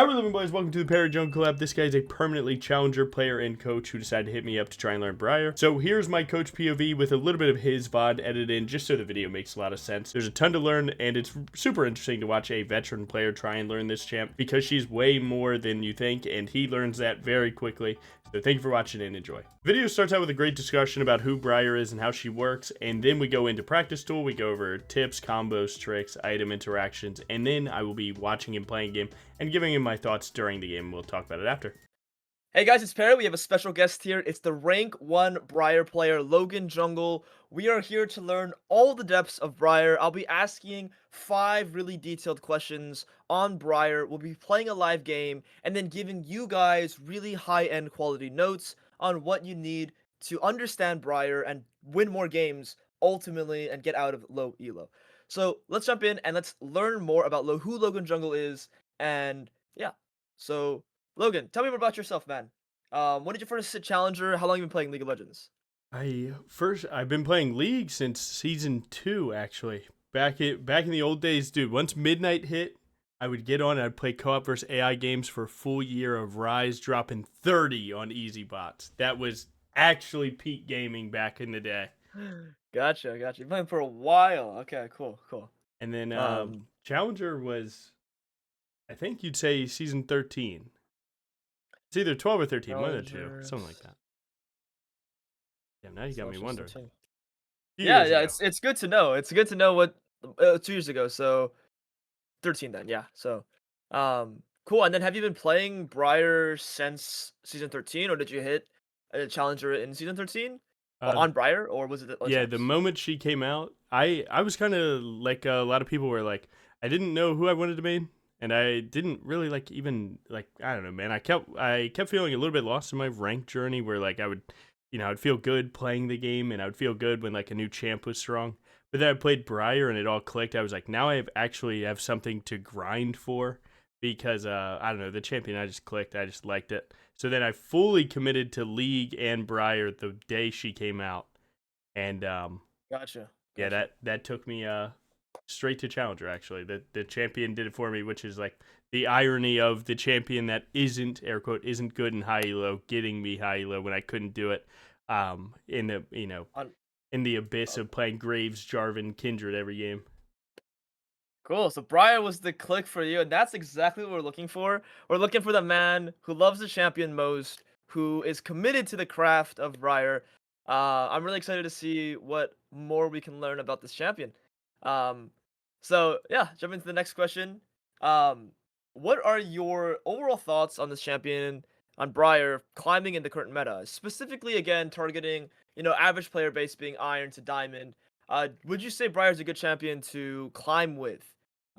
How are we living, boys? Welcome to the Perry Junk Collab. This guy is a permanently challenger player and coach who decided to hit me up to try and learn Briar. So here's my coach POV with a little bit of his VOD edited in just so the video makes a lot of sense. There's a ton to learn, and it's super interesting to watch a veteran player try and learn this champ because she's way more than you think, and he learns that very quickly. So thank you for watching and enjoy. The video starts out with a great discussion about who Briar is and how she works, and then we go into practice tool. We go over tips, combos, tricks, item interactions, and then I will be watching him playing a game and giving him my thoughts during the game. We'll talk about it after. Hey guys, it's Perry. We have a special guest here. It's the rank 1 Briar player, Logan Jungle. We are here to learn all the depths of Briar. I'll be asking 5 really detailed questions on Briar. We'll be playing a live game and then giving you guys really high-end quality notes on what you need to understand Briar and win more games ultimately and get out of low elo. So let's jump in and let's learn more about who Logan Jungle is. And yeah, so Logan, tell me more about yourself, man. When did you first hit Challenger? How long have you been playing League of Legends? I've been playing League since season 2, actually. Back in the old days, dude. Once midnight hit, I would get on and I'd play co-op versus AI games for a full year of Rise, dropping 30 on easy bots. That was actually peak gaming back in the day. Gotcha. You've been playing for a while. Okay, cool. And then Um, Challenger was, I think you'd say season 13. It's either 12 or 13, one of the two, something like that. Yeah, now you got me wondering. Yeah, it's good to know. It's good to know what 2 years ago. So 13 then. Yeah. So, cool. And then have you been playing Briar since season 13, or did you hit a Challenger in season 13 Uh, on Briar, or was it on yeah, the champs? moment she came out, I was kind of like a lot of people were like, I didn't know who I wanted to main, and I didn't really I don't know, man. I kept feeling a little bit lost in my rank journey where like I would, I'd feel good playing the game, and I would feel good when like a new champ was strong. But then I played Briar and it all clicked. I was like, now I actually have something to grind for because I don't know, the champion I just clicked. I just liked it. So then I fully committed to League and Briar the day she came out. And Gotcha. yeah, that took me straight to Challenger. Actually, the champion did it for me, which is like the irony of the champion that isn't, air quote, isn't good in high elo getting me high elo when I couldn't do it. In the On, in the abyss of playing Graves, Jarvan, Kindred every game. Cool. So Briar was the click for you, and that's exactly what we're looking for. We're looking for the man who loves the champion most, who is committed to the craft of Briar. I'm really excited to see what more we can learn about this champion. Um, so yeah, jump into the next question. What are your overall thoughts on this champion, on Briar climbing in the current meta, specifically again targeting average player base being Iron to Diamond? Would you say Briar's a good champion to climb with?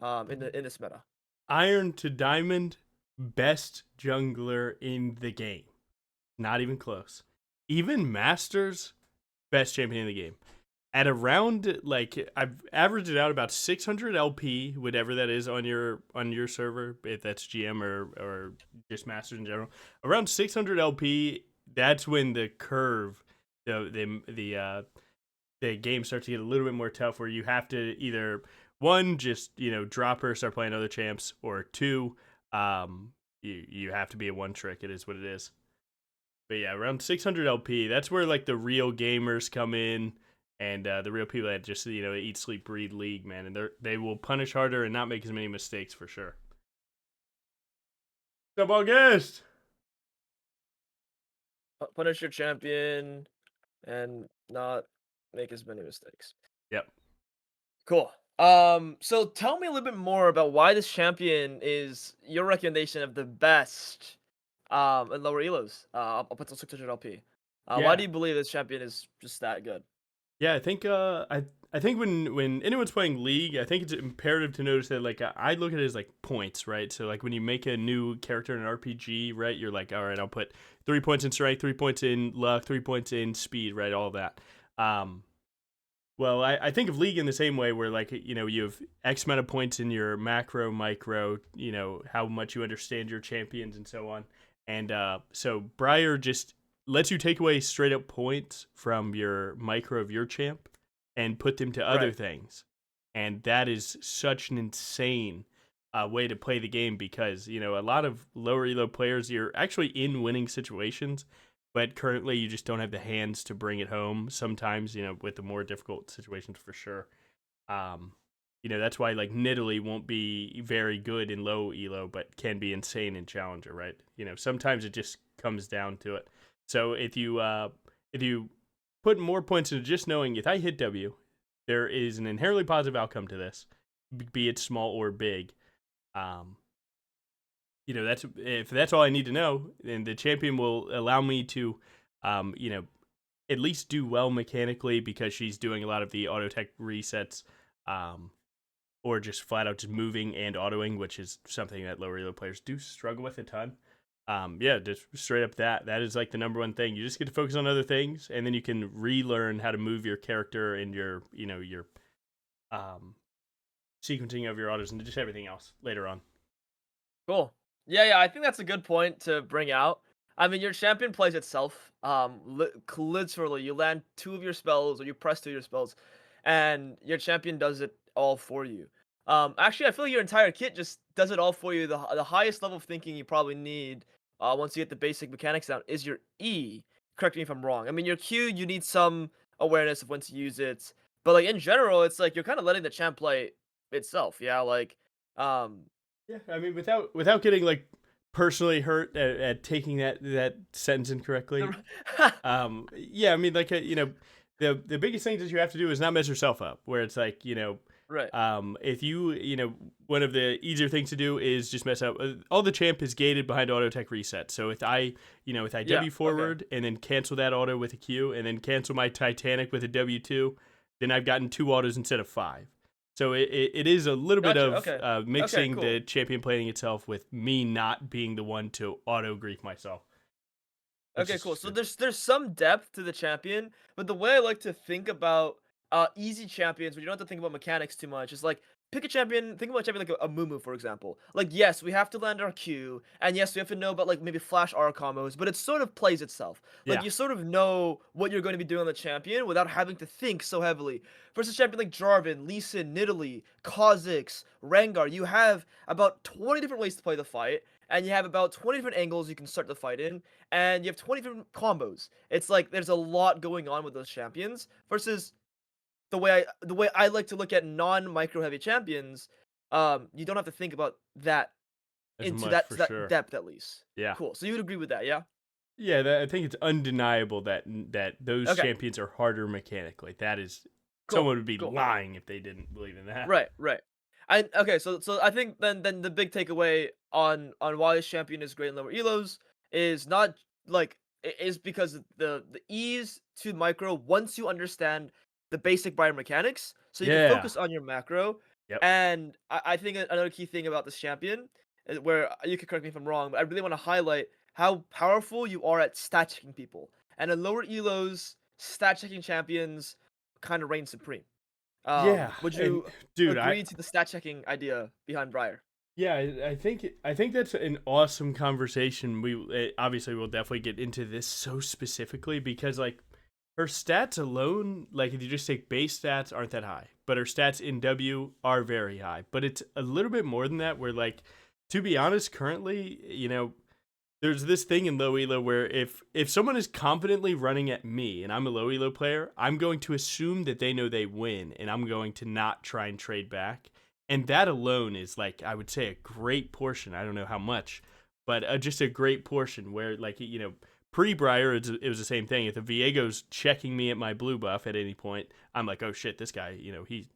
In this meta. Iron to Diamond, best jungler in the game. Not even close. Even Masters, best champion in the game. At around, like, I've averaged it out about 600 LP, whatever that is on your server, if that's GM or just Masters in general. Around 600 LP, that's when the curve, the game starts to get a little bit more tough, where you have to either one, just drop her, start playing other champs, or two, you have to be a one trick. It is what it is. But yeah, around 600 LP, that's where like the real gamers come in, and the real people that just eat, sleep, breathe League, man, and they will punish harder and not make as many mistakes for sure. What's up, August? Punish your champion and not make as many mistakes. Yep. Cool. So tell me a little bit more about why this champion is your recommendation of the best in lower elos. Up until 600 LP. Why Yeah. do you believe this champion is just that good? Yeah, I think I think when anyone's playing League, I think it's imperative to notice that like I look at it as like points, right? So like when you make a new character in an RPG, right, you're like, all right, I'll put 3 points in strength, 3 points in luck, 3 points in speed, right, all of that. Well, I think of League in the same way, where like you have X amount of points in your macro, micro, how much you understand your champions and so on, and so Briar just lets you take away straight up points from your micro of your champ and put them to other Right. things. And that is such an insane way to play the game because a lot of lower elo players, you're actually in winning situations, but currently you just don't have the hands to bring it home. Sometimes with the more difficult situations for sure. Um, that's why like Nidalee won't be very good in low elo, but can be insane in challenger, right? Sometimes it just comes down to it. So if you put more points into just knowing if I hit W, there is an inherently positive outcome to this, be it small or big. Um, that's if that's all I need to know, then the champion will allow me to, um, you know, at least do well mechanically because she's doing a lot of the auto tech resets, um, or just flat out just moving and autoing, which is something that lower elo players do struggle with a ton. Yeah, just straight up that is like the number one thing. You just get to focus on other things, and then you can relearn how to move your character and your um, sequencing of your autos and just everything else later on. Cool. Yeah, I think that's a good point to bring out. I mean, your champion plays itself. Literally, you land 2 of your spells, or you press 2 of your spells, and your champion does it all for you. Actually, I feel like your entire kit just does it all for you. The highest level of thinking you probably need, once you get the basic mechanics down, is your E. Correct me if I'm wrong. I mean, your Q, you need some awareness of when to use it, but like in general, it's like you're kind of letting the champ play itself. Yeah, like um Yeah, I mean, without getting like personally hurt at taking that sentence incorrectly. the Yeah, I mean, like the biggest thing that you have to do is not mess yourself up. Where it's like right. if one of the easier things to do is just mess up. All the champ is gated behind auto tech reset. So if I Yeah, W okay. forward and then cancel that auto with a Q and then cancel my Titanic with a W2, then I've gotten 2 autos instead of 5. So it is a little bit Gotcha, of okay. Okay, mixing the cool. champion playing itself with me not being the one to auto grief myself, which Okay, is cool. So good. there's some depth to the champion, but the way I like to think about easy champions where you don't have to think about mechanics too much is like pick a champion, think about a champion like a Mumu, for example. Like yes, we have to land our Q, and yes, we have to know about like maybe flash R combos, but it sort of plays itself. Like Yeah, you sort of know what you're going to be doing on the champion without having to think so heavily. Versus a champion like Jarvan, Lee Sin, Nidalee, Kha'Zix, Rengar, you have about 20 different ways to play the fight, and you have about 20 different angles you can start the fight in, and you have 20 different combos. It's like there's a lot going on with those champions versus the way I like to look at non-micro heavy champions. You don't have to think about that as into much that for to that sure. depth at least. Yeah. Cool. So you would agree with that, yeah? Yeah, I think it's undeniable that those Okay. champions are harder mechanically. That is, Cool. someone would be Cool. lying if they didn't believe in that. Right. Right. And okay, so I think then the big takeaway on why this champion is great in lower elos is not like is because of the ease to micro once you understand the basic Briar mechanics, so you can Yeah. focus on your macro. Yep. And I think another key thing about this champion, where you can correct me if I'm wrong, but I really want to highlight how powerful you are at stat checking people. And in lower elos, stat checking champions kind of reign supreme. Yeah, Would and you dude, agree to the stat checking idea behind Briar? yeah, I think that's an awesome conversation. Obviously we'll definitely get into this so specifically because like her stats alone, like if you just take base stats, aren't that high, but her stats in W are very high. But it's a little bit more than that. Where like, to be honest, currently, there's this thing in low elo where if someone is confidently running at me and I'm a low elo player, I'm going to assume that they know they win and I'm going to not try and trade back. And that alone is like, I would say, a great portion. I don't know how much, but just a great portion where like pre Briar it was the same thing. If the Viego's checking me at my blue buff at any point, I'm like, oh shit, this guy,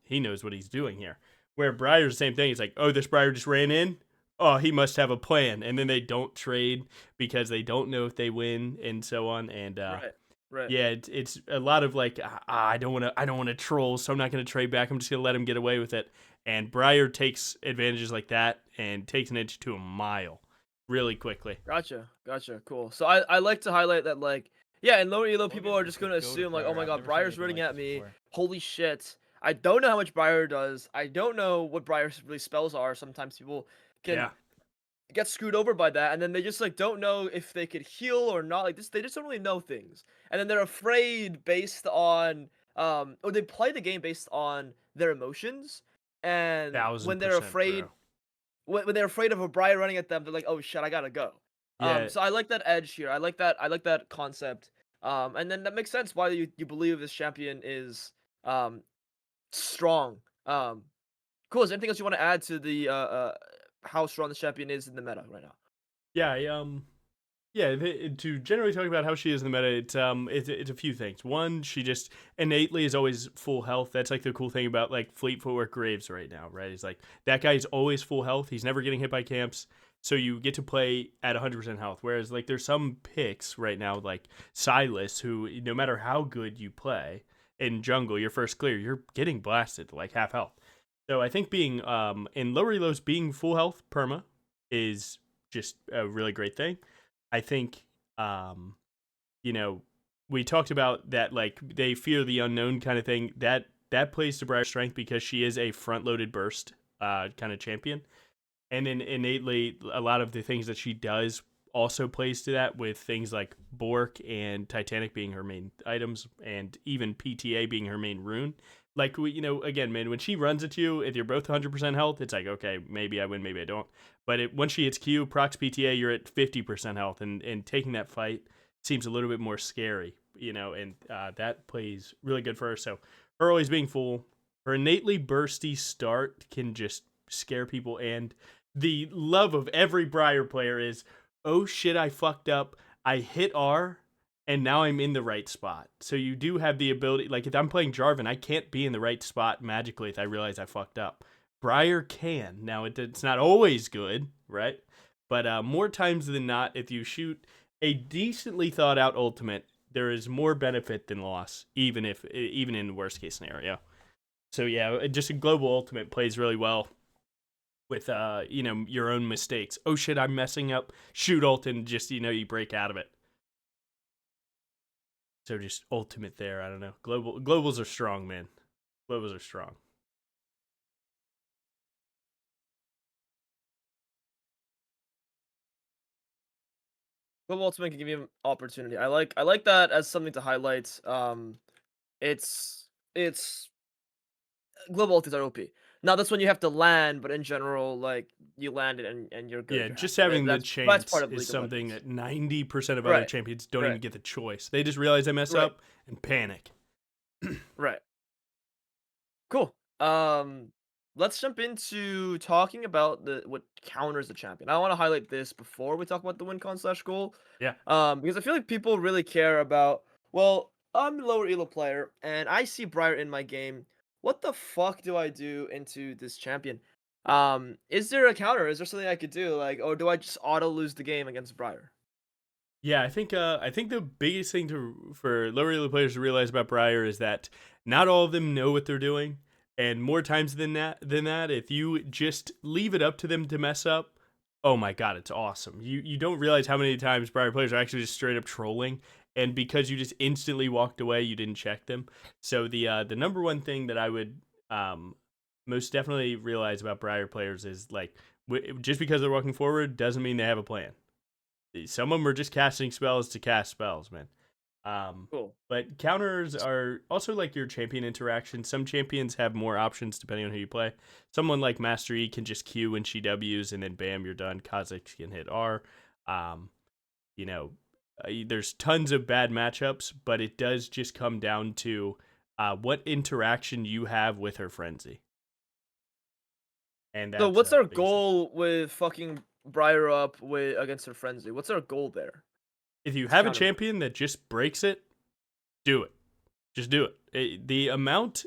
he knows what he's doing here. Where Briar's the same thing. It's like, oh, this Briar just ran in, oh, he must have a plan. And then they don't trade because they don't know if they win and so on. And Right. Right. yeah, it's a lot of like, I don't want to troll, so I'm not going to trade back. I'm just going to let him get away with it. And Briar takes advantages like that and takes an edge to a mile really quickly. Gotcha. Gotcha. Cool. So I like to highlight that like yeah, in lower elo people Logan, are if just we gonna go to assume like, oh Briar, my I've god, never seen Briar's anything running like at this me. before. Holy shit. I don't know how much Briar does. I don't know what Briar's really spells are. Sometimes people can Yeah. get screwed over by that, and then they just like don't know if they could heal or not. Like this, they just don't really know things, and then they're afraid based on or they play the game based on their emotions, and when they're 1000%, afraid, bro. when they're afraid of a Briar running at them, they're like, "Oh shit, I gotta go." Yeah, So I like that edge here. I like that concept. And then that makes sense why you believe this champion is um strong. Cool. Is there anything else you want to add to the how strong the champion is in the meta right now? yeah, yeah. To generally talk about how she is in the meta, it's a few things. One, she just innately is always full health. That's like the cool thing about like Fleet Footwork Graves right now, right? It's like that guy is always full health. He's never getting hit by camps. So you get to play at 100% health. Whereas like there's some picks right now like Silas who no matter how good you play in jungle, your first clear, you're getting blasted to like half health. So I think being in lower elos being full health perma is just a really great thing. I think you know, we talked about that like they fear the unknown kind of thing. That plays to Briar's strength because she is a front loaded burst kind of champion. And then innately a lot of the things that she does also plays to that with things like Bork and Titanic being her main items and even PTA being her main rune. Like again, man, when she runs at you, if you're both 100% health, it's like okay, maybe I win, maybe I don't. But once she hits Q, procs PTA, you're at 50% health, and taking that fight seems a little bit more scary, and that plays really good for her. So her always being full, her innately bursty start can just scare people, and the love of every Briar player is, oh shit, I fucked up. I hit R, and now I'm in the right spot. So you do have the ability, like if I'm playing Jarvan, I can't be in the right spot magically if I realize I fucked up. Briar can. Now it's not always good, right? But more times than not, if you shoot a decently thought out ultimate, there is more benefit than loss, even in the worst case scenario. So yeah, just a global ultimate plays really well with your own mistakes. Oh shit, I'm messing up. Shoot ult and just you break out of it. So just ultimate there. I don't know. Globals are strong, man. Globals are strong. Global Ultimate can give you an opportunity. I like that as something to highlight. It's global ultis are OP. Now that's when you have to land, but in general, like you land it and you're good. Yeah, You're just happy. having the That's chance part of is League of something Legends. that 90% of other Right. champions don't Right. even get the choice. They just realize they mess Right. up and panic. Right. Cool. Let's jump into talking about the what counters the champion. I want to highlight this before we talk about the win con slash goal. Yeah. Because I feel like people really care about. Well, I'm a lower elo player, and I see Briar in my game. What the fuck do I do into this champion? Is there a counter? Is there something I could do? Like, or do I just auto lose the game against Briar? Yeah, I think the biggest thing for lower elo players to realize about Briar is that not all of them know what they're doing, and more times than that, if you just leave it up to them to mess up, oh my god, it's awesome. You don't realize how many times Briar players are actually just straight up trolling, and because you just instantly walked away, you didn't check them. So the number one thing that I would most definitely realize about Briar players is like just because they're walking forward doesn't mean they have a plan. Some of them are just casting spells to cast spells, man. Cool. But counters are also like your champion interaction. Some champions have more options depending on who you play. Someone like Master E can just Q when she Ws and then bam, you're done. Kha'Zix can hit R. Um, you know, there's tons of bad matchups, but it does just come down to what interaction you have with her frenzy, and So that's what's our the biggest thing. goal with fucking Briar up with against her frenzy? What's our goal there? If you To have a counter that. champion that just breaks it, do it. Just do it. The amount,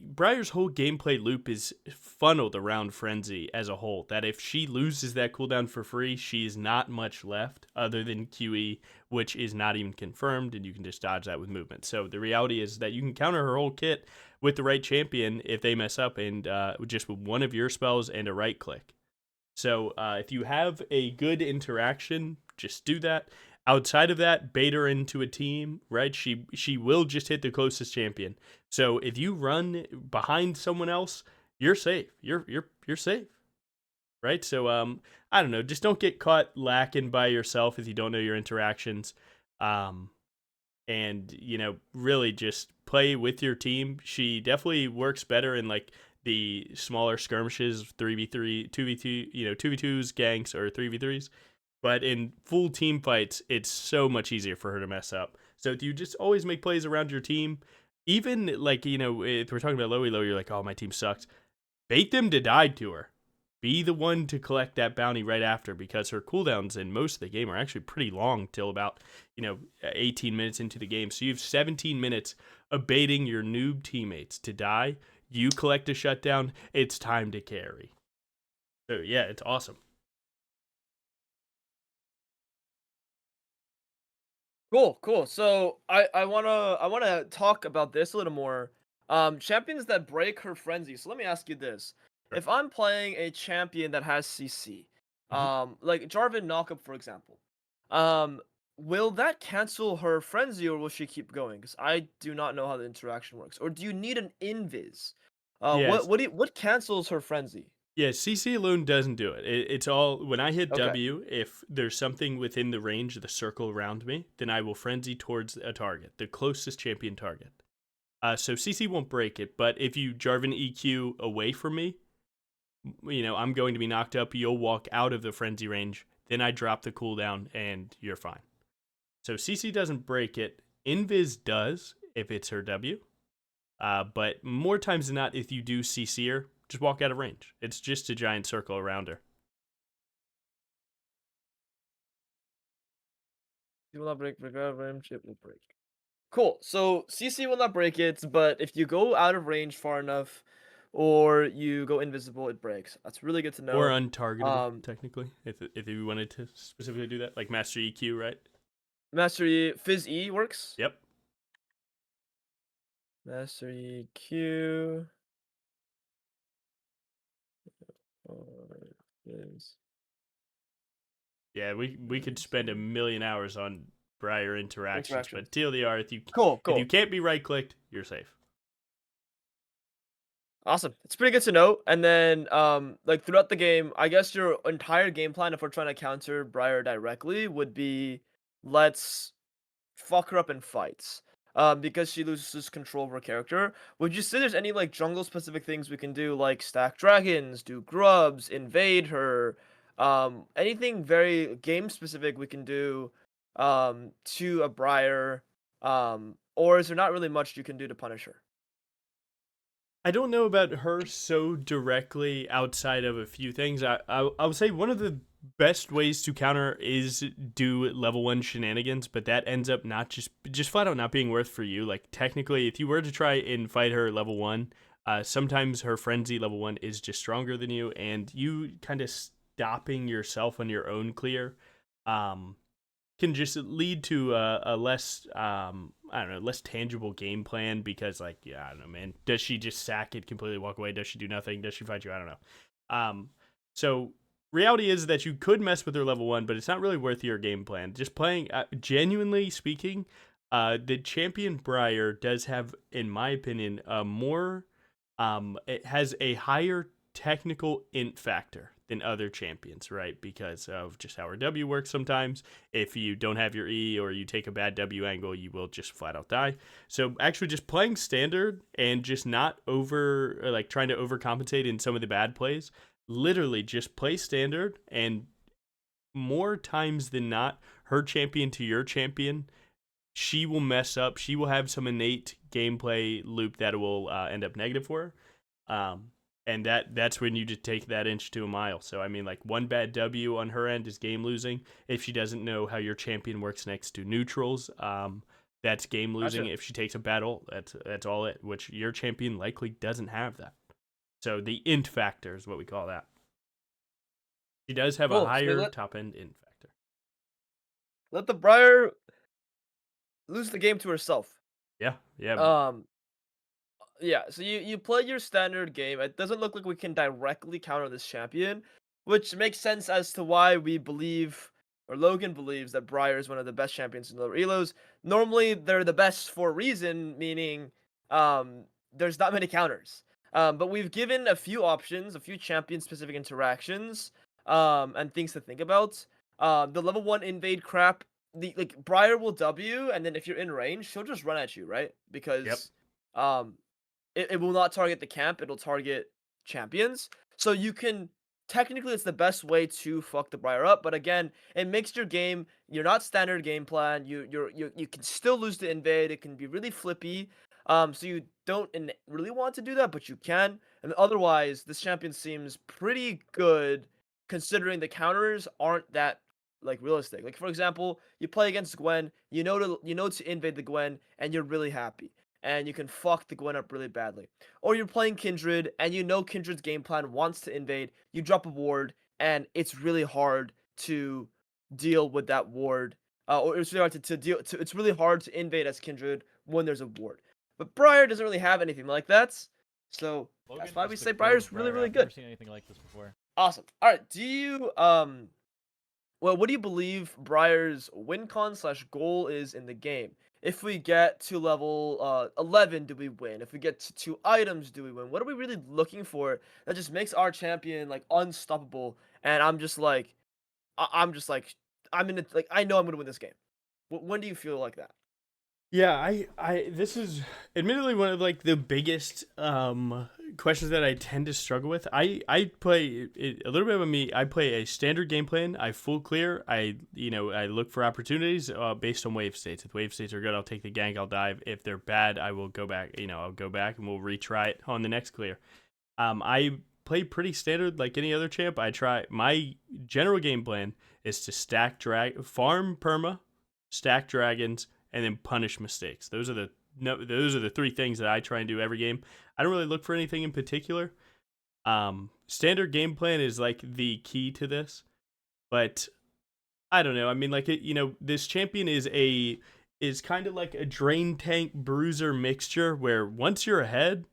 Briar's whole gameplay loop is funneled around Frenzy as a whole. That if she loses that cooldown for free, she's not much left other than QE, which is not even confirmed, and you can just dodge that with movement. So the reality is that you can counter her whole kit with the right champion if they mess up, and just with one of your spells and a right click. So if you have a good interaction, just do that. Outside of that, bait her into a team, right? She will just hit the closest champion. So if you run behind someone else, you're safe. You're safe, right? So I don't know. Just don't get caught lacking by yourself if you don't know your interactions. Um, and really just play with your team. She definitely works better in like the smaller skirmishes, 3v3, 2v2, 2v2s, ganks, or 3v3s. But in full team fights, it's so much easier for her to mess up. So you just always make plays around your team. Even like, if we're talking about Lowy, you're like, oh, my team sucks. Bait them to die to her. Be the one to collect that bounty right after, because her cooldowns in most of the game are actually pretty long, till about 18 minutes into the game. So you have 17 minutes of baiting your noob teammates to die. You collect a shutdown. It's time to carry. So yeah, it's awesome. Cool. So I wanna talk about this a little more. Champions that break her frenzy. So let me ask you this: Sure. if I'm playing a champion that has CC, Mhm. like Jarvan Knockup, for example, um, will that cancel her frenzy, or will she keep going? Because I do not know how the interaction works. Or do you need an invis? Yes. What cancels her frenzy? Yeah, CC alone doesn't do it. It's all when I hit Okay. W, if there's something within the range of the circle around me, then I will frenzy towards a target, the closest champion target. So CC won't break it, but if you Jarvan EQ away from me, I'm going to be knocked up. You'll walk out of the frenzy range. Then I drop the cooldown and you're fine. So CC doesn't break it. Invis does if it's her W. But more times than not, if you do CC her, just walk out of range. It's just a giant circle around her. You will not break range. It will break. Cool. So CC will not break it, but if you go out of range far enough, or you go invisible, it breaks. That's really good to Or know. untargetable, technically, if you wanted to specifically do that, like Master EQ, right? Mastery Fizz E works. Yep. Master EQ. Fizz. Yeah, we could spend a million hours on Briar interactions, Interactions. but TLDR, if you Cool. can't be right clicked, you're safe. Awesome. It's pretty good to know. And then, like throughout the game, I guess your entire game plan, if we're trying to counter Briar directly, would be let's fuck her up in fights. Because she loses control of her character. Would you say there's any like jungle specific things we can do, like stack dragons, do grubs, invade her, anything very game specific we can do, to a Briar, or is there not really much you can do to punish her? I don't know about her so directly outside of a few things. I would say one of the best ways to counter is do level 1 shenanigans, but that ends up not just flat out not being worth for you. Like technically, if you were to try and fight her level 1, sometimes her frenzy level 1 is just stronger than you, and you kind of stopping yourself on your own clear um can just lead to a less I don't know, less tangible game plan, because like, yeah, I don't know, man, does she just sack it, completely walk away? Does she do nothing? Does she fight you? I don't know. So reality is that you could mess with her level 1, but it's not really worth your game plan. Just playing, genuinely speaking, the champion Briar does have, in my opinion, a more it has a higher technical int factor than other champions, right? Because of just how her W works sometimes. If you don't have your E or you take a bad W angle, you will just flat out die. So actually just playing standard and just not like trying to overcompensate in some of the bad plays, literally just play standard, and more times than not, her champion to your champion, she will mess up. She will have some innate gameplay loop that will end up negative for her. And that's when you just take that inch to a mile. So I mean, like, one bad W on her end is game losing. If she doesn't know how your champion works next to neutrals, that's game losing. Gotcha. If she takes a battle, that's all it. Which your champion likely doesn't have that. So the int factor is what we call that. She does have a Cool. So higher top end int factor. let the Briar lose the game to herself. Yeah, yeah. Um, yeah, so you play your standard game. It doesn't look like we can directly counter this champion, which makes sense as to why we believe, or Logan believes, that Briar is one of the best champions in lower elos. Normally, they're the best for a reason, meaning there's not many counters. But we've given a few options, a few champion-specific interactions, and things to think about. The level 1 invade crap, like Briar will W, and then if you're in range, she'll just run at you, right? Yep. Because it will not target the camp. It'll target champions. So you can technically it's the best way to fuck the Briar up, but again, it makes your game you're not standard game plan. You can still lose the invade. It can be really flippy. So you don't really want to do that, but you can. And otherwise, this champion seems pretty good considering the counters aren't that like realistic. Like for example, you play against Gwen, you know to invade the Gwen, and you're really happy, and you can fuck the Gwen up really badly. Or you're playing Kindred, and you know Kindred's game plan wants to invade. You drop a ward, and it's really hard to deal with that ward. Or it's really hard to deal. It's really hard to invade as Kindred when there's a ward. But Briar doesn't really have anything like that, so Logan, that's why we that's the say core of Briar's really Briar. really I've never good. seen anything like this before. Awesome. All right. Do you well, what do you believe Briar's win con slash goal is in the game? If we get to level 11, do we win? If we get to 2 items, do we win? What are we really looking for that just makes our champion like unstoppable? And I'm just like, I'm just like, I'm in it. Like I know I'm gonna win this game. When do you feel like that? Yeah, this is admittedly one of like the biggest questions that I tend to struggle with. I play a little bit of me. I play a standard game plan. I full clear. I look for opportunities based on wave states. If wave states are good, I'll take the gank. I'll dive. If they're bad, I will go back. I'll go back and we'll retry it on the next clear. I play pretty standard like any other champ. I try my general game plan is to farm perma, stack dragons, and then punish mistakes. Those are the 3 things that I try and do every game. I don't really look for anything in particular. Standard game plan is like the key to this, but I don't know. I mean, like this champion is kind of like a drain tank bruiser mixture where once you're ahead,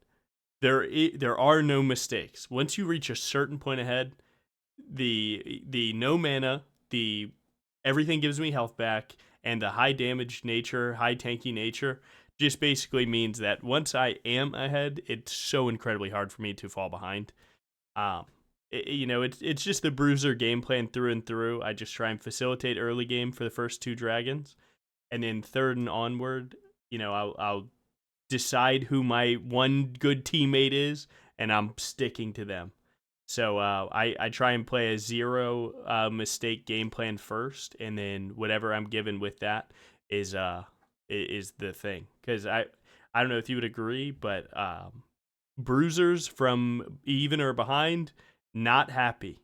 there are no mistakes. Once you reach a certain point ahead, the no mana, the everything gives me health back, and the high damage nature, high tanky nature just basically means that once I am ahead, it's so incredibly hard for me to fall behind. It's just the bruiser game plan through and through. I just try and facilitate early game for the first 2 dragons, and then third and onward, I'll decide who my one good teammate is, and I'm sticking to them. So I try and play a 0 mistake game plan first, and then whatever I'm given with that is the thing. Because I don't know if you would agree, but bruisers from even or behind, not happy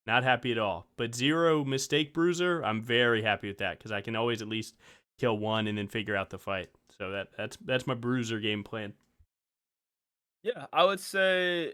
at all. But 0 mistake bruiser, I'm very happy with that because I can always at least kill one and then figure out the fight. So that's my bruiser game plan. Yeah, I would say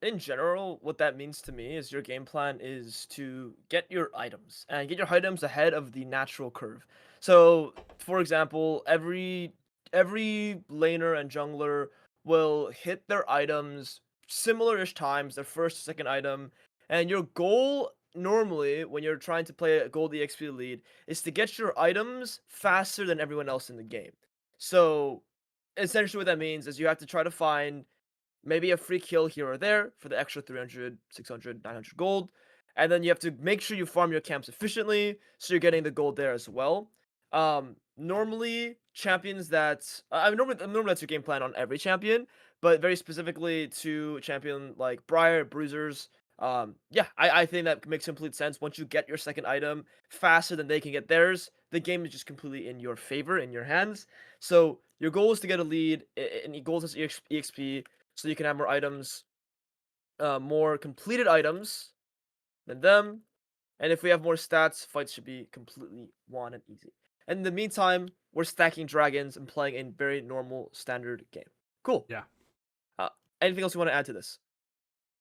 in general, what that means to me is your game plan is to get your items and get your items ahead of the natural curve. So, for example, every laner and jungler will hit their items similar-ish times, their first, second item, and your goal normally when you're trying to play a gold EXP lead is to get your items faster than everyone else in the game. So, essentially what that means is you have to try to find maybe a free kill here or there for the extra 300, 600, 900 gold. And then you have to make sure you farm your camps efficiently so you're getting the gold there as well. Normally, champions that normally that's your game plan on every champion, but very specifically to champion like Briar, Bruisers. Yeah, I think that makes complete sense. Once you get your second item faster than they can get theirs, the game is just completely in your favor, in your hands. So your goal is to get a lead, and your goal is EXP, so you can have more items, more completed items than them. And if we have more stats, fights should be completely won and easy. And in the meantime, we're stacking dragons and playing a very normal standard game. Cool. Yeah. Anything else you want to add to this?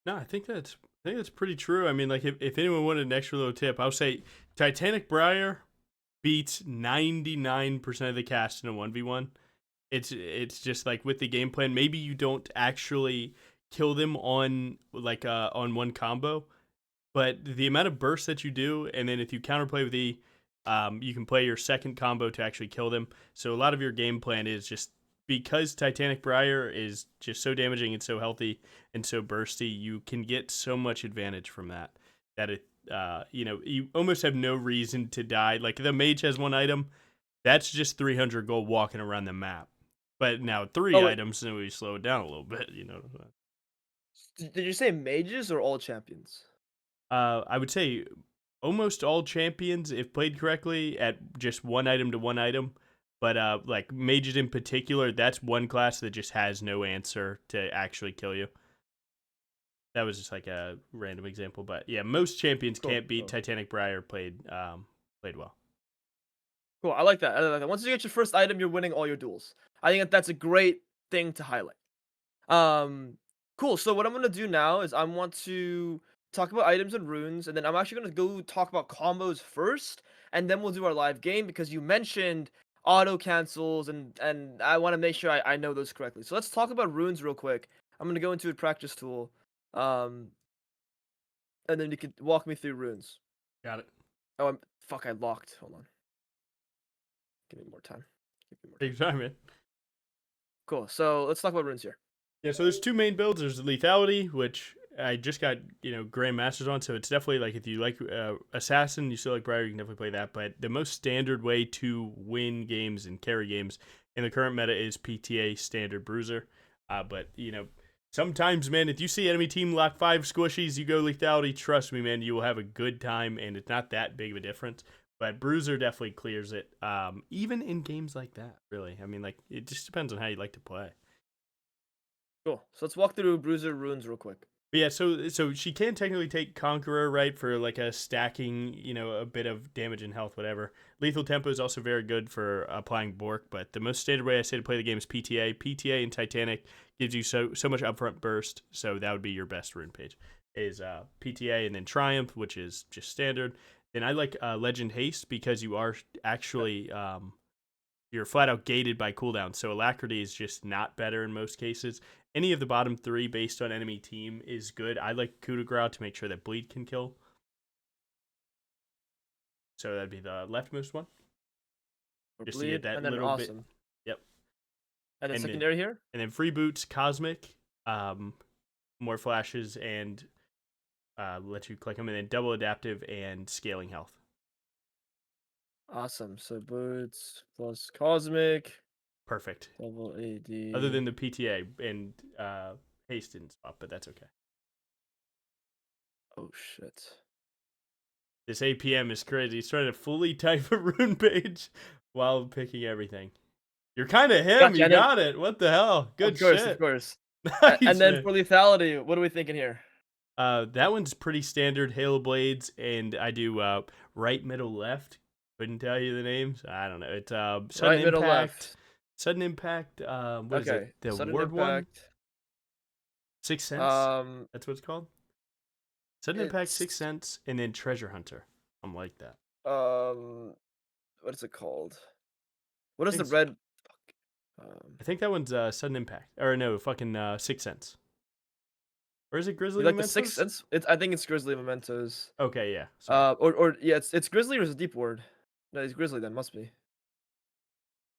No, I think that's pretty true. I mean, like if anyone wanted an extra little tip, I would say Titanic Briar beats 99% of the cast in a 1v1. It's just like with the game plan, maybe you don't actually kill them on one combo, but the amount of bursts that you do, and then if you counterplay with you can play your second combo to actually kill them. So a lot of your game plan is just because Titanic Briar is just so damaging and so healthy and so bursty, you can get so much advantage from that it you almost have no reason to die. Like the mage has 1 item, that's just 300 gold walking around the map. But now 3 items, and we slow it down a little bit, Did you say mages or all champions? I would say almost all champions, if played correctly, at just one item to one item. But like mages in particular, that's one class that just has no answer to actually kill you. That was just like a random example, but yeah, most champions Cool, can't beat cool. Titanic Briar played well. Cool, I like that, I like that. Once you get your first item, you're winning all your duels. I think that that's a great thing to highlight. Um, cool. So what I'm gonna do now is I want to talk about items and runes, and then I'm actually gonna go talk about combos first, and then we'll do our live game because you mentioned auto cancels, and I want to make sure I know those correctly. So let's talk about runes real quick. I'm gonna go into a practice tool, um, and then you can walk me through runes. Got it. Oh, fuck! I locked. Hold on. Give me more time. Give me more Take time. your time, man. Cool. So let's talk about runes here. Yeah, so there's two main builds. There's lethality, which I just got grandmasters on, so it's definitely like if you like assassin, you still like Briar, you can definitely play that. But the most standard way to win games and carry games in the current meta is PTA standard bruiser. But sometimes, man, if you see enemy team lock 5 squishies, you go lethality. Trust me, man, you will have a good time, and it's not that big of a difference. But bruiser definitely clears it, even in games like that. Really, I mean, like it just depends on how you like to play. Cool. So let's walk through bruiser runes real quick. But yeah, so she can technically take Conqueror, right, for like a stacking, a bit of damage and health, whatever. Lethal Tempo is also very good for applying Bork, but the most standard way I say to play the game is PTA. PTA in Titanic gives you so much upfront burst, so that would be your best rune page. Is PTA and then Triumph, which is just standard. Then I like Legend Haste because you are actually you're flat out gated by cooldown. So Alacrity is just not better in most cases. Any of the bottom 3 based on enemy team is good. I like Coup de Grace to make sure that Bleed can kill. So that'd be the leftmost one. Or Just to get bleed, that and then little bit. awesome. Yep. And then And then secondary here? Free Boots, Cosmic, more flashes, and let you click them. And then double adaptive and scaling health. Awesome. So boots plus cosmic, Perfect. double Other AD. than the PTA and haste didn't swap, but that's okay. Oh shit. This APM is crazy. He's trying to fully type a rune page while picking everything. You're kind of him. Gotcha. You And then, got it. What the hell? of Good course, of shit. course. And Nice, then man. for lethality, what are we thinking here? That one's pretty standard. Halo Blades, and I do right, middle, left. Couldn't tell you the names. I don't know. It's Sudden Right, middle, Impact. left. Sudden Impact. What is it? Okay. The Sudden word one? impact. 6 cents. Um, That's what it's called. Sudden Impact, it's 6 cents, and then Treasure Hunter. I'm like that. what is it called? What I is think the it's red? I think that one's Sudden Impact. Or no, fucking 6 cents. Or is it You Grizzly like the sixth Mementos? sense? I think it's Grizzly Mementos. Okay, yeah. Sorry. Or yeah, it's Grizzly or is it Deep Ward? No, it's Grizzly then, must be.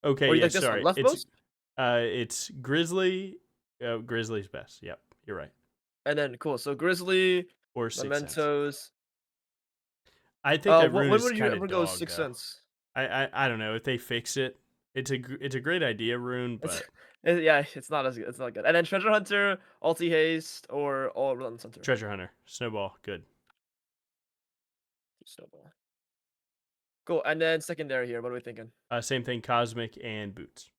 Okay, Or you yeah, like this one, sorry. leftmost? It's Grizzly. Grizzly's best. Yep, you're right. And then cool. So Grizzly, Or 6 cents. Mementos. I think that rune When is would you kind of ever go dog six though. cents? I don't know if they fix it. It's a great idea rune, It's but yeah, it's not as good. It's not good. And then Treasure Hunter, Ulti Haste, or All Relentless Hunter. Treasure Hunter, Snowball, good. Snowball. Cool. And then secondary here. What are we thinking? Same thing, Cosmic and Boots.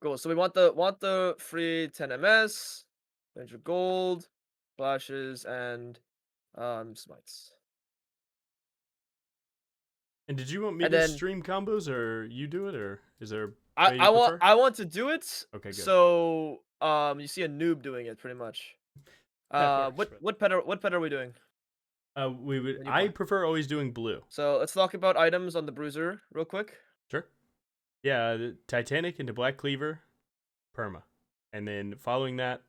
Cool. So we want the free 10 MS, 100 gold, flashes, and smites. And did you want me And to then stream combos, or you do it, or is there a I way you I want prefer? I want to do it. Okay, good. So you see a noob doing it pretty much. That works. What pet are we doing? We would. When you I play? prefer always doing blue. So let's talk about items on the bruiser real quick. Sure. Yeah, the Titanic into Black Cleaver, perma, and then following that,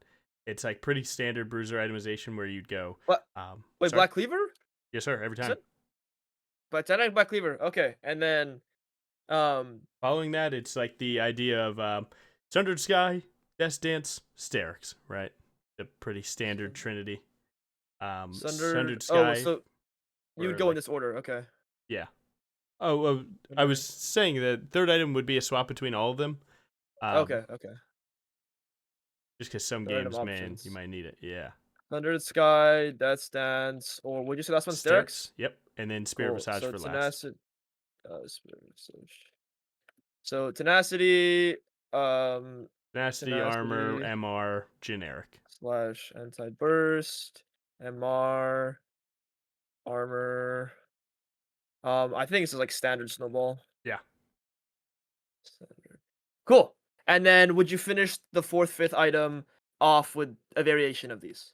it's like pretty standard bruiser itemization where you'd go. What? Wait, Sorry. Black Cleaver? Yes, sir. Every You time. said? But Titanic Black Cleaver. Okay, and then Following that, it's like the idea of Sundered Sky, Death Dance, Sterix, right? The pretty standard trinity. Sundered. Sundered Oh, Sky, so you would or go in like this order. Okay. yeah. Oh, I was saying that third item would be a swap between all of them. Um, Okay. Okay. Just because some Random games, man, you options. might need it. Yeah. Thundered Sky, Death's Dance, or would you say last one? Sticks. Sterix? Yep. And then Spirit Cool. Visage So for last. Tenacity. Spirit Visage. So Tenacity, um, Tenacity, Armor, Tenacity MR, generic. slash Anti-Burst, MR, Armor. I think it's like standard Snowball. Yeah. Standard. Cool. And then would you finish the fourth, fifth item off with a variation of these?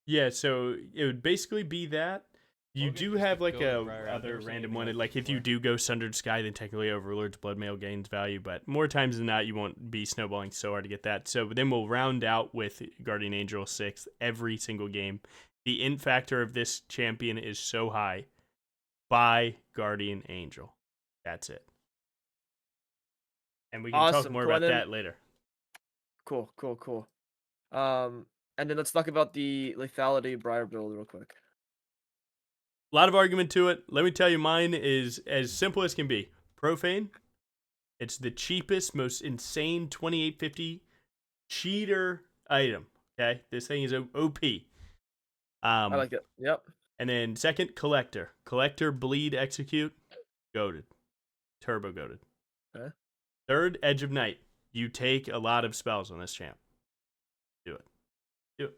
Yeah, so it would basically be that. You Logan do just have to like go to a Briar. I've other never seen random anything one. like Like this if you before. do go Sundered Sky, then technically Overlord's Bloodmail gains value, but more times than not, you won't be snowballing so hard to get that. So then we'll round out with Guardian Angel 6 every single game. The int factor of this champion is so high. Buy Guardian Angel. That's it. And we can talk Awesome. more Cool. about And then that later. cool. And then let's talk about the lethality Briar build real quick. A lot of argument to it. Let me tell you, mine is as simple as can be. Profane. It's the cheapest, most insane 2850 cheater item. Okay, this thing is OP. I like it. Yep. And then second, collector. Collector, bleed, execute, goaded, turbo goaded. Okay. Third, edge of night. You take a lot of spells on this champ. Do it.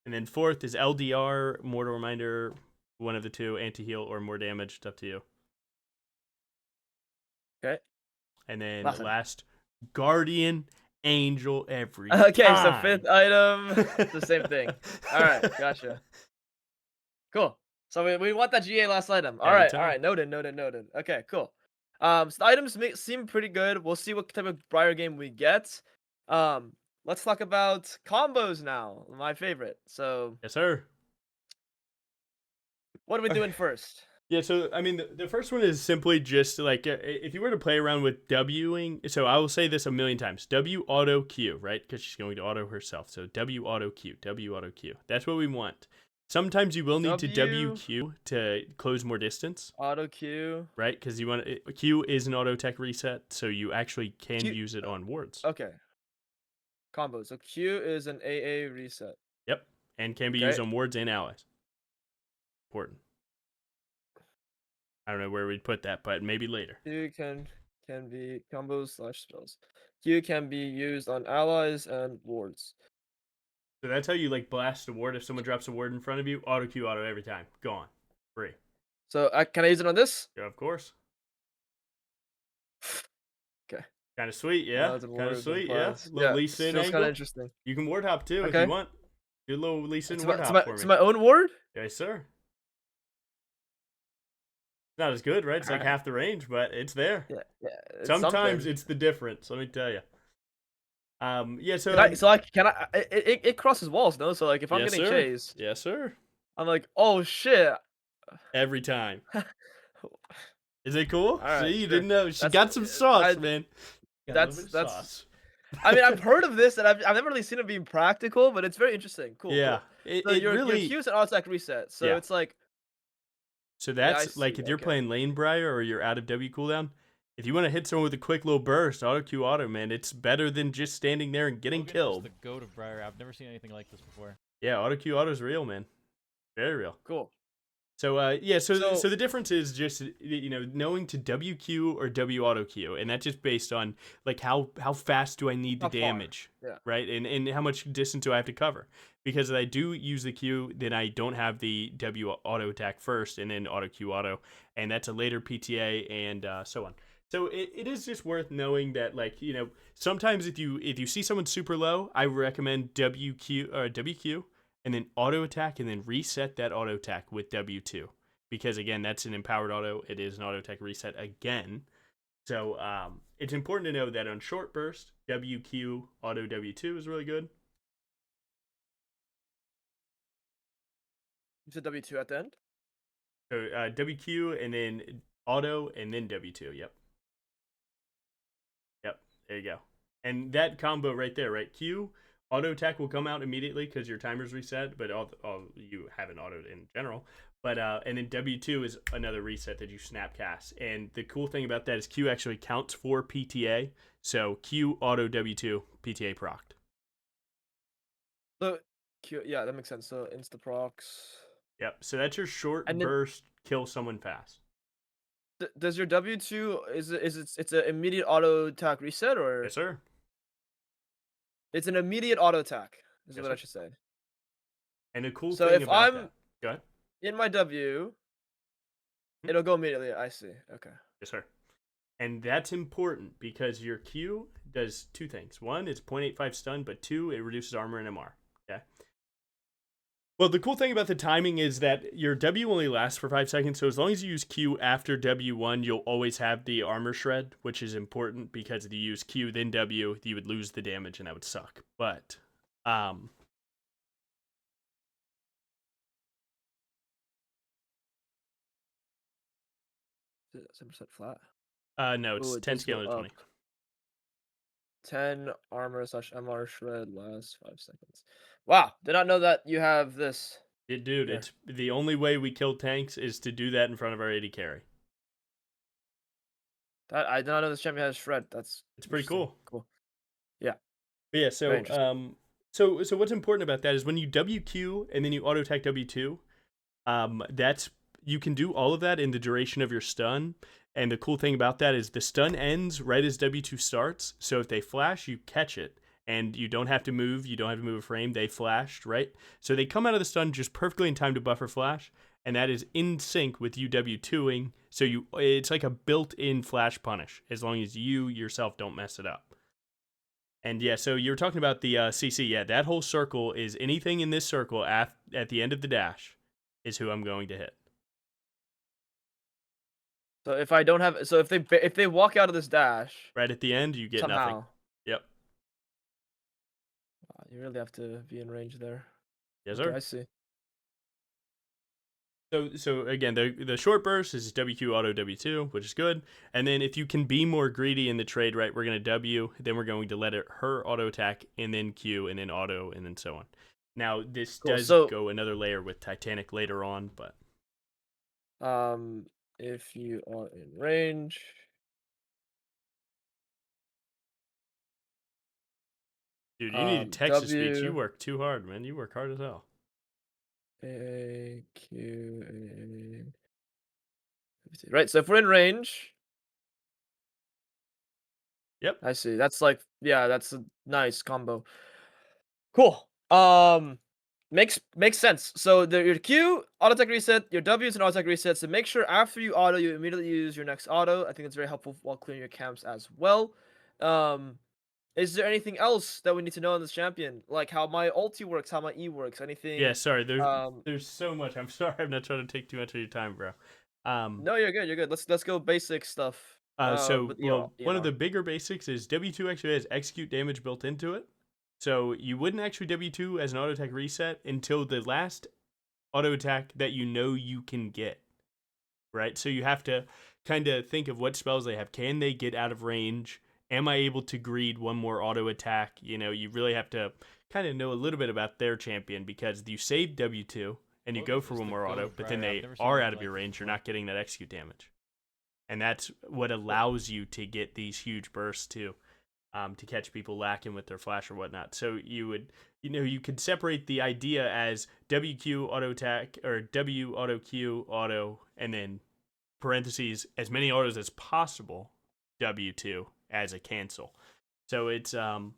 And then fourth is LDR, mortal reminder, one of the two, anti-heal or more damage. It's up to you. Okay. And then Nothing. last, guardian angel every Okay, time. so fifth item, it's the same thing. All right, gotcha. Cool. So we want that GA last item. All Every right, time. all right. Noted. Okay, cool. So the items seem pretty good. We'll see what type of Briar game we get. Let's talk about combos now. My favorite. So Yes, sir. what are we doing first? Yeah, so I mean, the first one is simply just like if you were to play around with Wing. So I will say this a million times: W auto Q, right? Because she's going to auto herself. So W auto Q, W auto Q. That's what we want. Sometimes you will need to WQ to close more distance. Auto Q. Right? Because you want Q is an auto tech reset, so you actually can Q- use it on wards. Okay. Combo. So Q is an AA reset. Yep, and can be Okay. used on wards and allies. Important. I don't know where we'd put that, but maybe later. Q can be combos / spells. Q can be used on allies and wards. So that's how you like blast a ward. If someone drops a ward in front of you, auto Q auto every time. Gone. Free. So can I use it on this? Yeah, of course. Okay. Kind of sweet, yeah. Kind of sweet, yeah. Little Lee Sin feels angle. kind of interesting. You can ward hop too if Okay. you want. Do a little Lee Sin It's ward my, hop for it's me. my own ward? Yes, sir. Not as good, right? It's like Alright. half the range, but it's there. Yeah. It's Sometimes something. it's the difference. Let me tell you. Yeah. So Can I? It crosses walls, no? So like if I'm yes, getting sir. chased, Yes, sir. I'm like, oh shit. Every time. Is it cool? Alright, See, you sure. didn't know. She That's- got some sauce, I- man. Got a that's- little bit of that's- sauce. I mean, I've heard of this, and I've never really seen it being practical, but it's very interesting. Cool. Yeah. Cool. So It your really. Q is an automatic reset. So Yeah. it's like, So Yeah, I that's like see, if you're okay. playing lane Briar or you're out of W cooldown, if you want to hit someone with a quick little burst, auto Q auto, man, it's better than just standing there and getting Logan is killed. the goat of Briar. I've never seen anything like this before. Yeah, auto Q auto is real, man. Very real. cool. So yeah, so So- the difference is just knowing to WQ or W auto Q, and that's just based on like how fast do I need the How far, damage, yeah. right? And how much distance do I have to cover? Because if I do use the Q, then I don't have the W auto attack first, and then auto Q auto, and that's a later PTA and so on. So it is just worth knowing that sometimes if you see someone super low, I recommend WQ and then auto attack and then reset that auto attack with W2 because again that's an empowered auto. It is an auto attack reset again. So it's important to know that on short burst, WQ auto W2 is really good. You said W2 at the end? So WQ and then auto and then W2. Yep. There you go. And that combo right there, right? Q auto attack will come out immediately because your timer's reset, but all you haven't autoed in general. But and then W2 is another reset that you snap cast. And the cool thing about that is Q actually counts for PTA. So Q auto W2 PTA procced. So, yeah, that makes sense. So insta procs. Yep. So that's your short And then burst, kill someone fast. does your W2 it's an immediate auto attack reset Yes, or sir. it's an immediate auto attack? Is Yes, what I sir. should say. And the cool So thing if about I'm that, go ahead. in my W, Hmm? it'll go immediately. I see. Okay. Yes, sir. And that's important because your Q does two things. One, it's 0.85 stun, but two, it reduces armor and MR. Okay. Well, the cool thing about the timing is that your W only lasts for 5 seconds, so as long as you use Q after W1, you'll always have the armor shred, which is important because if you use Q then W, you would lose the damage and that would suck. But, Is it 7% flat? no, Oh, it's it 10 does go scaling to up. 20. 10 armor / MR shred lasts 5 seconds. Wow, did not know that you have this. Dude, There. it's the only way we kill tanks is to do that in front of our AD carry. That I did not know this champion has shred. That's It's pretty interesting. cool. Cool. Yeah. But yeah, Very so interesting. so what's important about that is when you WQ and then you auto attack W2, that's you can do all of that in the duration of your stun. And the cool thing about that is the stun ends right as W2 starts. So if they flash, you catch it. And you don't have to move. You don't have to move a frame. They flashed, right? So they come out of the stun just perfectly in time to buffer flash. And that is in sync with you W2ing. So it's like a built-in flash punish as long as you yourself don't mess it up. And yeah, so you were talking about the CC. Yeah, that whole circle is anything in this circle at the end of the dash is who I'm going to hit. So if I don't have, so if they walk out of this dash Right at the end, you get nothing. somehow, Yep. you really have to be in range there. Yes, Okay, sir. I see. So again, the short burst is WQ auto W2, which is good. And then if you can be more greedy in the trade, right, we're going to W, then we're going to let her auto attack, and then Q, and then auto, and then so on. Now, this Cool. does So go another layer with Titanic later on, but if you are in range, dude, you need Texas speech. You W work too hard, man. You work hard as hell. A Q A. Right. So if we're in range, Yep. I see. That's like, yeah, that's a nice combo. Cool. Makes sense. So your Q auto attack reset, your W is an auto attack reset. So make sure after you auto, you immediately use your next auto. I think it's very helpful while clearing your camps as well. Is there anything else that we need to know on this champion? Like how my ulti works, how my E works, Yeah, anything? sorry. There's so much. I'm sorry. I'm not trying to take too much of your time, bro. No, you're good. You're good. Let's go basic stuff. So, With well, one of ENR. the bigger basics is W2 actually has execute damage built into it. So you wouldn't actually W2 as an auto attack reset until the last auto attack that you know you can get, right? So you have to kind of think of what spells they have. Can they get out of range? Am I able to greed one more auto attack? You know, you really have to kind of know a little bit about their champion because you save W2 and you What go for is one the more auto, code, but then Briar? I've they never seen are anything out of your like this range. You're before. not getting that execute damage. And that's what allows you to get these huge bursts too, to catch people lacking with their flash or whatnot. So you could separate the idea as WQ auto attack or W auto Q auto, and then parentheses as many autos as possible W2 as a cancel. So it's so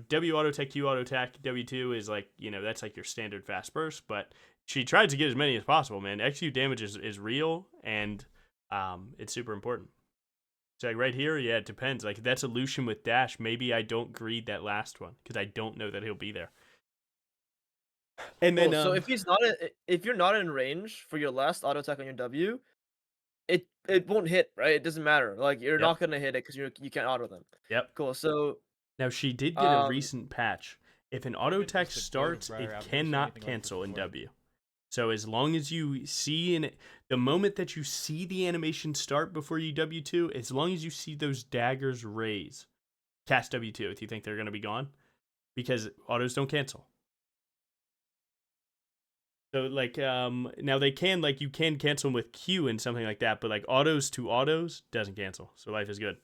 W auto attack, Q auto attack, W2 is like, that's like your standard fast burst, but she tried to get as many as possible, man. Execute damage is real, and it's super important. So like right here, yeah, it depends. Like if that's a Lucian with dash, maybe I don't greed that last one because I don't know that he'll be there. And then Cool. So if you're not in range for your last auto attack on your W, it won't hit, right? It doesn't matter. Like you're yep, not gonna hit it because you can't auto them. yep. Cool. So Now she did get a um recent patch. If an What auto even is attack the code, starts, Briar? it I've never seen cannot anything like this cancel in before. W. So as long as you see the moment that you see the animation start before you W2, as long as you see those daggers raise, cast W2 if you think they're going to be gone, because autos don't cancel. So like now they can, like, you can cancel them with Q and something like that, but like autos to autos doesn't cancel. So life is good.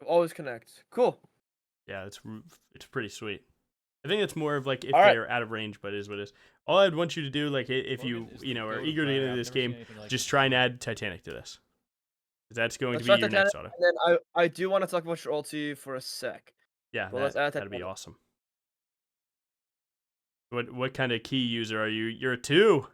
always connect. Cool. Yeah, it's pretty sweet. I think it's more of like if All right. they're out of range, but it is what it is. All I'd want you to do, like if Logan you is the are goat of eager to get Briar. into I've this never seen game, anything like just this try and before. add Titanic to this. 'Cause that's going Let's to be try your Titanic, next auto. and then I do want to talk about your ulti for a sec. Yeah, But let's add that'd be Titanic. awesome. What kind of key user are you? You're a 2.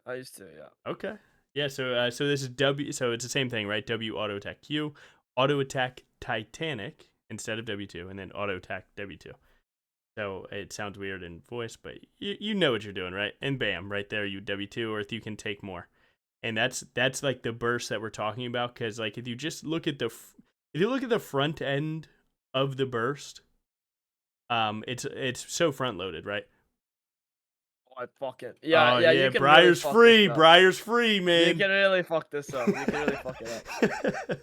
I used to, yeah. Okay. Yeah, so this is W, so it's the same thing, right? W auto attack Q, auto attack Titanic instead of W2, and then auto attack W2. So it sounds weird in voice, but you know what you're doing, right? And bam, right there, you W2, or if you can take more. And that's like the burst that we're talking about, because like if you just look at the front end of the burst, it's so front loaded, right? Oh, I fucking yeah. You can really Briar's fuck free. this up. Briar's free, man. You can really fuck this up. You can really fuck it up.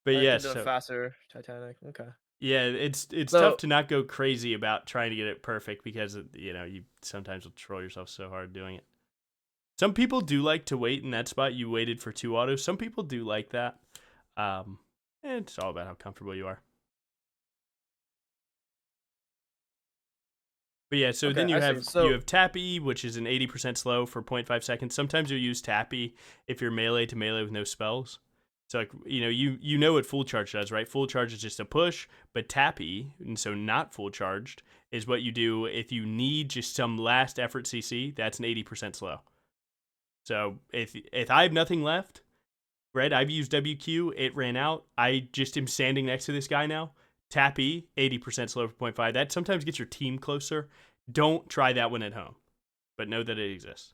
But I yeah, can do a faster Titanic. Okay. yeah, it's So- tough to not go crazy about trying to get it perfect, because you sometimes will troll yourself so hard doing it. Some people do like to wait in that spot. You waited for 2 autos. Some people do like that. And it's all about how comfortable you are. But yeah, so Okay, then you I see. have So- you have tap E, which is an 80% slow for 0.5 seconds. Sometimes you'll use tap E if you're melee to melee with no spells. So like you know what full charge does, right? Full charge is just a push, but tap E, and so not full charged, is what you do if you need just some last effort CC. That's an 80% slow. So if I have nothing left, right? I've used WQ, it ran out. I just am standing next to this guy now. Tap E, 80% slow for 0.5. That sometimes gets your team closer. Don't try that one at home, but know that it exists.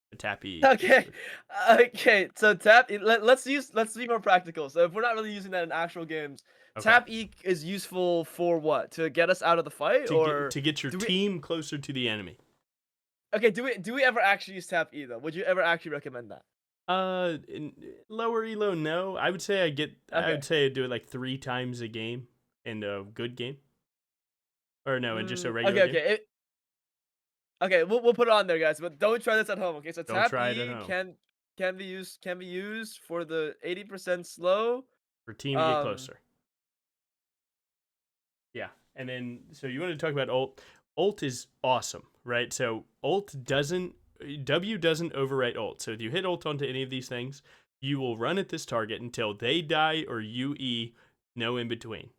The tap E. Okay. So tap E. Let's be more practical. So if we're not really using that in actual games, Okay. tap E is useful for what? To get us out of the fight, To get your team closer to the enemy. Okay. Do we ever actually use tap E though? Would you ever actually recommend that? In lower elo, no. I would say I would say I do it like 3 times a game in a good game. Or no, in just a regular game. Okay. Okay, we'll put it on there, guys, but don't try this at home. Okay, so Don't tap try it E at home. can be used for the 80% slow. For team to get closer. Yeah, and then so you want to talk about ult. Ult is awesome, right? So W doesn't overwrite ult. So if you hit ult onto any of these things, you will run at this target until they die or you E, no in between.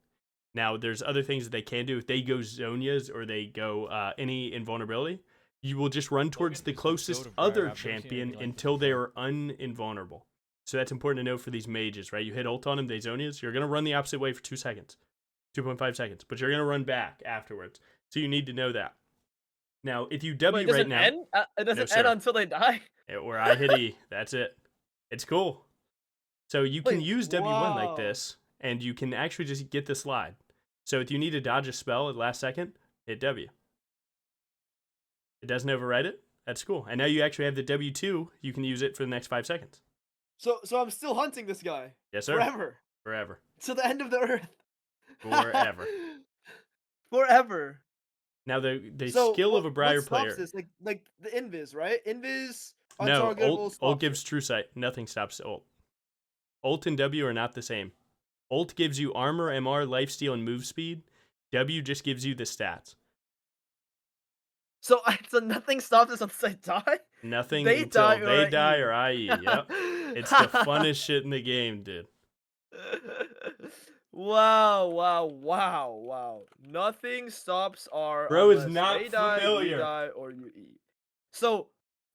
Now, there's other things that they can do. If they go Zonias or they go any invulnerability, you will just run towards the closest other champion until they are uninvulnerable. So that's important to know for these mages, right? You hit ult on them, they Zonias, you're going to run the opposite way for 2 seconds, 2.5 seconds, but you're going to run back afterwards. So you need to know that. Now, if you W right now... It doesn't end until they die? Or I hit E. That's it. It's cool. So you can use W1 like this, and you can actually just get the slide. So if you need to dodge a spell at the last second, hit W. It doesn't overwrite it. That's cool. And now you actually have the W2. You can use it for the next 5 seconds. So I'm still hunting this guy. Yes, sir. Forever. To the end of the earth. Forever. Forever. Now the skill of a Briar player. This? Like the invis, right? Invis. No, ult gives true sight. Nothing stops ult. Ult and W are not the same. Ult gives you armor, MR, lifesteal, and move speed. W just gives you the stats. So nothing stops us until they die? Nothing until they die or IE. Yep. It's the funnest shit in the game, dude. Wow. Nothing stops our... Bro is not they die, familiar. You die, or you eat. So,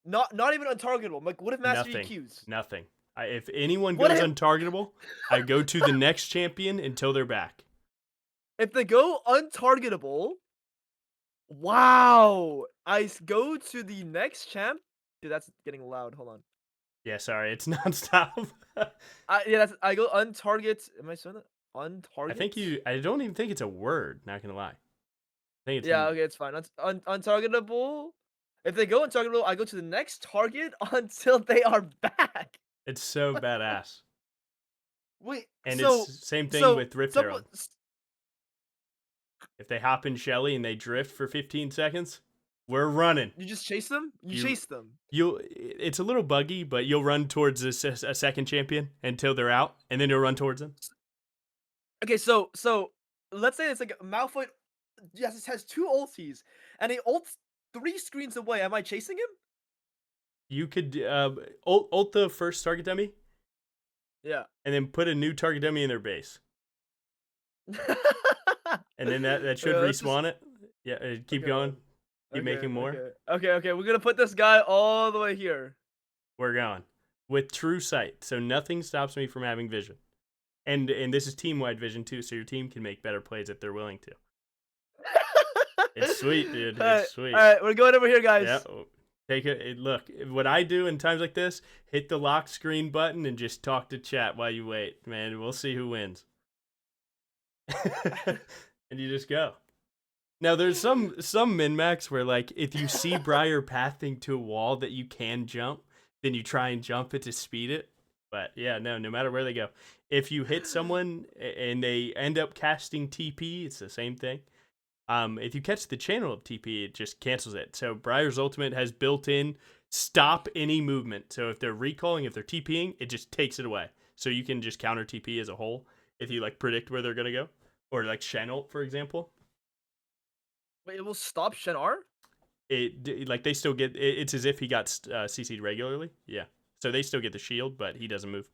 not even untargetable. Like, what if Master EQs? Nothing. If anyone goes untargetable, I go to the next champion until they're back. If they go untargetable, wow! I go to the next champ. Dude, that's getting loud. Hold on. Yeah, sorry, it's nonstop. I go untarget. Am I saying that? Untarget? I don't even think it's a word. Not gonna lie. I think it's okay, it's fine. Untargetable. If they go untargetable, I go to the next target until they are back. It's so badass. Wait, and it's same thing with Rift Herald. If they hop in Shelly and they drift for 15 seconds, we're running. You just chase them? You chase them. It's a little buggy, but you'll run towards a second champion until they're out, and then you'll run towards them. Okay, so let's say it's like Malfoy. Yes, it has two ulties, and he ults 3 screens away. Am I chasing him? You could ult the first target dummy Yeah. and then put a new target dummy in their base, and then that should Let's just respawn it. Yeah, keep okay, going. Keep making more. okay. We're gonna put this guy all the way here. We're going with true sight, so nothing stops me from having vision. And this is team wide vision too, so your team can make better plays if they're willing to. It's sweet, dude. It's sweet. All right, we're going over here, Yeah. guys. Take it. Look, what I do in times like this: hit the lock screen button and just talk to chat while you wait. Man, we'll see who wins. And you just go. Now there's some min max where like if you see Briar pathing to a wall that you can jump, then you try and jump it to speed it. But yeah, no matter where they go, if you hit someone and they end up casting TP, it's the same thing. If you catch the channel of TP, it just cancels it. So Briar's ultimate has built in stop any movement. So if they're recalling, if they're TPing, it just takes it away. So you can just counter TP as a whole if you like predict where they're gonna go, or like Shen ult, for example. Wait, it will stop Shenar? It like they still get it's as if he got CC'd regularly. Yeah, so they still get the shield, but he doesn't move.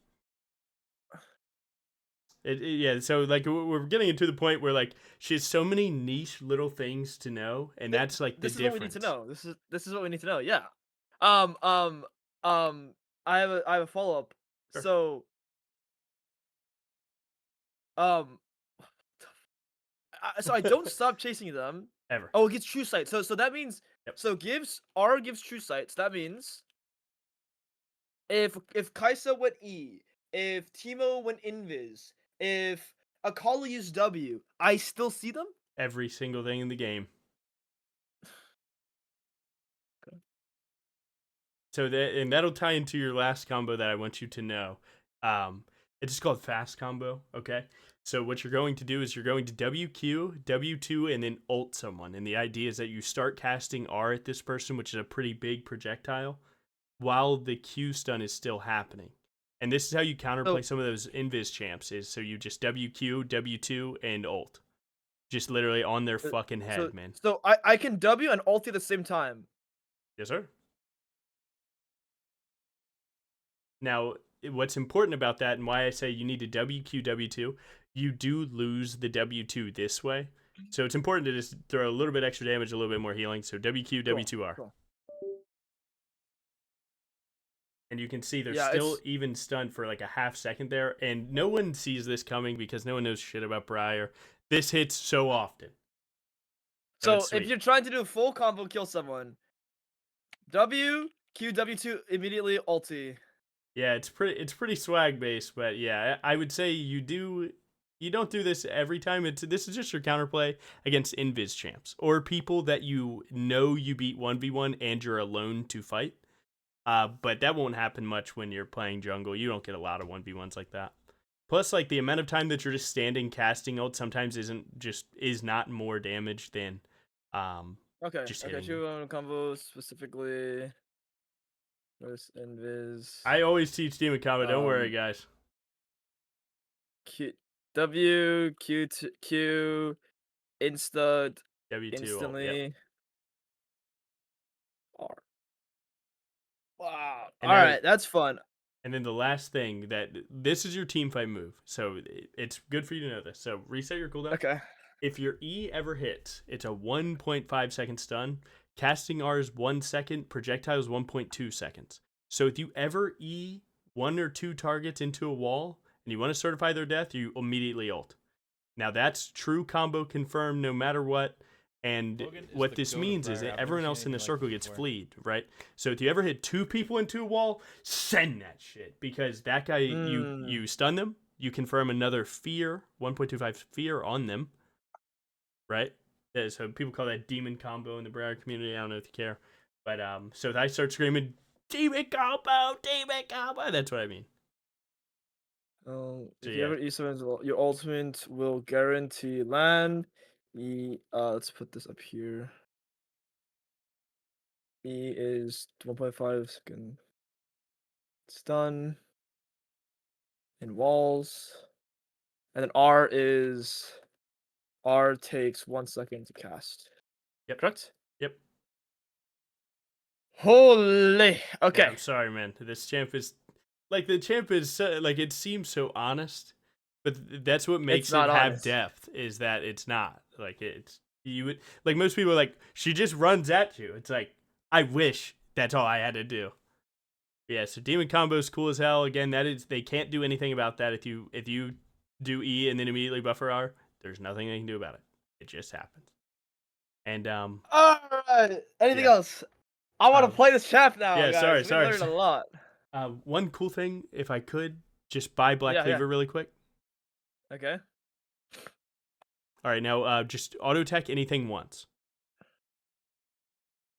Yeah, so like we're getting into the point where like she has so many niche little things to know, and that's like the This is difference. what we need to know. This is what we need to know. Yeah. Um. Um. Um. I have a follow up. Sure. So. Um. So I don't stop chasing them. Ever. Oh, it gets true sight. So that means Yep. so gives R gives true sight. So that means if Kaisa went E, if Timo went invis, if Akali used W, I still see them. Every single thing in the game. So and that'll tie into your last combo that I want you to know. It's just called fast combo. Okay. So what you're going to do is you're going to WQ, W2, and then ult someone. And the idea is that you start casting R at this person, which is a pretty big projectile, while the Q stun is still happening. And this is how you counterplay some of those invis champs. Is so you just WQ, W2, and ult. Just literally on their fucking head, man. So I can W and ulti at the same time. Yes, sir. Now, what's important about that and why I say you need to WQ W2, you do lose the W2 this way. So it's important to just throw a little bit extra damage, a little bit more healing. So WQ W2R. Cool. And you can see they're Yeah, still even stunned for like a half second there. And no one sees this coming because no one knows shit about Briar. This hits so often. So it's if sweet. you're trying to do a full combo kill someone, W, Q, W2, immediately ulti. Yeah, it's pretty swag based, but yeah, I would say you don't do this every time. This is just your counterplay against invis champs or people that you know you beat 1v1 and you're alone to fight. But that won't happen much when you're playing jungle. You don't get a lot of 1v1s like that. Plus, like the amount of time that you're just standing casting ult sometimes is not more damage than just hitting. Two combos specifically. Notice invis. I always teach team combo. Don't worry, guys. Q, W, Q, Q, insta, W2 instantly. ult, yep. R. Wow. And All right, that's fun. And then the last thing this is your team fight move, so it's good for you to know this. So reset your cooldown. Okay. If your E ever hits, it's a 1.5 second stun. Casting R is 1 second. Projectile is 1.2 seconds. So if you ever E 1 or 2 targets into a wall and you want to certify their death, you immediately ult. Now that's true combo confirmed no matter what. And what this means is that everyone else in the circle gets fleed, right? So if you ever hit 2 people into a wall, send that shit. Because that guy, you stun them, you confirm another fear, 1.25 fear on them, right? Yeah, so people call that demon combo in the Briar community. I don't know if you care. But so if I start screaming, demon combo, that's what I mean. If you ever eat someone's, your ultimate will guarantee land. Let's put this up here. E is 1.5 second stun in walls. And then R takes 1 second to cast. Yep. Correct? Yep. Holy. Yeah, Okay. I'm sorry, man. This champ is like the champ is so, like it seems so honest, but that's what makes not it have honest. depth is that it's not like it's you would like most people are like she just runs at you. It's like I wish that's all I had to do. Yeah, so demon combo is cool as hell. Again, that is they can't do anything about that if you do E and then immediately buffer R. There's nothing they can do about it. It just happens. And All right. Anything yeah. else? I want to Um, play this champ now, yeah, guys. sorry. We learned a lot. One cool thing, if I could, just buy Black Yeah, Cleaver really quick. Okay. All right, now just auto attack anything once,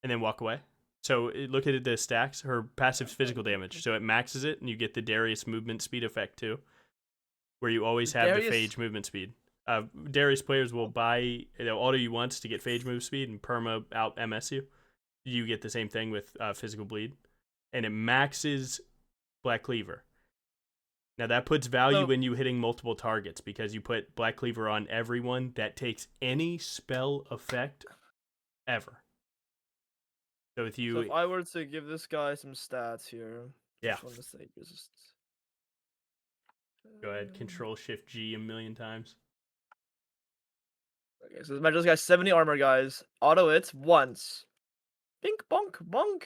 and then walk away. So look at the stacks. Her passive's physical damage, so it maxes it, and you get the Darius movement speed effect too, where you always have the phage movement speed. Darius players will buy they'll auto you once to get phage move speed and perma out MS you. You get the same thing with physical bleed, and it maxes Black Cleaver. Now that puts value in you hitting multiple targets because you put Black Cleaver on everyone that takes any spell effect ever. So if I were to give this guy some stats here, yeah, want to say resistance. Go ahead, Control Shift G a million times. Okay, so imagine this guy's 70 armor, guys. Auto it once. Bink, bonk, bonk.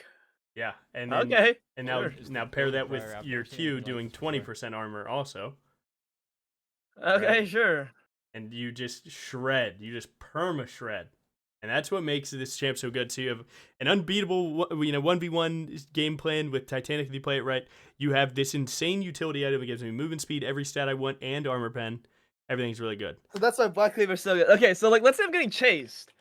Yeah, and then and now pair that with your Q doing 20% armor also. Okay, right? Sure. And you just shred. You just perma shred. And that's what makes this champ so good. So you have an unbeatable 1v1 game plan with Titanic if you play it right. You have this insane utility item that gives me movement speed, every stat I want, and armor pen. Everything's really good. So that's why Black Cleaver's so good. Okay, so like let's say I'm getting chased.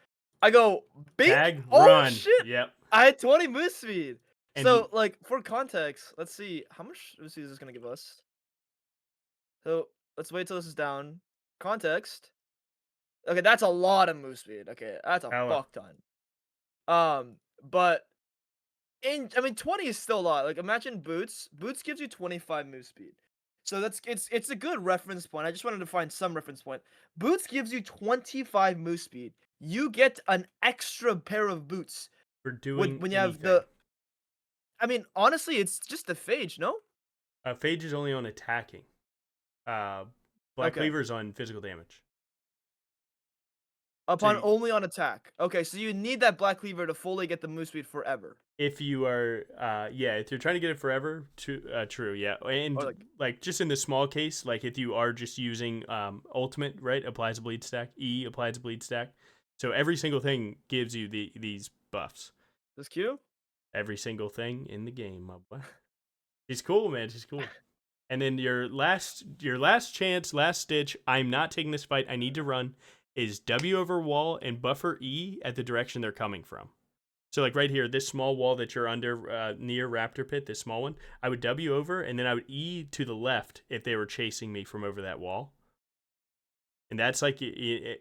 I go bink. Tag, oh run. Shit. Yep. I had 20 move speed. And so like for context, let's see how much move speed is this gonna give us. So let's wait till this is down. Context. Okay, that's a lot of move speed. Okay, that's a fuck ton. But I mean 20 is still a lot. Like imagine Boots. Boots gives you 25 move speed. So it's a good reference point. I just wanted to find some reference point. Boots gives you 25 move speed. You get an extra pair of boots for doing when you have the. I mean, honestly, it's just the phage, no? Phage is only on attacking. Black Cleaver's on physical damage. Only on attack. Okay, so you need that Black Cleaver to fully get the move speed forever. If you are, if you're trying to get it forever, true, yeah. And like just in the small case, like if you are just using ultimate, right, applies a bleed stack, E applies a bleed stack. So every single thing gives you these buffs. This Q? Every single thing in the game, my boy. She's cool, man. She's cool. And then your last chance, last stitch. I'm not taking this fight. I need to run. Is W over wall and buffer E at the direction they're coming from. So like right here, this small wall that you're under near Raptor Pit, this small one, I would W over and then I would E to the left if they were chasing me from over that wall. And that's like,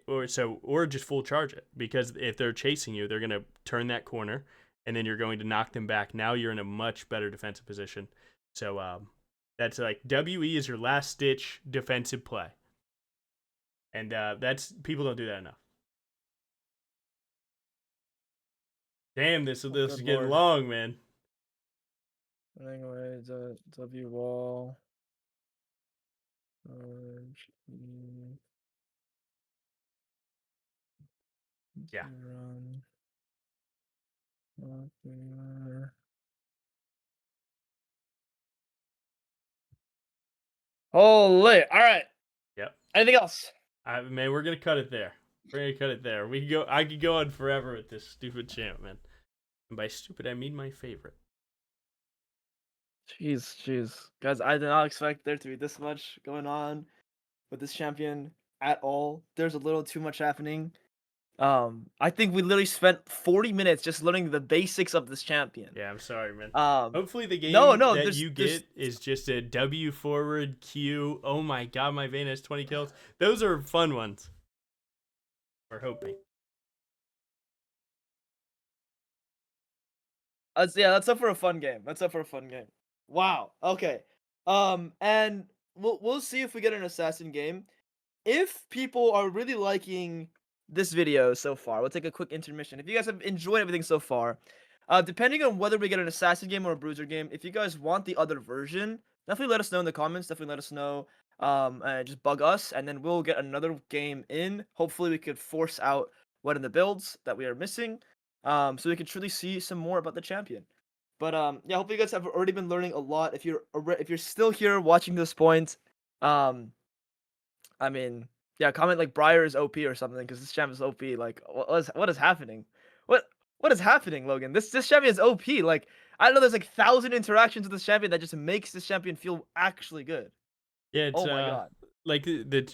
or just full charge it, because if they're chasing you, they're going to turn that corner and then you're going to knock them back. Now you're in a much better defensive position. So that's like WE is your last stitch defensive play. And that's people don't do that enough. Damn, this is getting long, man. Anyway, the W wall. Yeah. Holy! All right. Yep. Anything else? Man, we're gonna cut it there. I could go on forever with this stupid champ, man. And by stupid, I mean my favorite. Jeez, guys! I did not expect there to be this much going on with this champion at all. There's a little too much happening. I think we literally spent 40 minutes just learning the basics of this champion. Yeah, I'm sorry, man. Hopefully the game that you get is just a W forward Q. Oh my god, my Vayne has 20 kills. Those are fun ones. We're hoping. That's up for a fun game. Wow. Okay. And we'll see if we get an assassin game. if people are really liking this video so far, we'll take a quick intermission. If you guys have enjoyed everything so far, depending on whether we get an assassin game or a bruiser game, if you guys want the other version, definitely let us know in the comments. Definitely let us know. Just bug us, and then we'll get another game in. Hopefully, we could force out one of the builds that we are missing, so we can truly see some more about the champion. But yeah, hopefully you guys have already been learning a lot. If you're still here watching this point, I mean, yeah, comment like Briar is OP or something because this champion is OP. Like, what is happening? What is happening, Logan? This champion is OP. Like, I don't know. There's like 1,000 interactions with this champion that just makes this champion feel actually good. Yeah, it's Oh my god. like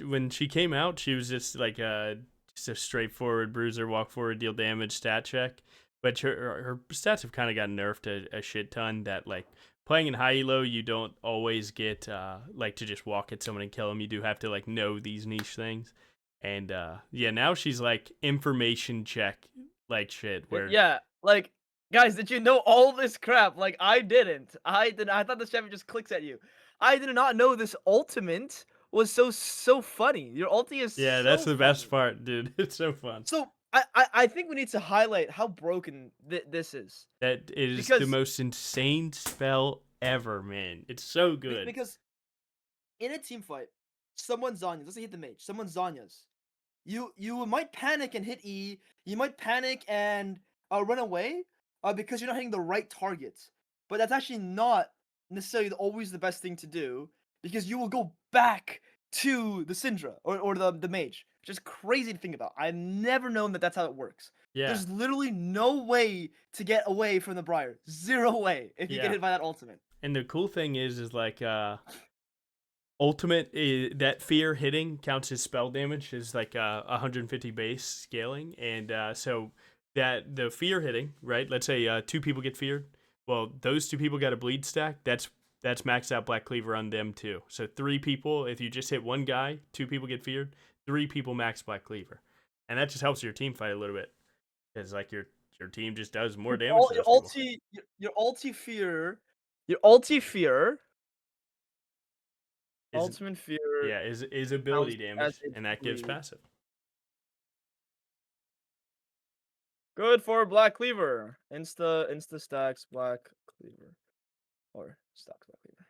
when she came out, she was just like just a straightforward bruiser, walk forward, deal damage, stat check. But her stats have kind of gotten nerfed a shit ton. That like playing in high elo, you don't always get like to just walk at someone and kill them. You do have to like know these niche things. And yeah, now she's like information check like shit. Where Yeah, like guys, did you know all this crap? Like I didn't. I thought this champion just clicks at you. I did not know this ultimate was so funny. Your ulti is yeah, so that's the best funny. part, dude. It's so fun. So I think we need to highlight how broken this is. That is the Because most insane spell ever, man. It's so good. because in a team fight, someone Zanya's. Let's say hit the mage. Someone Zanya's. You might panic and hit E. You might panic and run away because you're not hitting the right targets. But that's actually not necessarily always the best thing to do because you will go back to the Syndra or the mage. Just crazy to think about. I've never known that that's how it works. Yeah. There's literally no way to get away from the Briar. Zero way if you get hit by that ultimate. And the cool thing is like ultimate that fear hitting counts as spell damage is like 150 base scaling, and so that the fear hitting, right? Let's say 2 people get feared. Well, those 2 people got a bleed stack. That's maxed out Black Cleaver on them too. So 3 people, if you just hit one guy, 2 people get feared. 3 people max Black Cleaver, and that just helps your team fight a little bit because like your team just does more damage. Your ulti fear. Ultimate fear. Yeah, is ability damage, and that gives passive. Good for Black Cleaver. Insta stacks Black Cleaver. Or stacks Black Cleaver.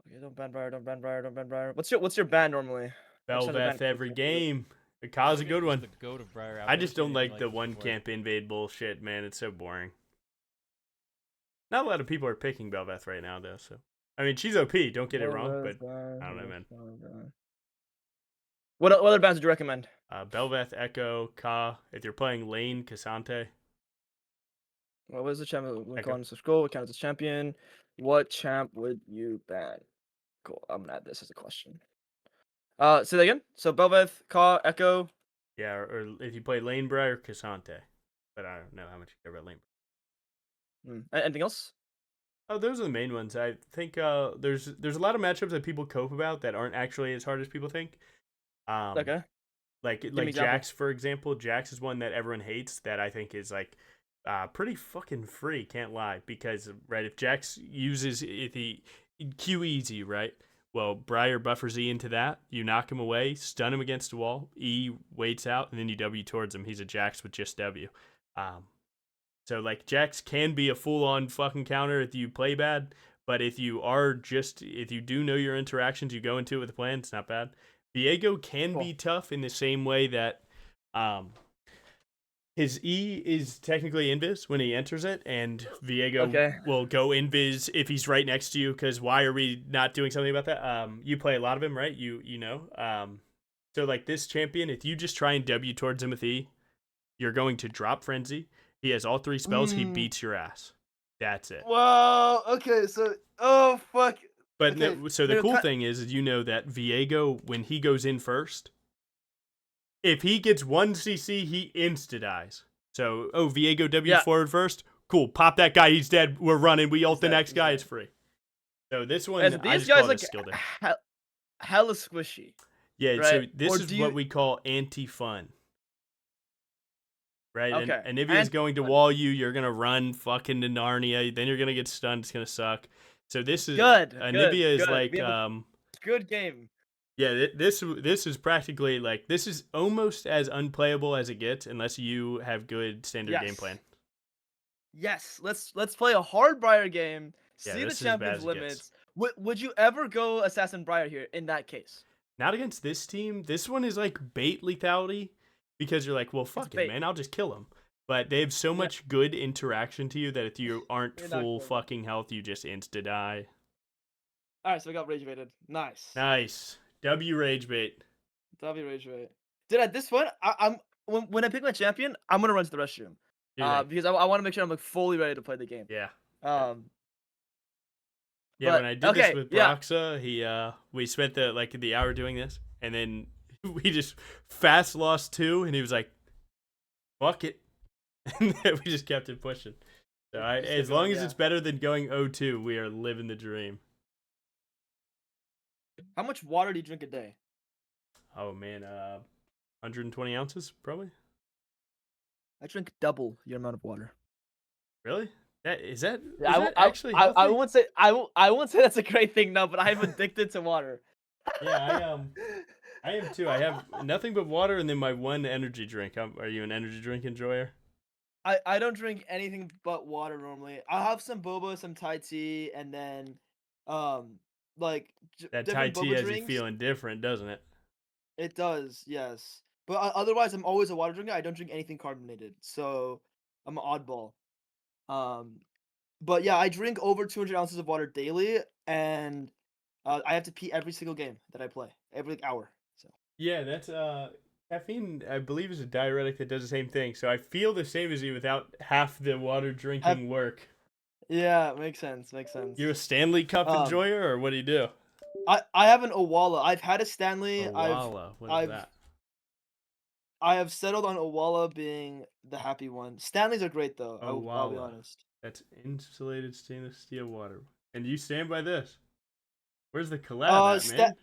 Okay, don't ban Briar. What's your ban normally? Belveth every game. Ka's a good one. The goat of Briar. I just don't like the one camp invade bullshit, man. It's so boring. Not a lot of people are picking Belveth right now, though. So I mean, she's OP. Don't get it wrong, but I don't know, man. What other bans would you recommend? Belveth, Echo, Ka. If you're playing lane, Cassante. What was the champion? Scroll. What count as a champion? What champ would you ban? Cool. I'm gonna add this as a question. Say that again. So Belveth, Ka, Echo. Yeah, or if you play lane Briar, Cassante. But I don't know how much you care about lane. Anything else? Oh, those are the main ones. I think there's a lot of matchups that people cope about that aren't actually as hard as people think. Okay. Like Jax, for example. Jax is one that everyone hates that I think is like pretty fucking free, can't lie. Because right, if Jax uses Q easy, right? Well, Briar buffers E into that. You knock him away, stun him against a wall. E waits out, and then you W towards him. He's a Jax with just W. So like Jax can be a full-on fucking counter if you play bad, but if you do know your interactions, you go into it with a plan. It's not bad. Viego can be tough in the same way that his E is technically invis when he enters it, and Viego will go invis if he's right next to you, because why are we not doing something about that? You play a lot of him, right? You know. So like this champion, if you just try and W towards him with E, you're going to drop Frenzy. He has all 3 spells, he beats your ass. That's it. Wow, okay, so oh fuck. But okay. So the cool thing is you know that Viego, when he goes in first, if he gets 1 CC, he insta-dies. So, Viego W forward first. Cool, pop that guy, he's dead. We're running. We ult the next guy, it's free. So this one, I just call it a skill day. Hella squishy. Yeah, right? So this is what we call anti-fun. Right? Okay. And if he's going to wall you, you're going to run fucking to Narnia. Then you're going to get stunned. It's going to suck. So this is... Good. Anivia is like... good game. Yeah, this is practically like this is almost as unplayable as it gets unless you have good standard game Yes. plan. Yes, let's play a hard Briar game. Yeah, See the this is as bad champion's as it gets. limits. Would you ever go Assassin Briar here in that case? Not against this team. This one is like bait lethality because you're like, well, fuck it, bait. man, I'll just kill him. But they have so much good interaction to you that if you aren't You're not full good. fucking health, you just insta die. All right, so we got rage baited. Nice. Nice. W rage bait. W rage bait. Dude, at this point, I'm when I pick my champion, I'm gonna run to the restroom. You're like, Because I want to make sure I'm like fully ready to play the game. yeah. Yeah, When I did this with yeah. Broxa, we spent the hour doing this, and then we just fast lost 2, and he was like, "Fuck it," and then we just kept it pushing. So as long as it's better than going 0-2, we are living the dream. How much water do you drink a day? Oh man, 120 ounces probably. I drink double your amount of water. Really? Is that actually? I won't say I won't say that's a great thing, no. But I'm addicted to water. Yeah, I am too. I have nothing but water and then my one energy drink. Are you an energy drink enjoyer? I don't drink anything but water normally. I'll have some boba, some Thai tea, and then like That Thai different tea boba has drinks. you feeling different, doesn't it? It does, yes. But otherwise, I'm always a water drinker. I don't drink anything carbonated, so I'm an oddball. But yeah, I drink over 200 ounces of water daily, and I have to pee every single game that I play, every hour. So Yeah, that's caffeine. I believe is a diuretic that does the same thing. So I feel the same as you without half the water drinking work. yeah, makes sense. Makes sense. You a Stanley Cup enjoyer, or what do you do? I have an Owala. I've had a Stanley. Owala. What is that? I have settled on Owala being the happy one. Stanleys are great though. I'll be honest. That's insulated stainless steel water. And you stand by this. Where's the collab at,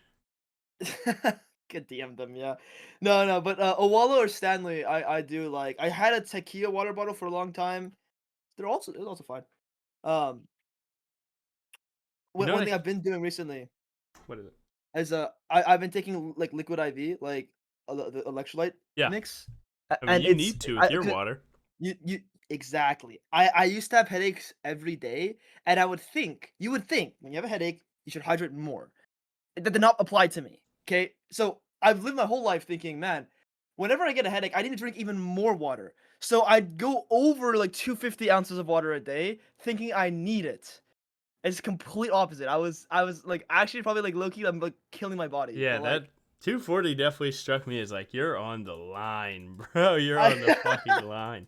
man? Could DM them, yeah. No, but Owala or Stanley, I do like. I had a tequila water bottle for a long time. It's also fine. One thing I've been doing recently. What is it? Is I've been taking like liquid IV, like the electrolyte mix. I mean, you need to with your water. You exactly. I used to have headaches every day, and you would think when you have a headache, you should hydrate more. That did not apply to me. Okay, so I've lived my whole life thinking, man, whenever I get a headache, I need to drink even more water. So I'd go over like 250 ounces of water a day, thinking I need it. It's complete opposite. I was like actually probably like low-key, I'm like killing my body. Yeah, but, that 240 definitely struck me as like you're on the line, bro. You're on the fucking line.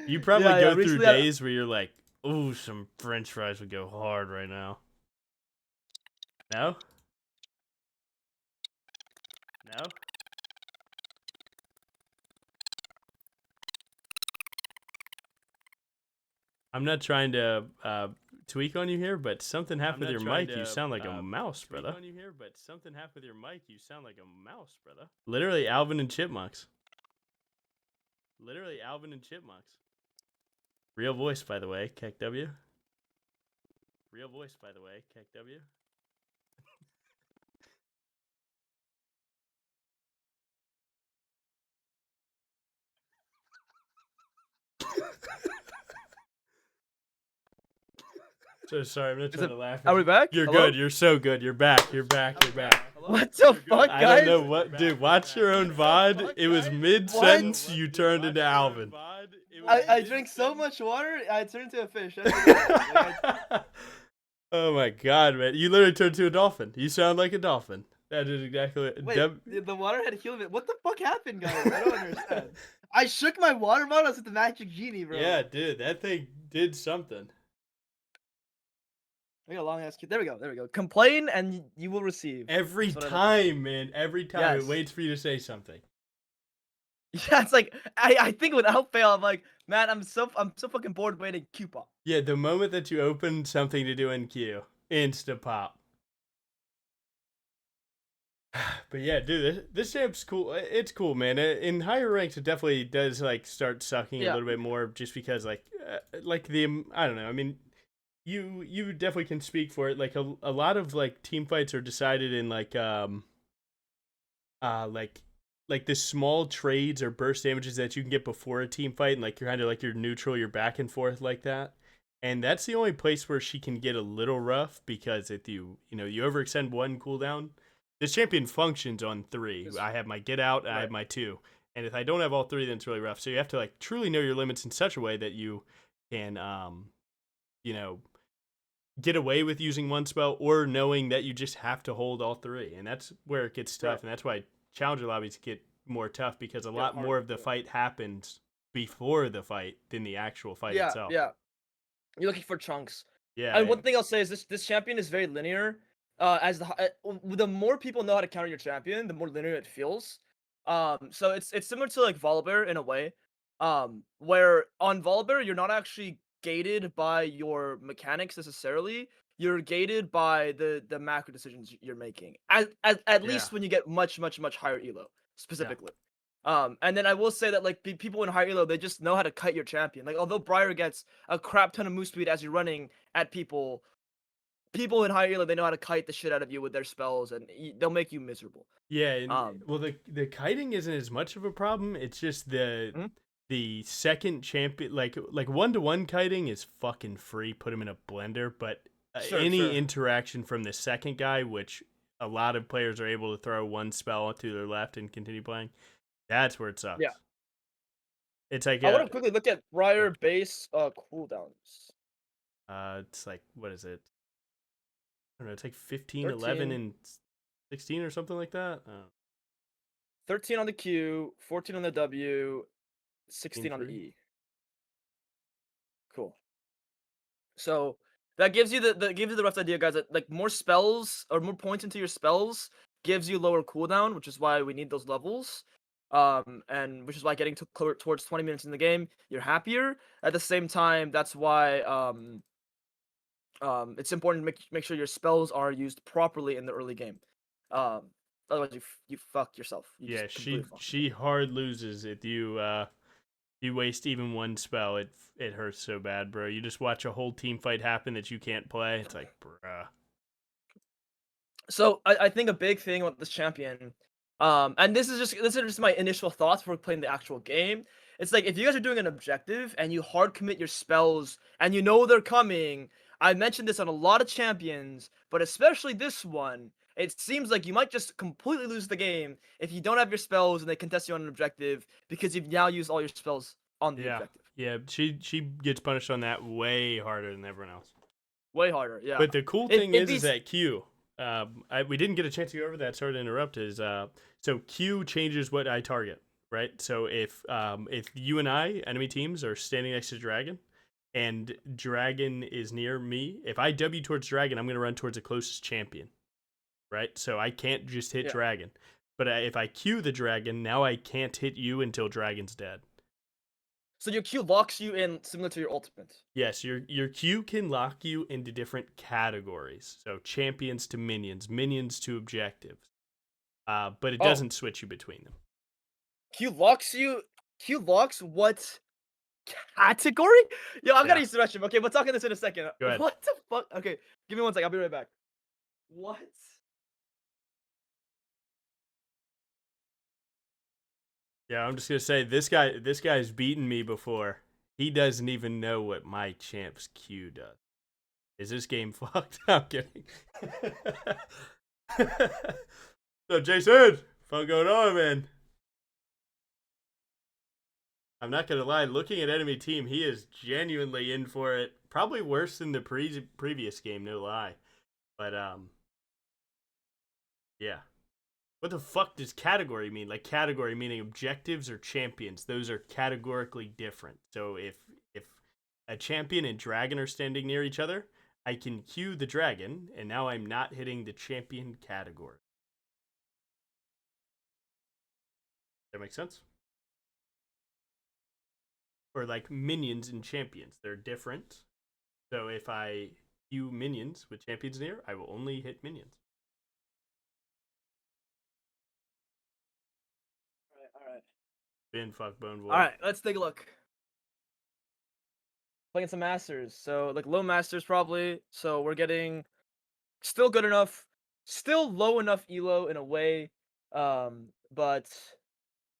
You probably go through days where you're like, ooh, some French fries would go hard right now. No? No? I'm not trying to tweak on you here, but something happened with your mic. You sound like a mouse, brother. Literally Alvin and Chipmunks. Real voice, by the way, Keck W. So sorry, I'm not trying to laugh. Are we back? You're good. You're so good. You're back. You're back. What the fuck, guys? I don't know what, dude. Watch your own VOD. It was mid-sentence. You turned into Alvin. I drink so much water, I turned into a fish. Oh my god, man! You literally turned into a dolphin. You sound like a dolphin. That is exactly what. Wait, the water had healed it. What the fuck happened, guys? I don't understand. I shook my water bottle with the magic genie, bro. Yeah, dude, that thing did something. We got a long ass kid. There we go. Complain and you will receive. Every time, man. Every time it waits for you to say something. Yeah, it's like I think without fail, I'm like, man, I'm so fucking bored waiting Q pop. Yeah, the moment that you open something to do in queue, insta pop. But yeah, dude, this champ's cool. It's cool, man. In higher ranks, it definitely does like start sucking a little bit more, just because like I don't know. I mean, you definitely can speak for it. Like a lot of like team fights are decided in like the small trades or burst damages that you can get before a team fight, and like you're kind of like you're neutral, you're back and forth like that. And that's the only place where she can get a little rough, because if you overextend one cooldown, this champion functions on three. I have my get out, and I have my two. And if I don't have all three, then it's really rough. So you have to like truly know your limits in such a way that you can you know, get away with using one spell, or knowing that you just have to hold all three. And that's where it gets tough. Right. And that's why challenger lobbies get more tough, because a Yeah, lot hard, more of the yeah. fight happens before the fight than the actual fight Yeah, itself. yeah. You're looking for chunks. Yeah. And one thing I'll say is this champion is very linear. The more people know how to counter your champion, the more linear it feels. So it's similar to like Volibear in a way. Where on Volibear you're not actually gated by your mechanics necessarily. You're gated by the macro decisions you're making. At Yeah. least when you get much higher elo Yeah. specifically. And then I will say that like people in high elo, they just know how to kite your champion. Like although Briar gets a crap ton of move speed as you're running at people, people in high elo, they know how to kite the shit out of you with their spells, and they'll make you miserable. Yeah, and Um, well, the kiting isn't as much of a problem. It's just Mhm. the second champion, like 1-to-1 kiting is fucking free. Put him in a blender. But any sure. interaction from the second guy, which a lot of players are able to throw one spell to their left and continue playing, that's where it Yeah. sucks. It's like I want to quickly look at Briar base cooldowns. it's like, what is it? I don't know. It's like 15, 11, 13, and 16 or something like that. 13 on the Q, 14 on the W, 16 on the 3. E. Cool. So that gives you the gives you the rough idea, guys. That like more spells or more points into your spells gives you lower cooldown, which is why we need those levels. And which is why getting towards 20 minutes in the game, you're happier. At the same time, that's why it's important to make sure your spells are used properly in the early game. Um, Otherwise you fuck yourself. You Yeah, just completely fuck yourself. she hard loses if you waste even one spell. It hurts so bad, bro. You just watch a whole team fight happen that you can't play. It's like, bruh. So I think a big thing about this champion, and this is just my initial thoughts for playing the actual game. It's like if you guys are doing an objective and you hard commit your spells and you know they're coming. I mentioned this on a lot of champions, but especially this one. It seems like you might just completely lose the game if you don't have your spells and they contest you on an objective because you've now used all your spells on the Yeah, objective. yeah. She gets punished on that way harder than everyone else. Way harder, yeah. But the cool It thing it is beats that Q. We didn't get a chance to go over that. Sorry to interrupt. So Q changes what I target, right? So if you and I, enemy teams, are standing next to Dragon, and Dragon is near me, if I W towards Dragon, I'm gonna run towards the closest champion, right? So I can't just hit yeah. Dragon. But if I Q the Dragon, now I can't hit you until Dragon's dead. So your Q locks you in similar to your ultimate. Yes, your Q can lock you into different categories. So champions to minions, minions to objectives. But it Oh, doesn't switch you between them. Q locks you. Q locks what category? Yo, I'm gonna Yeah, use the restroom. Okay, we'll talk on this in a second. go ahead. What the fuck? Okay, give me one sec. I'll be right back. What? Yeah, I'm just gonna say this guy's beaten me before. He doesn't even know what my champ's Q does. Is this game fucked? I'm kidding. So Jason, what's going on, man? I'm not gonna lie. Looking at enemy team, he is genuinely in for it. Probably worse than the previous game, no lie. But yeah. What the fuck does category mean? Like category meaning objectives or champions? Those are categorically different. So if a champion and dragon are standing near each other, I can cue the dragon, and now I'm not hitting the champion category. That makes sense? Or like minions and champions, they're different. So if I cue minions with champions near, I will only hit minions. All right. Been fuck bone boy. All right. Let's take a look. playing some masters. So like low masters probably. So we're getting still good enough, still low enough elo in a way, but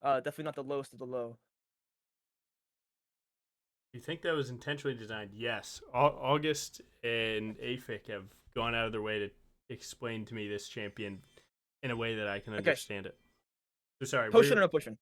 definitely not the lowest of the low. You think that was intentionally designed? Yes. August and Afik have gone out of their way to explain to me this champion in a way that I can Okay, understand it. So sorry, potion or no potion?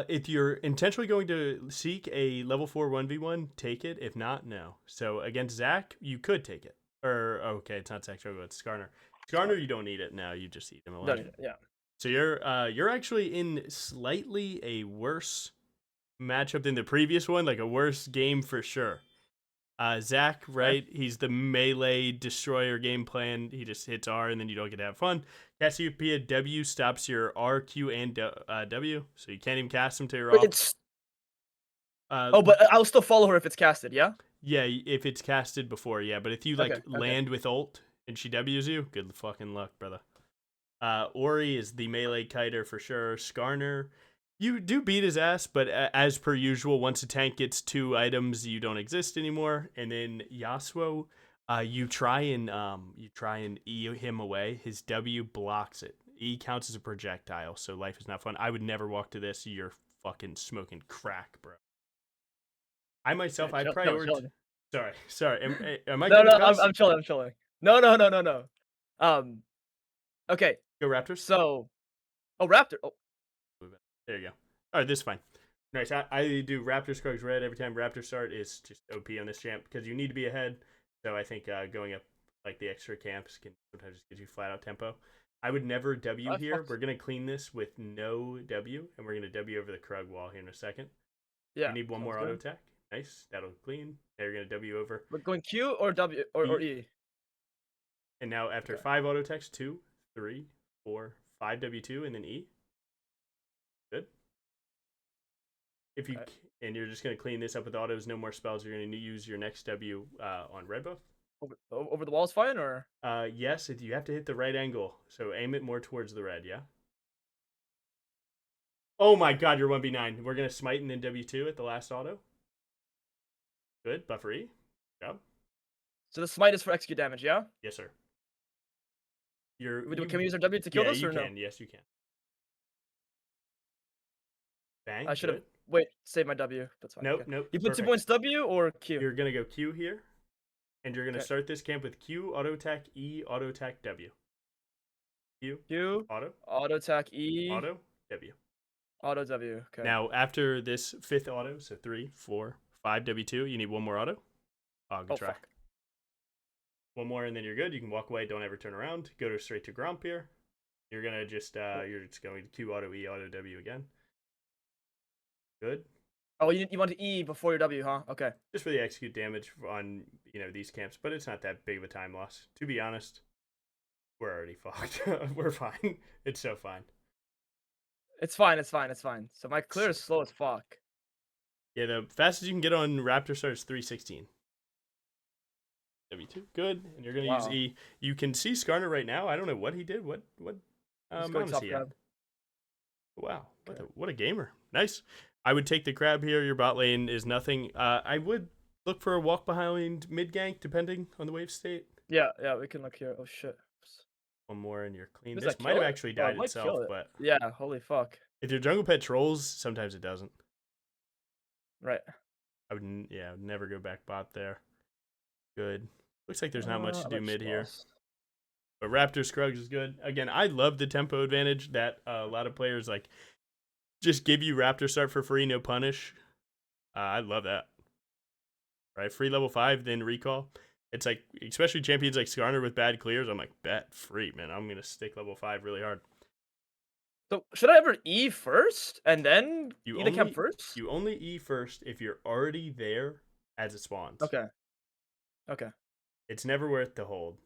if you're intentionally going to seek a level 4 1v1, take it. If not, no. So against Zach, you could take it. Or, okay, it's not Zach Chogo, it's Skarner. Skarner, you don't need it now. You just eat him Don't alone. need it, yeah. So you're actually in slightly a worse matchup than the previous one, like a worse game for sure. Zach, right? He's the melee destroyer game plan. He just hits R and then you don't get to have fun. Cassiopeia W stops your R, Q, and W, so you can't even cast them till you're Wait, off. it's but I'll still follow her if it's casted, yeah? Yeah, if it's casted before, yeah. But if you like Okay. land with ult and she W's you, good fucking luck, brother. Ori is the melee kiter for sure. Skarner, you do beat his ass, but as per usual, once a tank gets 2 items, you don't exist anymore. And then Yasuo, you try and E him away. His W blocks it. E counts as a projectile, so life is not fun. I would never walk to this. You're fucking smoking crack, bro. I myself, I prioritize. Sorry. Am I No, good no, at cuss? I'm chilling. I'm chilling. No. Okay. Go Raptors. So, oh, Raptor. Oh, There you go. All right, this is fine. Nice. I do Raptors Krugs red every time Raptors start. Is just OP on this champ because you need to be ahead. So I think going up like the extra camps can sometimes just get you flat out tempo. I would never W here. We're gonna clean this with no W, and we're gonna W over the Krug wall here in a second. yeah. You need one more auto attack. Nice. That'll clean. Now you're gonna W over. We're going Q or W or E. And now after 5 auto attacks, 2, 3, 4, 5 W2, and then E. Good. If you and you're just gonna clean this up with autos, no more spells. You're gonna use your next W on red buff. Over the wall's fine, or yes, you have to hit the right angle. So aim it more towards the red. Yeah. Oh my God, you're 1v9. We're gonna smite and then W2 at the last auto. Good. Buffer E. Good job. so the smite is for execute damage, yeah? Yes, sir. Can we use our W to kill this or no? Yes, you can. Bang. I should have save my W. That's fine. Nope, okay. nope. You put 2 points W or Q? You're gonna go Q here, and you're gonna start this camp with Q, auto attack, E, auto attack, W. Q, auto attack, E, auto, W. Auto W. Okay. Now after this 5th auto, so 3, 4, 5 W2, you need one more auto. Oh, good try. Fuck. One more and then you're good. You can walk away. Don't ever turn around. Go straight to Gromp here. You're gonna just you're just going to Q auto E auto W again. Good. Oh, you want to E before your W, huh? Okay. Just for the execute damage on these camps, but it's not that big of a time loss. To be honest, we're already fucked. We're fine. It's so fine. It's fine. So my clear is slow as fuck. Yeah, the fastest you can get on Raptor Star is 316. W2, good. And you're gonna use E. You can see Skarner right now. I don't know what he did. What amount is he at? Wow, what a gamer. Nice. I would take the crab here. Your bot lane is nothing. I would look for a walk behind mid gank, depending on the wave state. Yeah, we can look here. Oh shit. One more and you're clean. Does This might have actually died itself, but yeah, holy fuck. if your jungle pet trolls, sometimes it doesn't. Right. I would never go back bot there. Good. Looks like there's not much to do mid here. But Raptor Scruggs is good. Again, I love the tempo advantage that a lot of players like just give you Raptor start for free, no punish. I love that. Right? Free level 5, then recall. It's like, especially champions like Skarner with bad clears, I'm like, bet free, man. I'm going to stick level 5 really hard. So, should I ever E first and then E the camp first? You only E first if you're already there as it spawns. Okay. It's never worth the hold.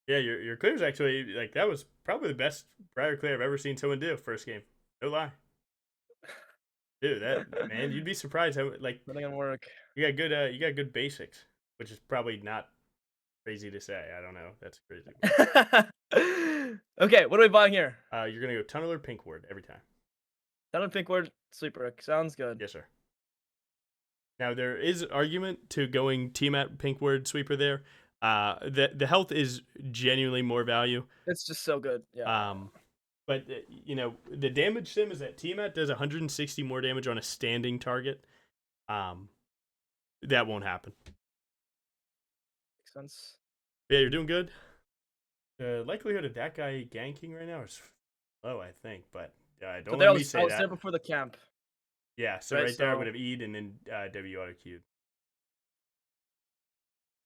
Yeah, your clear's actually, like, that was probably the best Briar clear I've ever seen someone do first game. No lie. Dude, that, man, you'd be surprised how, like, Not gonna work. You got good basics, which is probably not crazy to say. I don't know. That's crazy. Okay, what are we buying here? You're gonna go Tunneler Pinkward every time. Tunneler Pinkward, Sleeper. Sounds good. Yes, sir. Now there is argument to going team at pink word sweeper there. The health is genuinely more value. It's just so good. Yeah. But the damage sim is that Tiamat does 160 more damage on a standing target. That won't happen. Makes sense. Yeah, you're doing good. The likelihood of that guy ganking right now is low, I think. But don't let me say I was that. there before the camp. Yeah, so right there I would have E'd and then W auto queued.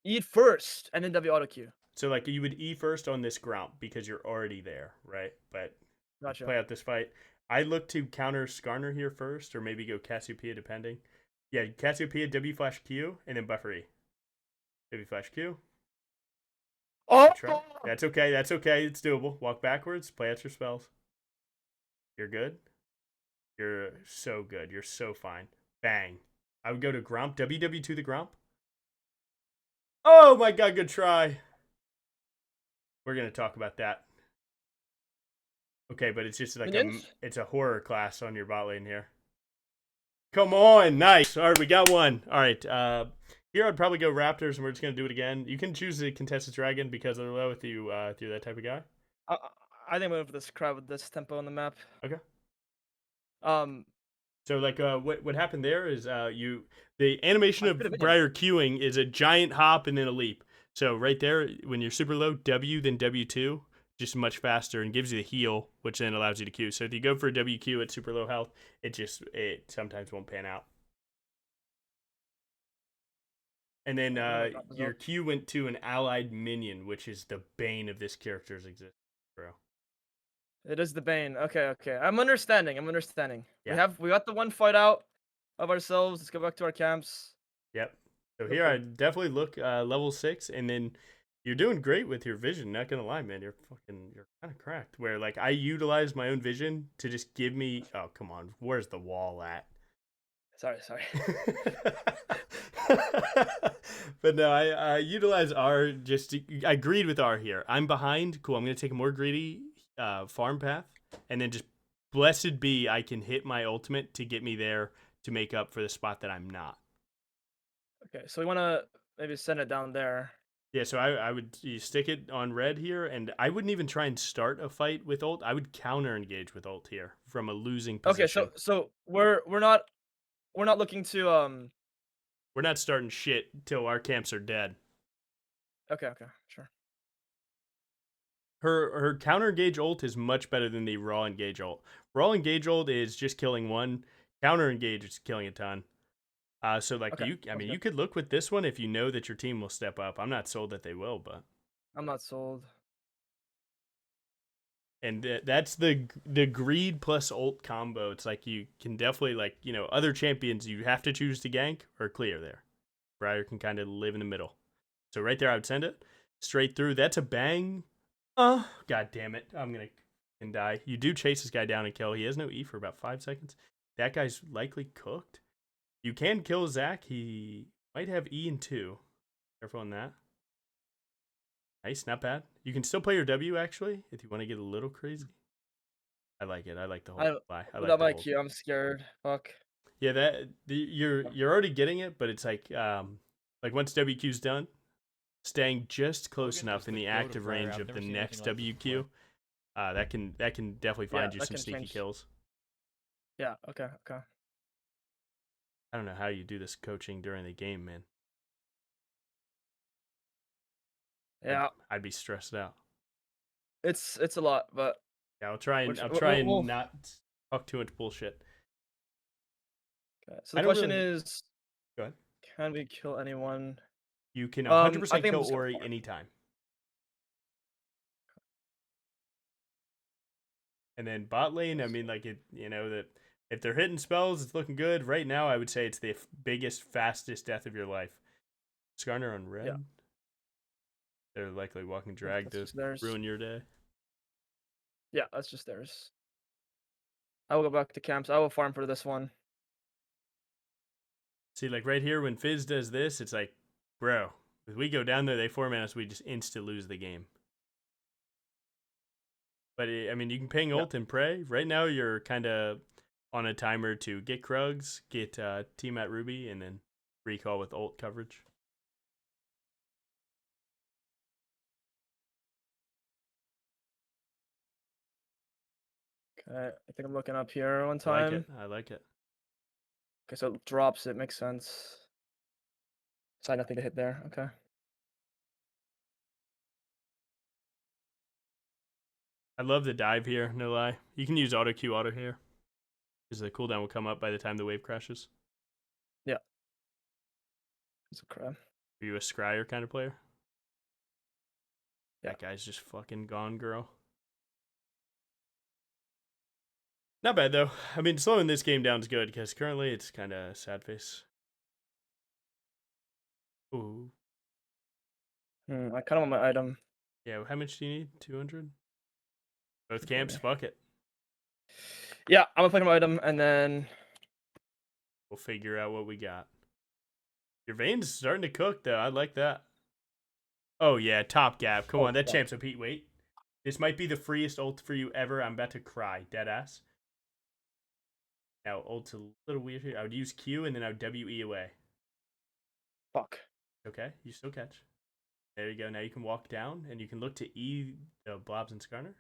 Eat first and then W auto queue. So like you would E first on this Gromp because you're already there, right? But Gotcha. play out this fight. I look to counter Skarner here first, or maybe go Cassiopeia depending. Yeah, Cassiopeia W flash Q and then buffer E. W flash Q. Oh, That's okay. That's okay. It's doable. Walk backwards. Play out your spells. You're good. You're so good. You're so fine. Bang. I would go to Gromp. WW to the Gromp. Oh my god, good try. We're gonna talk about that. Okay, but it's just like it's a horror class on your bot lane here. Come on, nice. All right, we got one. All right, here I'd probably go Raptors, and we're just gonna do it again. You can choose the contested dragon because they're low if you're that type of guy. I think I'm going for this crowd with this tempo on the map. Okay. So like what happened there is the animation of Briar queuing is a giant hop and then a leap. So right there, when you're super low, W then W2, just much faster and gives you the heal, which then allows you to queue. So if you go for a WQ at super low health, it sometimes won't pan out. And then your Q went to an allied minion, which is the bane of this character's existence, bro. It is the bane. Okay. I'm understanding. Yeah. We got the one fight out of ourselves. Let's go back to our camps. Yep. So here I definitely look level 6, and then you're doing great with your vision. Not gonna lie, man. You're kind of cracked. Where like I utilize my own vision to just give me. Oh come on, where's the wall at? Sorry. But no, I utilize R. I agreed with R here. I'm behind. Cool. I'm gonna take a more greedy farm path, and then just blessed be I can hit my ultimate to get me there to make up for the spot that I'm not. Okay, so we want to maybe send it down there. Yeah, so I would stick it on red here, and I wouldn't even try and start a fight with ult. I would counter engage with ult here from a losing position. Okay, so we're not looking to We're not starting shit till our camps are dead. Okay, sure. Her counter engage ult is much better than the raw engage ult. Raw engage ult is just killing one. Counter engage is killing a ton. So like you could look with this one if you know that your team will step up. I'm not sold that they will, but I'm not sold. And that's the greed plus ult combo. It's like you can definitely other champions you have to choose to gank or clear there. Briar can kind of live in the middle. So right there I would send it straight through. That's a bang. Oh, god damn it. I'm going to die. You do chase this guy down and kill. He has no E for about 5 seconds. That guy's likely cooked. You can kill Zach. He might have E in 2. Careful on that. Nice, not bad. You can still play your W, actually, if you want to get a little crazy. I like it. I like the whole fly. Without my Q, I'm scared. Fuck. Yeah, you're already getting it, but it's like once WQ's done, staying just close enough in the active range of the next WQ, that can definitely find you some sneaky kills. Yeah. Okay. I don't know how you do this coaching during the game, man. Yeah. I'd be stressed out. It's a lot, but yeah, I'll try and not talk too much bullshit. Okay. So the question is, go ahead. Can we kill anyone? You can 100% kill Ori anytime. And then bot lane, I mean, that if they're hitting spells, it's looking good. Right now, I would say it's the biggest, fastest death of your life. Skarner on red. Yeah. They're likely walking drag to ruin your day. Yeah, that's just theirs. I will go back to camps. I will farm for this one. See, like right here, when Fizz does this, it's like, bro, if we go down there, they 4-man us, we just insta lose the game. But, I mean, you can ping ult and pray. Right now, you're kind of on a timer to get Krugs, get Team at Ruby, and then recall with ult coverage. Okay, I think I'm looking up here one I like time. it. I like it. Okay, so it drops. It makes sense. So I had nothing to hit there. Okay. I love the dive here, no lie. You can use auto Q auto here. Because the cooldown will come up by the time the wave crashes. Yeah. It's a crap. Are you a scryer kind of player? Yeah. That guy's just fucking gone, girl. Not bad, though. I mean, slowing this game down is good, because currently it's kind of sad face. Ooh. I kind of want my item. Yeah, how much do you need? 200? Both camps? Fuck it. Yeah, I'm gonna play my item, and then... We'll figure out what we got. Your veins starting to cook, though. I like that. Oh, yeah, top gap. Come on, that champ's a Pete. Wait. This might be the freest ult for you ever. I'm about to cry. Deadass. Now, ult's a little weird here. I would use Q, and then I would WE away. Fuck. Okay, you still catch. There you go. Now you can walk down, and you can look to E the blobs and Skarner.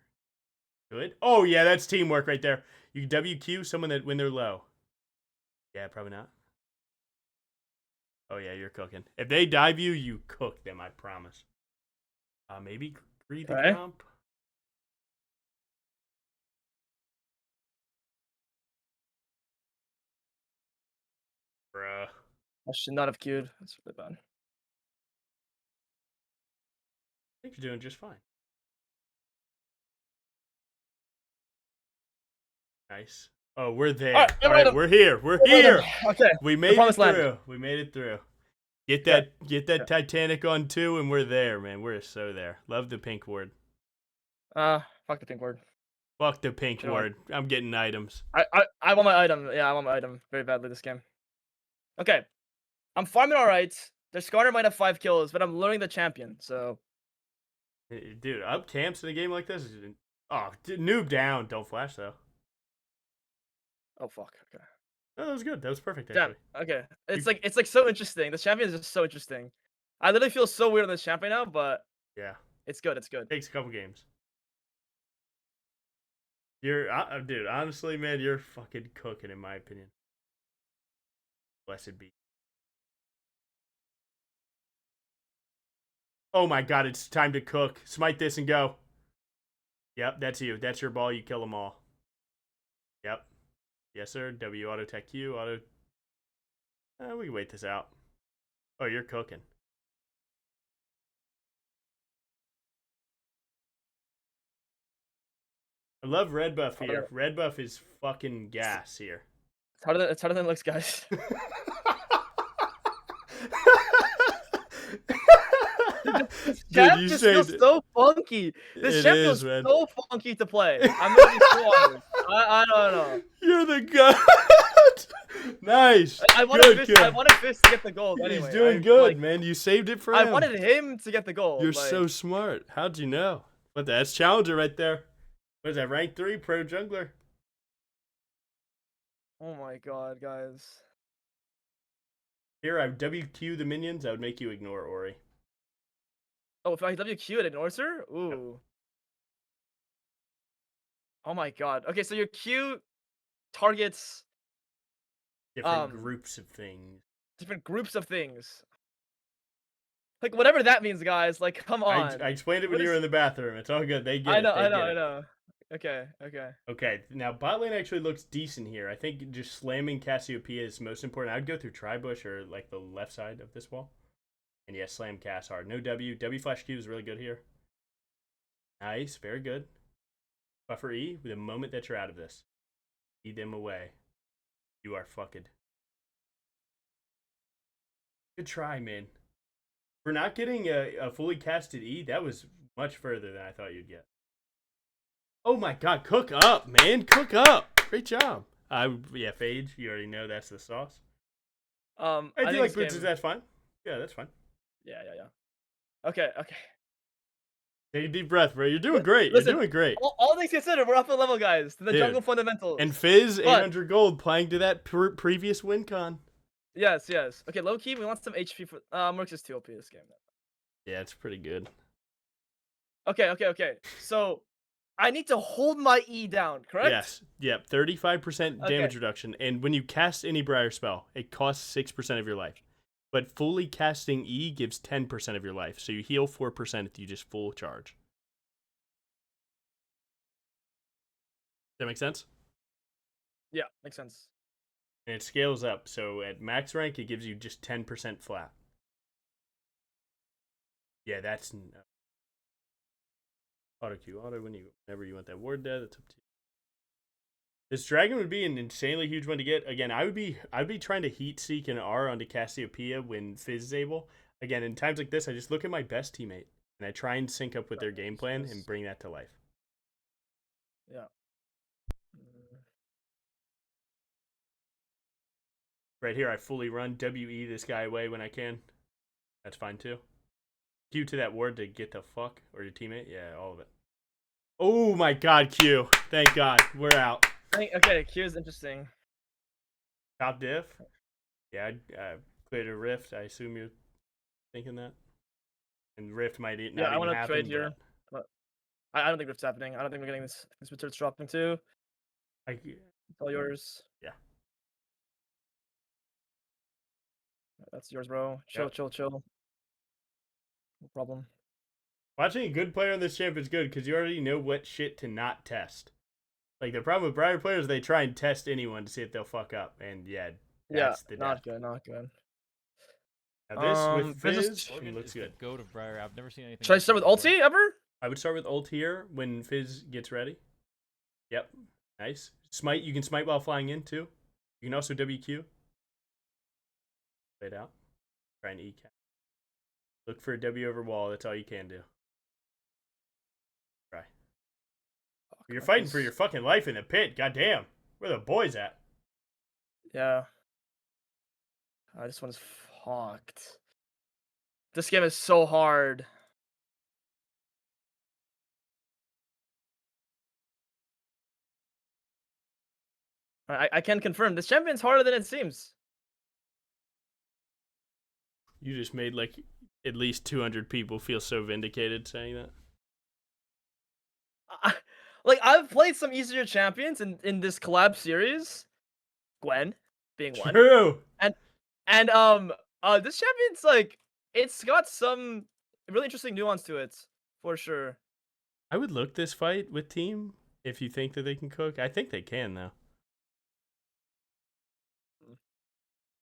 Good. Oh, yeah, that's teamwork right there. You can WQ someone that when they're low. Yeah, probably not. Oh, yeah, you're cooking. If they dive you, you cook them, I promise. Maybe breathe the comp. Bruh. I should not have queued. That's really bad. I think you're doing just fine. Nice. Oh, we're there. All right, we're here. We're here. Okay. We made it through. Land. We made it through. Get that Titanic on 2, and we're there, man. We're so there. Love the pink word. Fuck the pink word. Fuck the pink word. I'm getting items. I want my item. Yeah, I want my item very badly this game. Okay. I'm farming alright. Their Skarner might have 5 kills, but I'm learning the champion, so... Dude, up camps in a game like this? Oh, noob down. Don't flash, though. Oh, fuck. Okay. Oh, that was good. That was perfect, actually. Yeah, okay. It's like so interesting. This champion is just so interesting. I literally feel so weird on this champion now, but... Yeah. It's good. It's good. Takes a couple games. Dude, honestly, man, you're fucking cooking, in my opinion. Blessed be. Oh my god, it's time to cook. Smite this and go. Yep, that's you. That's your ball. You kill them all. Yep. Yes, sir. W auto tech Q. Auto. We can wait this out. Oh, you're cooking. I love red buff here. Red buff is fucking gas here. It's harder than it looks, guys. This champ just feels so funky. This champ feels so funky to play. I'm gonna be so honest. I don't know. You're the god. Nice. I wanted Fist to get the gold. Anyway, he's doing good, man. You saved it for him. I wanted him to get the gold. You're so smart. How'd you know? But that's Challenger right there. What is that? Rank 3 pro jungler. Oh my god, guys. Here, I would WQ the minions. I would make you ignore Ori. Oh, if I WQ it ignores her? Ooh. Yep. Oh my god. Okay, so your Q targets different groups of things. Different groups of things. Like whatever that means, guys. Like, come on. I explained it when you were in the bathroom. It's all good. They get it. I know. Okay. Okay, now bot lane actually looks decent here. I think just slamming Cassiopeia is most important. I'd go through Tribush or like the left side of this wall. And yeah, slam Cass hard. No W. W flash Q is really good here. Nice, very good. Buffer E, the moment that you're out of this. Feed them away. You are fucking. Good try, man. For not getting a fully casted E, that was much further than I thought you'd get. Oh my god, cook up, man. Cook up. Great job. Yeah, Phage, you already know that's the sauce. I do like boots, that's fine. Yeah, that's fine. Yeah. Okay. Take a deep breath, bro. You're doing great. You're doing great. All things considered, we're up a level, guys. To the jungle fundamentals. And Fizz, 800 gold, playing to that previous win con. Yes, yes. Okay, low key, we want some HP for Mercs is too OP this game. Yeah, it's pretty good. Okay. So I need to hold my E down, correct? Yes. Yep. 35% damage reduction. And when you cast any Briar spell, it costs 6% of your life. But fully casting E gives 10% of your life. So you heal 4% if you just full charge. That make sense? Yeah, makes sense. And it scales up. So at max rank, it gives you just 10% flat. Yeah, that's auto Q auto whenever you want that ward dead. That's up to you. This dragon would be an insanely huge one to get. Again, I'd be trying to heat seek an R onto Cassiopeia when Fizz is able. Again, in times like this, I just look at my best teammate and I try and sync up with their game plan and bring that to life. Yeah. Right here, I fully run WE this guy away when I can. That's fine too. Q to that ward to get the fuck or your teammate. Yeah, all of it. Oh my god, Q. Thank God. We're out. Okay, Q is interesting. Top diff? Yeah, I cleared a rift. I assume you're thinking that. And rift might not Yeah, I even want to happen. trade here. But I don't think rift's happening. I don't think we're getting this material's dropping too. It's all yours. Yeah. That's yours, bro. Chill. No problem. Watching a good player on this champ is good because you already know what shit to not test. Like, the problem with Briar players, they try and test anyone to see if they'll fuck up. And yeah, that's the not death. good, not good. Now this with Fizz Logan looks is good. the goat of Briar. I've never seen anything. Should I like start this with before. ulti ever? I would start with ult here when Fizz gets ready. Yep. Nice. Smite, you can smite while flying in too. You can also WQ. Play it out. Try and E cap. Look for a W over wall. That's all you can do. Try. You're fighting for your fucking life in the pit. Goddamn. Where the boys at? Yeah. This one's fucked. This game is so hard. I can confirm this champion's harder than it seems. You just made like at least 200 people feel so vindicated saying that. Like, I've played some easier champions in this collab series. Gwen being one. True. And this champion's like, it's got some really interesting nuance to it, for sure. I would look this fight with team if you think that they can cook. I think they can though.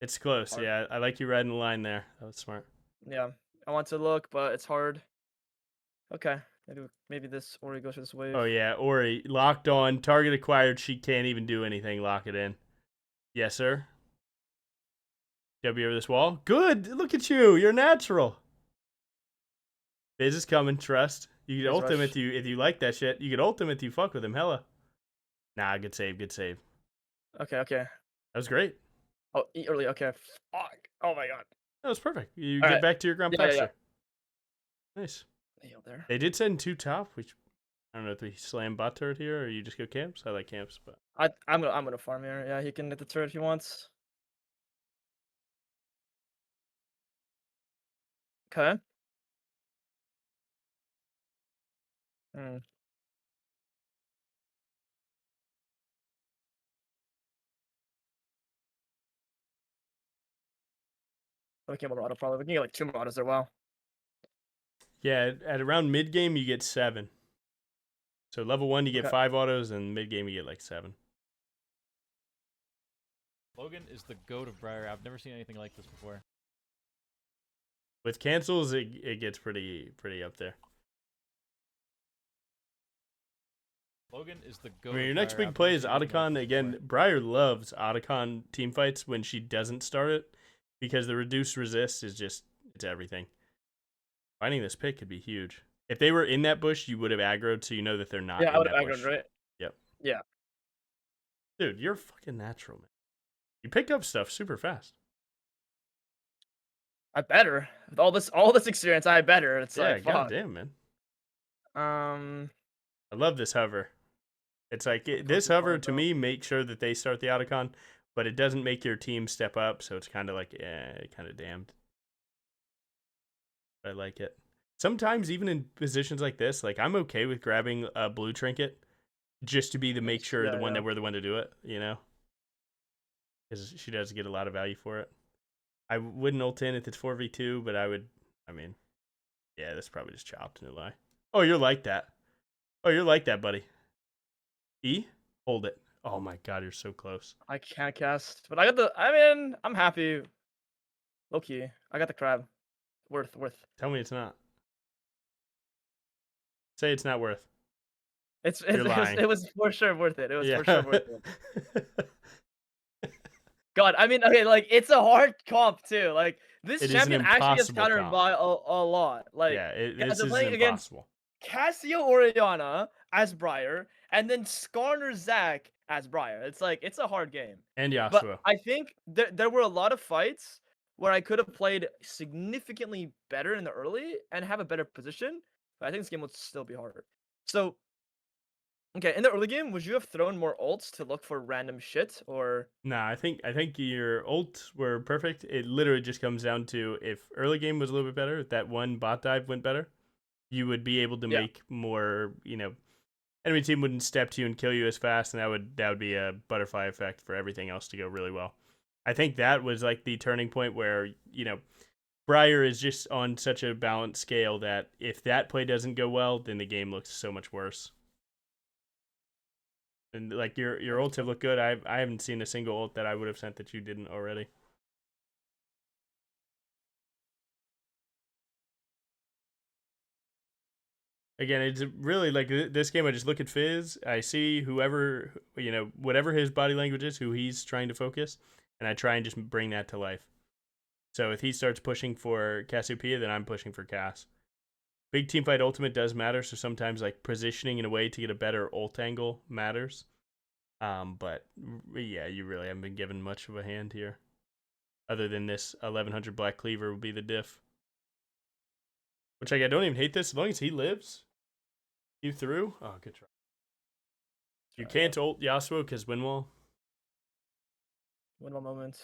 It's close. Hard. Yeah, I like you riding the line there. That was smart. Yeah, I want to look, but it's hard. Okay, maybe this Ori goes for this wave. Oh yeah, Ori locked on, target acquired. She can't even do anything. Lock it in. Yes, sir. W over this wall. Good. Look at you. You're natural. Fizz is coming. Trust. You can ult him if you like that shit. You can ult him if you fuck with him. Hella. Nah, good save. Good save. Okay. That was great. Oh, eat early. Okay. Fuck. Oh my god. That was perfect. You All get right. back to your ground pasture. Yeah. Nice. Nailed there. They did send 2 top, which I don't know if they slam bot turret here or you just go camps. I like camps, but I'm gonna farm here. Yeah, he can hit the turret if he wants. Okay. Okay, Morado probably. We can get like 2 Morados there. Wow. yeah, at around mid game you get 7. So level 1 you get 5 autos, and mid game you get like 7. Logan is the goat of Briar. I've never seen anything like this before. With cancels, it gets pretty up there. Logan is the goat. I mean, your of next Briar. big I've play never is seen anything like Otacon. this Again, before. Briar loves Otacon team fights when she doesn't start it because the reduced resist is just, it's everything. Finding this pick could be huge. If they were in that bush, you would have aggroed, so you know that they're not in Yeah, I would that have bush. aggroed, right? Yep. Yeah. Dude, you're fucking natural, man. You pick up stuff super fast. I better. With all this experience, I better. It's Yeah, like, fuck. goddamn, man. I I love this hover. It's like, this hover, to me, make sure that they start the Otacon. but it doesn't make your team step up, so it's kind of like, kind of damned. I like it. Sometimes even in positions like this, like I'm okay with grabbing a blue trinket just to be the make sure the one that we're the one to do it, you know, because she does get a lot of value for it. I wouldn't ult in if it's 4v2, but I would. I mean, yeah, that's probably just chopped. No lie. Oh, you're like that. Oh, you're like that, buddy. E, hold it. Oh my God, you're so close. I can't cast, but I got the. I mean, I'm happy. Low key, I got the crab. Worth. Tell me it's not. Say it's not worth. You're lying. It was for sure worth it. It was for sure worth it. God, I mean, okay, like it's a hard comp too. Like this champion actually gets countered by a lot. Like yeah, this they're is playing impossible. Against Cassio Oriana as Briar, and then Skarner Zach as Briar. It's like it's a hard game. And Yasuo. But I think there were a lot of fights where I could have played significantly better in the early and have a better position. But I think this game would still be harder. So, okay, in the early game, would you have thrown more ults to look for random shit, or? Nah, I think your ults were perfect. It literally just comes down to if early game was a little bit better, if that one bot dive went better, you would be able to make more, you know, enemy team wouldn't step to you and kill you as fast, and that would be a butterfly effect for everything else to go really well. I think that was like the turning point where, you know, Briar is just on such a balanced scale that if that play doesn't go well, then the game looks so much worse. And like your ults have looked good. I haven't seen a single ult that I would have sent that you didn't already. Again, it's really like this game. I just look at Fizz. I see whoever, you know, whatever his body language is, who he's trying to focus, and I try and just bring that to life. So if he starts pushing for Cassiopeia, then I'm pushing for Cass. Big team fight ultimate does matter, so sometimes like positioning in a way to get a better ult angle matters. But yeah, you really haven't been given much of a hand here. Other than this 1100 Black Cleaver would be the diff. Which like, I don't even hate this, as long as he lives. You through? Oh, good try. You can't ult Yasuo because Windwall. Windwall moments.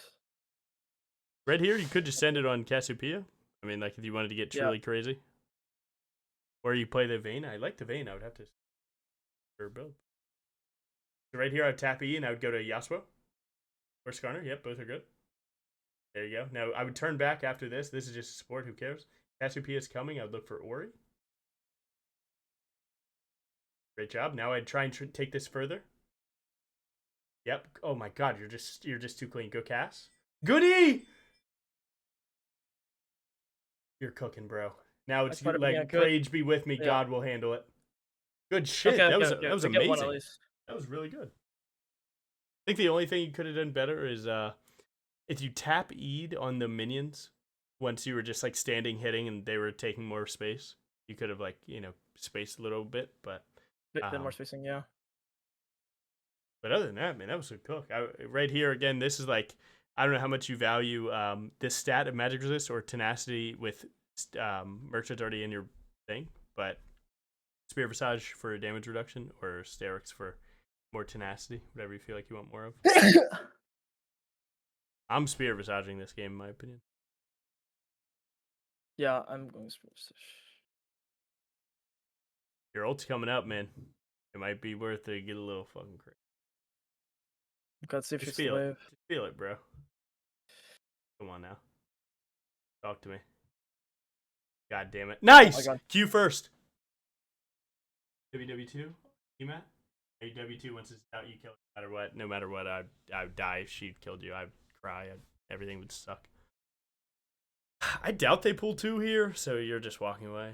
Right here, you could just send it on Cassiopeia. I mean, like if you wanted to get truly crazy. Or you play the Vayne. I like the Vayne. I would have to build. So right here, I would tap E and I would go to Yasuo. Or Skarner. Yep, both are good. There you go. Now, I would turn back after this. This is just support. Who cares? Cassiopeia is coming. I would look for Ori. Great job. Now I'd try and take this further. Yep. Oh my God, you're just too clean. Go Cass. Goody! You're cooking, bro. Now it's like, Rage be with me. God will handle it. Good shit. That was amazing. That was really good. I think the only thing you could have done better is if you tap E'd on the minions once you were just like standing hitting and they were taking more space, you could have like, you know, spaced a little bit, but bit more spacing, yeah. But other than that, man, that was a cook. Right here again, this is like, I don't know how much you value this stat of magic resist or tenacity with merchants already in your thing, but Spear Visage for damage reduction or Sterix for more tenacity, whatever you feel like you want more of. I'm Spear Visaging this game, in my opinion. Yeah, I'm going Spear Visage. Your ult's coming up, man. It might be worth to get a little fucking crazy. Got see if just feel it. Just feel it, bro. Come on now. Talk to me. God damn it. Nice! Oh Q first. WW2? You Matt? W2 once it's out, you kill it no matter what. No matter what, I would die if she killed you. I'd cry. Everything would suck. I doubt they pull 2 here, so you're just walking away.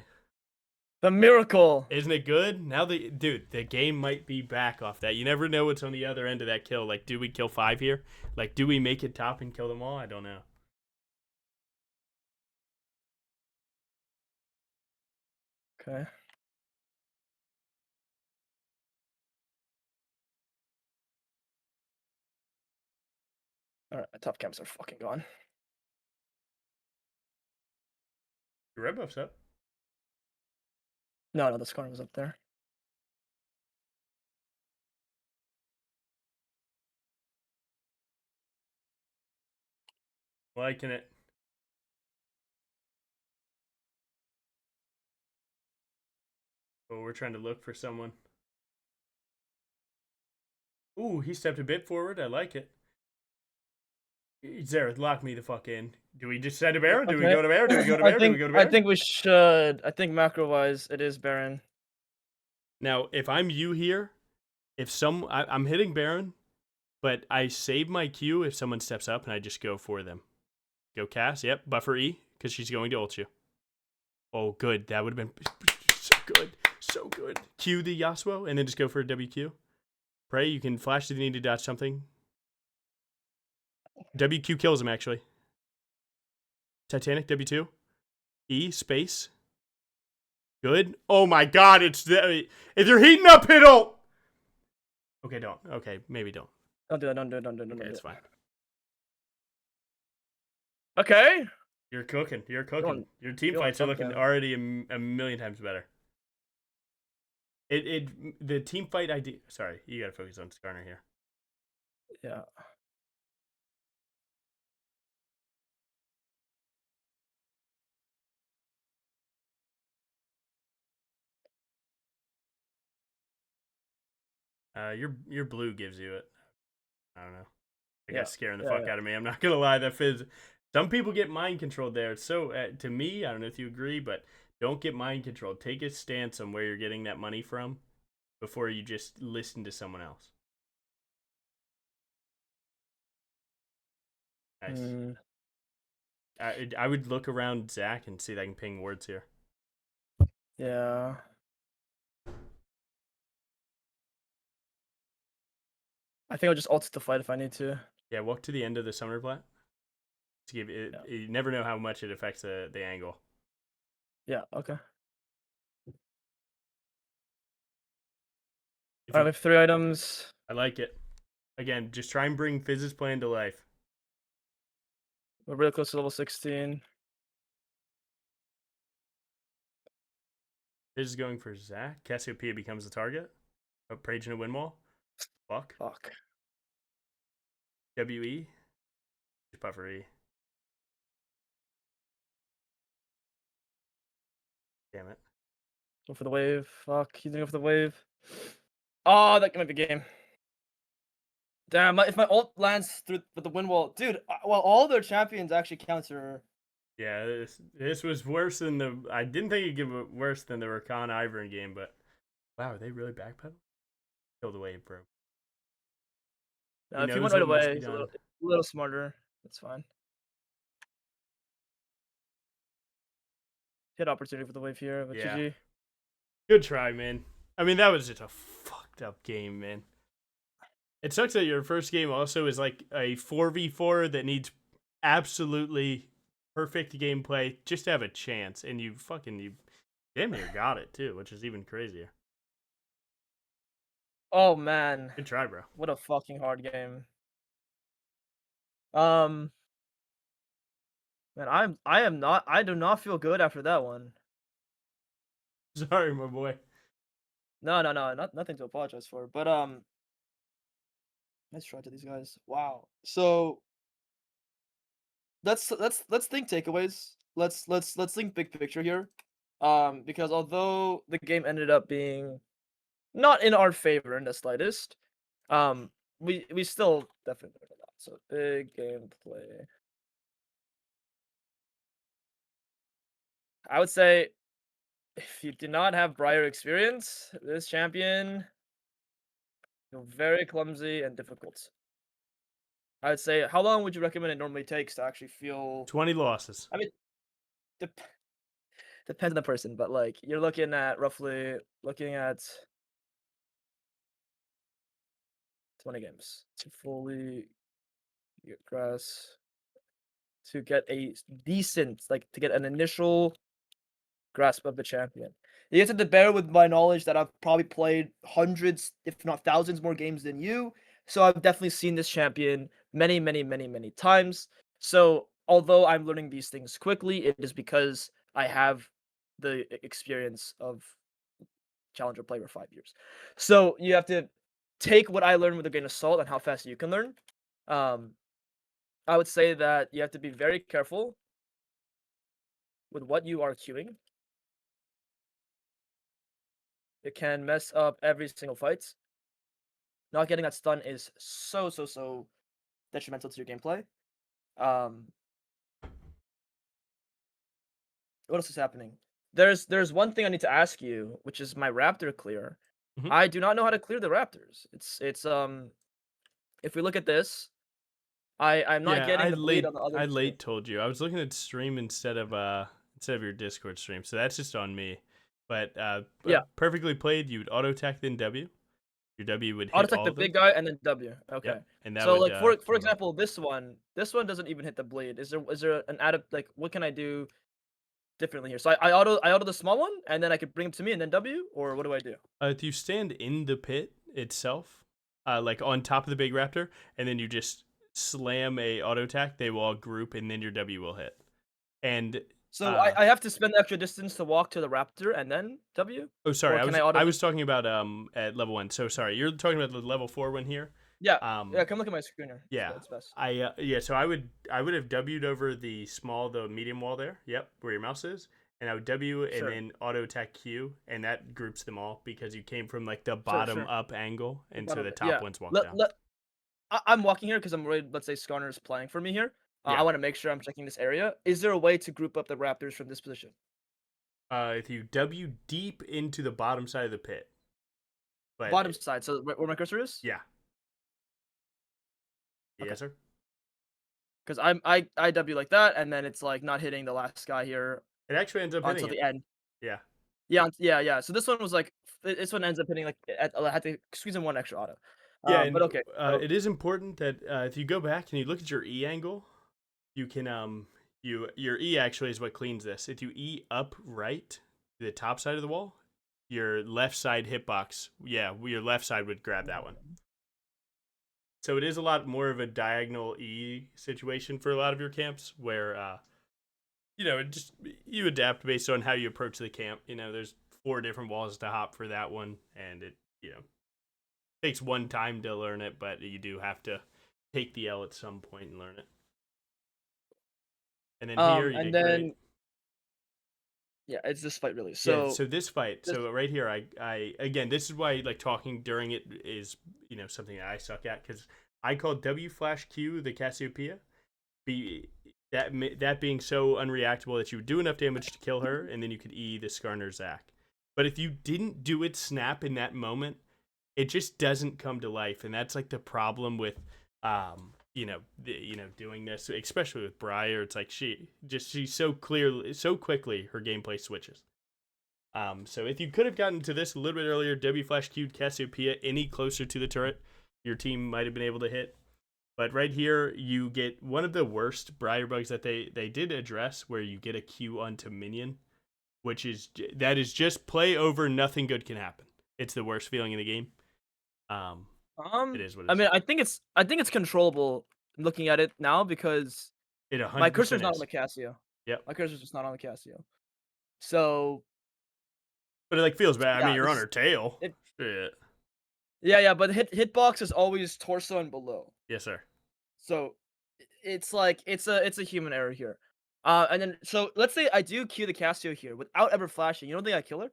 The miracle. Isn't it good? Now dude, the game might be back off that. You never know what's on the other end of that kill. Like, do we kill 5 here? Like, do we make it top and kill them all? I don't know. Okay. Alright, my top camps are fucking gone. Your red buff's up. No, the Skarner was up there. Liking it. Oh, we're trying to look for someone. Ooh, he stepped a bit forward. I like it. Zareth, lock me the fuck in. Do we just send a Baron? Do we go to Baron? Do we go to Baron? Do we go to Baron? I think we should. I think macro-wise, it is Baron. Now, if I'm you here, I'm hitting Baron, but I save my Q if someone steps up and I just go for them. Go Cass, yep, buffer E, because she's going to ult you. Oh, good. That would have been so good. So good. Q the Yasuo, and then just go for a WQ. Pray, you can flash to the need to dodge something. WQ kills him, actually. Titanic, W2. E, space. Good. Oh my god, if you're heating up, hit ult! Okay, don't. Okay, maybe don't. Don't do that, don't do it, don't do it, don't do Okay, it. it's fine. Okay. You're cooking. You're cooking. Feeling- Your team feeling fights are pumped, looking man. already a million times better. The team fight idea. Sorry, you gotta focus on Skarner here. Yeah. Your blue gives you it. I don't know. I Yeah, guess scaring the yeah, fuck yeah. out of me. I'm not gonna lie. That fizz. Some people get mind controlled there. It's so to me. I don't know if you agree, but don't get mind controlled. Take a stance on where you're getting that money from before you just listen to someone else. Nice. Mm, I would look around Zach and see if I can ping words here. yeah. I think I'll just ult the fight if I need to. Yeah, walk to the end of the summoner plat. To give it, Yeah. you never know how much it affects the angle. Yeah, okay. If Alright, you- we have 3 items. I like it. Again, just try and bring Fizz's plan to life. We're really close to level 16. Fizz is going for Zach. Cassiopeia becomes the target. Prage in a win wall. Fuck. Fuck. WE. Puffer E. Damn it. Go for the wave. Fuck, he's gonna go for the wave. Oh, that might be game. Damn, if my ult lands through the wind wall, dude. Well, all their champions actually counter. Yeah, this was worse than the. I didn't think it'd get worse than the Rakan Ivern game, but wow, are they really backpedal? Kill the wave, bro. If you went right away, he's a little smarter. That's fine. Hit opportunity for the wave here, but Yeah. GG. Good try, man. I mean, that was just a fucked up game, man. It sucks that your first game also is like a 4v4 that needs absolutely perfect gameplay just to have a chance, and you damn near got it too, which is even crazier. Oh man, Good try, bro. what a fucking hard game. Man, I do not feel good after that one. Sorry, my boy. No, nothing to apologize for. But nice try to these guys. Wow. So let's think takeaways. Let's think big picture here. Because although the game ended up being not in our favor in the slightest, we still definitely learned a lot. So big gameplay. I would say if you do not have Briar experience, this champion very clumsy and difficult. I would say, how long would you recommend it normally takes to actually feel? 20 losses. I mean, depends on the person, but like you're looking at roughly 20 games to fully get grass, to get a decent, like to get an initial grasp of the champion. You have to bear with my knowledge that I've probably played hundreds, if not thousands, more games than you. So I've definitely seen this champion many, many, many, many times. So although I'm learning these things quickly, it is because I have the experience of challenger play for 5 years. So you have to take what I learned with a grain of salt and how fast you can learn. I would say that you have to be very careful with what you are queuing. It can mess up every single fight. Not getting that stun is so detrimental to your gameplay. What else is happening? There's one thing I need to ask you, which is my raptor clear. Mhm. I do not know how to clear the raptors. It's if we look at this, I'm not Yeah, getting the bleed on the I other two. late told you. I was looking at stream instead of your Discord stream, so that's just on me. But Yeah, perfectly played. You would auto attack then W. Your W would I'll hit detect all the of them. big guy and then W. Okay. Yep, and that So would like for kill them. example, this one doesn't even hit the bleed. Is there an added like what can I do differently here? So I auto the small one and then I could bring him to me and then W, or what do I do? If you stand in the pit itself, like on top of the big raptor, and then you just slam a auto attack, they will all group, and then your W will hit. And So I have to spend the extra distance to walk to the raptor and then W? oh, sorry, Or can I auto I was talking about at level 1. So sorry, you're talking about the level 4 one here. Yeah. Um, Yeah, come look at my screen here. yeah, It's best. So I would have W'd over the medium wall there. Yep, where your mouse is, and I would W and Sure. then auto attack Q, and that groups them all because you came from like the Sure, bottom sure. up angle, and so Bottom the of it. top Yeah. ones walk Let down. let I'm walking here because I'm worried, let's say Skarner's playing for me here. I Yeah. want to make sure I'm checking this area. Is there a way to group up the raptors from this position? If you W deep into the bottom side of the pit, but Bottom side, so where my cursor is? yeah, Okay. yes sir. Because I W like that, and then it's like not hitting the last guy here It actually ends up hitting until it. the end. Yeah. Yeah. So this one was like this one ends up hitting like I had to squeeze in one extra auto. Yeah, But and okay. So it is important that if you go back and you look at your E angle, you can your E actually is what cleans this. If you E up right to the top side of the wall, your left side hitbox, your left side would grab that one. So it is a lot more of a diagonal E situation for a lot of your camps where you adapt based on how you approach the camp. There's 4 different walls to hop for that one, and it takes one time to learn it, but you do have to take the L at some point and learn it. And then here you and did then great. yeah, it's this fight really. So So this fight, this, so right here, I again, this is why like talking during it is something that I suck at because I call W flash Q the Cassiopeia, be that being so unreactable that you would do enough damage to kill her, and then you could E the Skarner Zac. But if you didn't do it snap in that moment, it just doesn't come to life, and that's like the problem with doing this, especially with Briar. It's like she's so quickly her gameplay switches. So if you could have gotten to this a little bit earlier, W flash Q'd Cassiopeia any closer to the turret, your team might have been able to hit. But right here, you get one of the worst Briar bugs that they did address, where you get a Q onto minion, that is just play over, nothing good can happen. It's the worst feeling in the game. It is what it is. I mean, I think it's controllable looking at it now because It 100% my cursor's not on is. the Casio. Yep. My cursor's just not on the Casio. So But it like feels bad. I mean, yeah, you're on her tail. it, Shit. yeah, but hitbox is always torso and below. Yes, sir. So it's like it's a human error here. And then so let's say I do Q the Casio here without ever flashing. You don't think I kill her?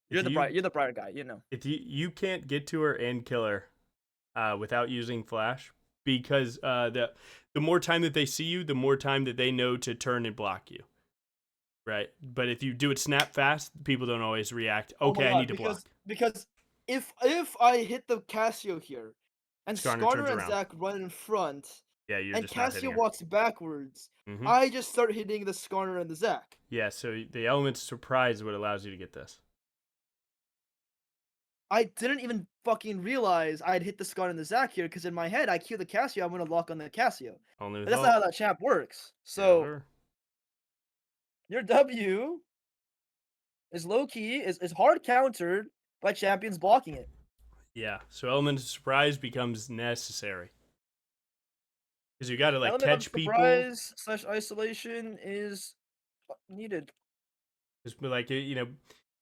You're the Briar guy, you know. If you can't get to her and kill her without using flash, because the more time that they see you, the more time that they know to turn and block you. Right? But if you do it snap fast, people don't always react. Okay, I need to block. Because if I hit the Casio here and Skarner turns and around. Zac run in front, Yeah, you're and just not hitting Casio her. walks backwards, Mhm. I just start hitting the Skarner and the Zac. Yeah, so the element of surprise is what allows you to get this. I didn't even fucking realize I'd hit the Skarner and the Zac here because in my head I cue the Casio, I'm gonna lock on the Casio. Only with But that's not how that champ works. So Sure. your W is low key, is hard countered by champions blocking it. Yeah, so element of surprise becomes necessary. Because you gotta like Element of catch people. surprise / isolation is needed. Just like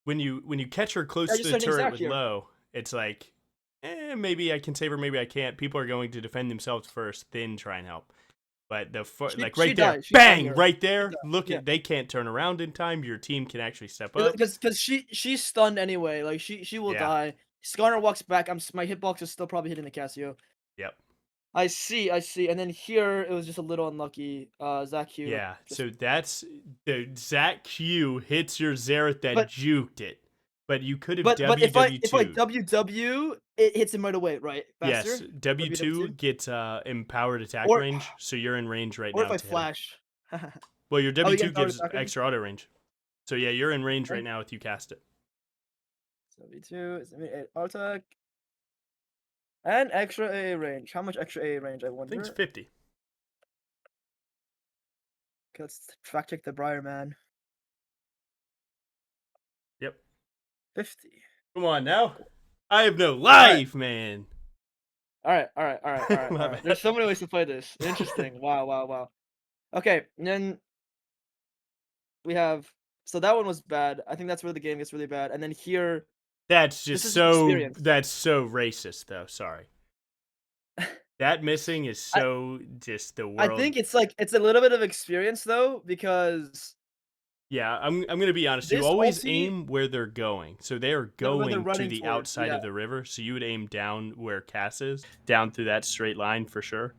when you catch her close Yeah, to just the sending turret Zac with here. low, it's like maybe I can save her, maybe I can't. People are going to defend themselves first, then try and help. But like She right there, died. She died bang, here. right there. died, Look yeah. at, they can't turn around in time. Your team can actually step up. Because she's stunned anyway. Like she will Yeah. die. Skarner walks back. My hitbox is still probably hitting the Casio. Yep. I see. And then here it was just a little unlucky. Zach Q. Yeah. Just, So that's the Zach Q hits your Xerath that but juked it, but you could have but if I WW2. WW, it hits him right away, right? Faster. Yes, W2 gets empowered attack Or range, so you're in range right or now if I to hit him. flash. Well, your Oh, you W2 get powered gives attack range? extra auto range. So yeah, you're in range Okay. right now if you cast it. W2 is 8 attack. And extra AA range. How much extra AA range, I I wonder? think it's 50. Okay, let's fact check the Briar man. Yep. 50. Come on now. I have no life, man. Alright. My bad. There's so many ways to play this. Interesting. Wow. Okay, and then we have, so that one was bad. I think that's where the game gets really bad. And then here, That's this just is so experience. that's so racist though. Sorry. That missing is so just the world. I think it's like it's a little bit of experience though, because yeah, I'm gonna be honest. You this always ulti- aim where they're going. So they are they're going to running the towards, outside yeah. of the river. So you would aim down where Cass is, down through that straight line for sure.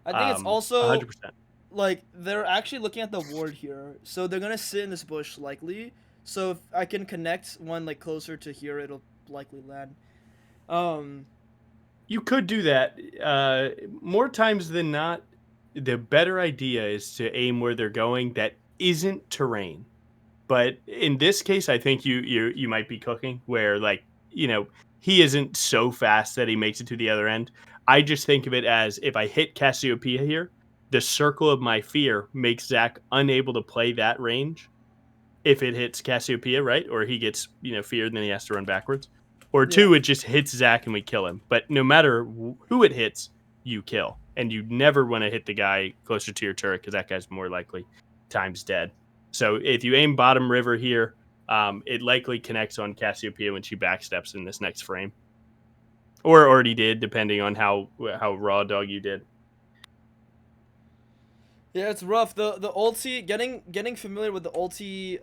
I think it's also 100%. like they're actually looking at the ward here, so they're gonna sit in this bush likely. So if I can connect one like closer to here, it'll likely land. You could do that. More times than not, the better idea is to aim where they're going that isn't terrain. But in this case, I think you might be cooking where, like, he isn't so fast that he makes it to the other end. I just think of it as, if I hit Cassiopeia here, the circle of my fear makes Zach unable to play that range if it hits Cassiopeia, right? Or he gets, feared and then he has to run backwards. Or two, it just hits Zach and we kill him. But no matter who it hits, you kill. And you never want to hit the guy closer to your turret because that guy's more likely times dead. So if you aim bottom river here, it likely connects on Cassiopeia when she backsteps in this next frame. Or already did, depending on how raw dog you did. Yeah, it's rough. The ulti, getting familiar with the ulti,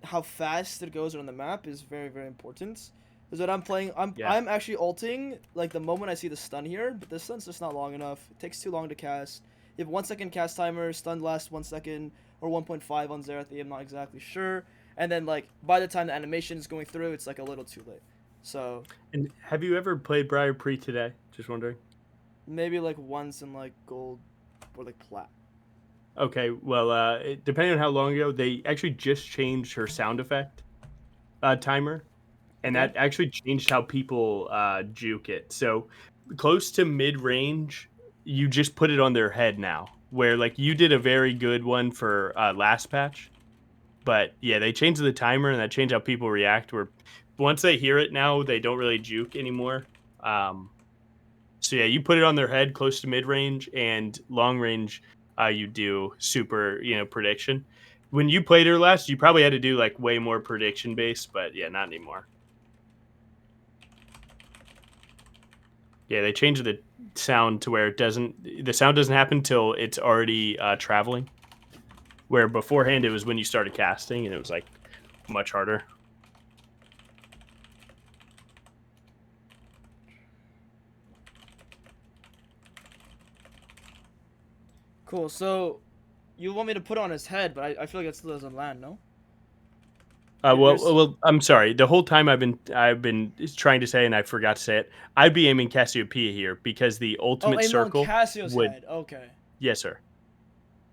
how fast it goes around the map is very, very important. Because when I'm playing, I'm actually ulting like the moment I see the stun here, but the stun's just not long enough. It takes too long to cast. You have 1 second cast timer, stun lasts 1 second or 1.5 on Xerath. I'm not exactly sure. And then like by the time the animation is going through, it's like a little too late. So. And have you ever played Briar pre today? Just wondering. Maybe like once in like gold or like plat. Okay, well, depending on how long ago, they actually just changed her sound effect timer, and that actually changed how people juke it. So close to mid-range, you just put it on their head now, where like you did a very good one for last patch. But yeah, they changed the timer, and that changed how people react, where once they hear it now, they don't really juke anymore. So yeah, you put it on their head close to mid-range, and long-range, you do super, prediction. When you played her last, you probably had to do like way more prediction based, but yeah, not anymore. Yeah, they changed the sound to where the sound doesn't happen till it's already traveling. Where beforehand it was when you started casting, and it was like much harder. Cool. So, you want me to put it on his head, but I feel like it still doesn't land, no? Well, I'm sorry. The whole time I've been trying to say, and I forgot to say it. I'd be aiming Cassiopeia here because the ultimate circle on Cassio's would. Head. Okay. Yes, sir.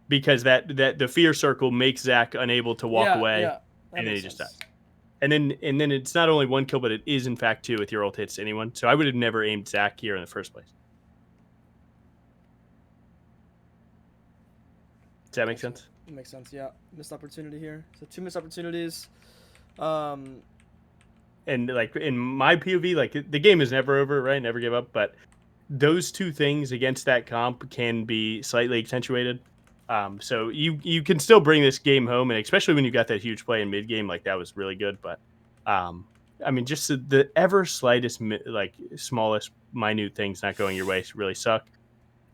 Because that the fear circle makes Zach unable to walk away, and then he just dies. And then it's not only one kill, but it is in fact two with your ult hits anyone. So I would have never aimed Zach here in the first place. Does that make sense? It makes sense, yeah. Missed opportunity here. So 2 missed opportunities. And like in my POV, like the game is never over, right? Never give up. But those two things against that comp can be slightly accentuated. So you can still bring this game home, and especially when you got that huge play in mid game, like that was really good. But I mean, just the ever slightest, like smallest, minute things not going your way really suck.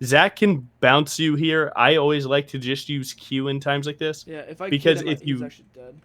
Zach can bounce you here. I always like to just use Q in times like this. Yeah, if I killed Because him, if he's you actually dead.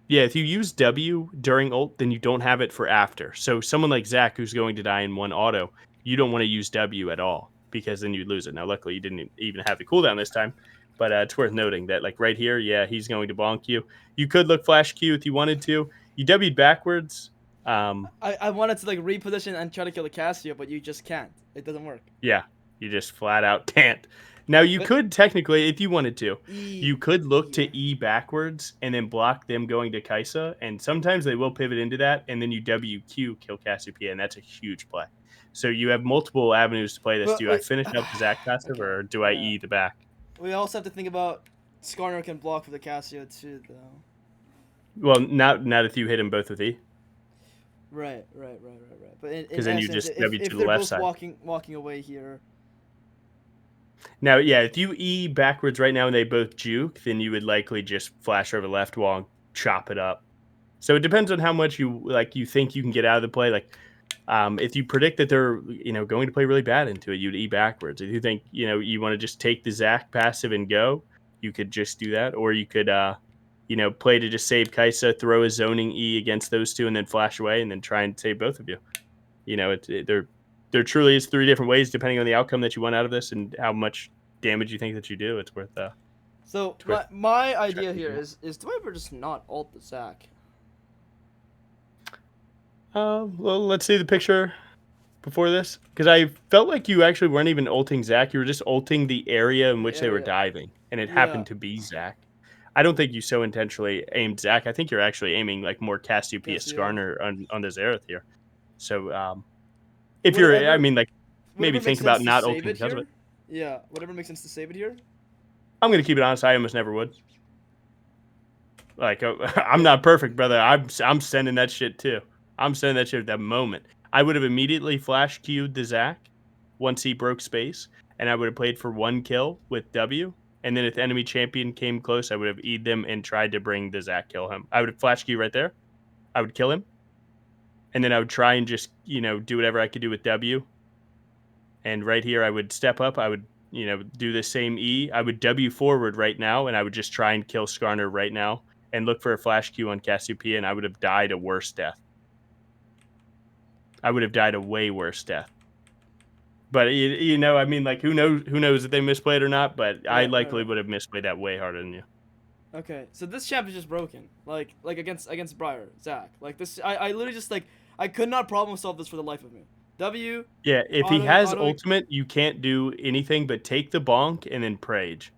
if you use W during ult, then you don't have it for after. So someone like Zach who's going to die in one auto, you don't want to use W at all because then you lose it. Now, luckily, you didn't even have the cooldown this time, but it's worth noting that like right here, yeah, he's going to bonk you. You could look flash Q if you wanted to. You W'd backwards. I wanted to like reposition and try to kill the Casio, but you just can't. It doesn't work. Yeah, you just flat out can't. Now you But could technically, if you wanted to, E, you could look E. to E backwards and then block them going to Kaisa, and sometimes they will pivot into that, and then you WQ kill Cassiopeia, and that's a huge play. So you have multiple avenues to play this. But Do I wait, finish up the Zac passive, okay, or do I yeah. E the back? We also have to think about Skarner can block for the Casio too, though. Well, not if you hit them both with E, Right. But in because then you essence, just if, W to if the they're left both side. walking away here, Now, yeah, if you E backwards right now and they both juke, then you would likely just flash over left wall and chop it up. So it depends on how much you think you can get out of the play. Like, if you predict that they're going to play really bad into it, you'd E backwards. If you think you want to just take the Zac passive and go, you could just do that, or you could play to just save Kaisa, throw a zoning E against those two, and then flash away, and then try and save both of you. There truly is 3 different ways depending on the outcome that you want out of this and how much damage you think that you do. It's worth. So worth my idea checking here out. is do I ever just not ult the Zac? Well, let's see the picture before this, because I felt like you actually weren't even ulting Zac. You were just ulting the area in which they were diving, and it Yeah. happened to be Zac. I don't think you so intentionally aimed Zac. I think you're actually aiming like more Cassiopeia Skarner on the Xerath here. So if you're, I mean, like maybe Whatever makes think about sense to not save ulting it because of here. it. Yeah, whatever makes sense to save it here. I'm gonna keep it honest. I almost never would. Like I'm not perfect, brother. I'm sending that shit too. I'm sending that shit at that moment. I would have immediately flash queued the Zac once he broke space, and I would have played for 1 kill with W. And then if the enemy champion came close, I would have E'd them and tried to bring the Zac kill him. I would have flash queue right there. I would kill him, and then I would try and just do whatever I could do with W. And right here, I would step up. I would do the same E. I would W forward right now, and I would just try and kill Skarner right now and look for a flash Q on Cassiopeia, and I would have died a worse death. I would have died a way worse death. But I mean, like, who knows if they misplayed or not? But I likely would have misplayed that way harder than you. Okay, so this champ is just broken. Like against Briar, Zac. Like this, I literally just like I could not problem solve this for the life of me. W. Yeah, if he has ultimate, you can't do anything but take the bonk and then prage.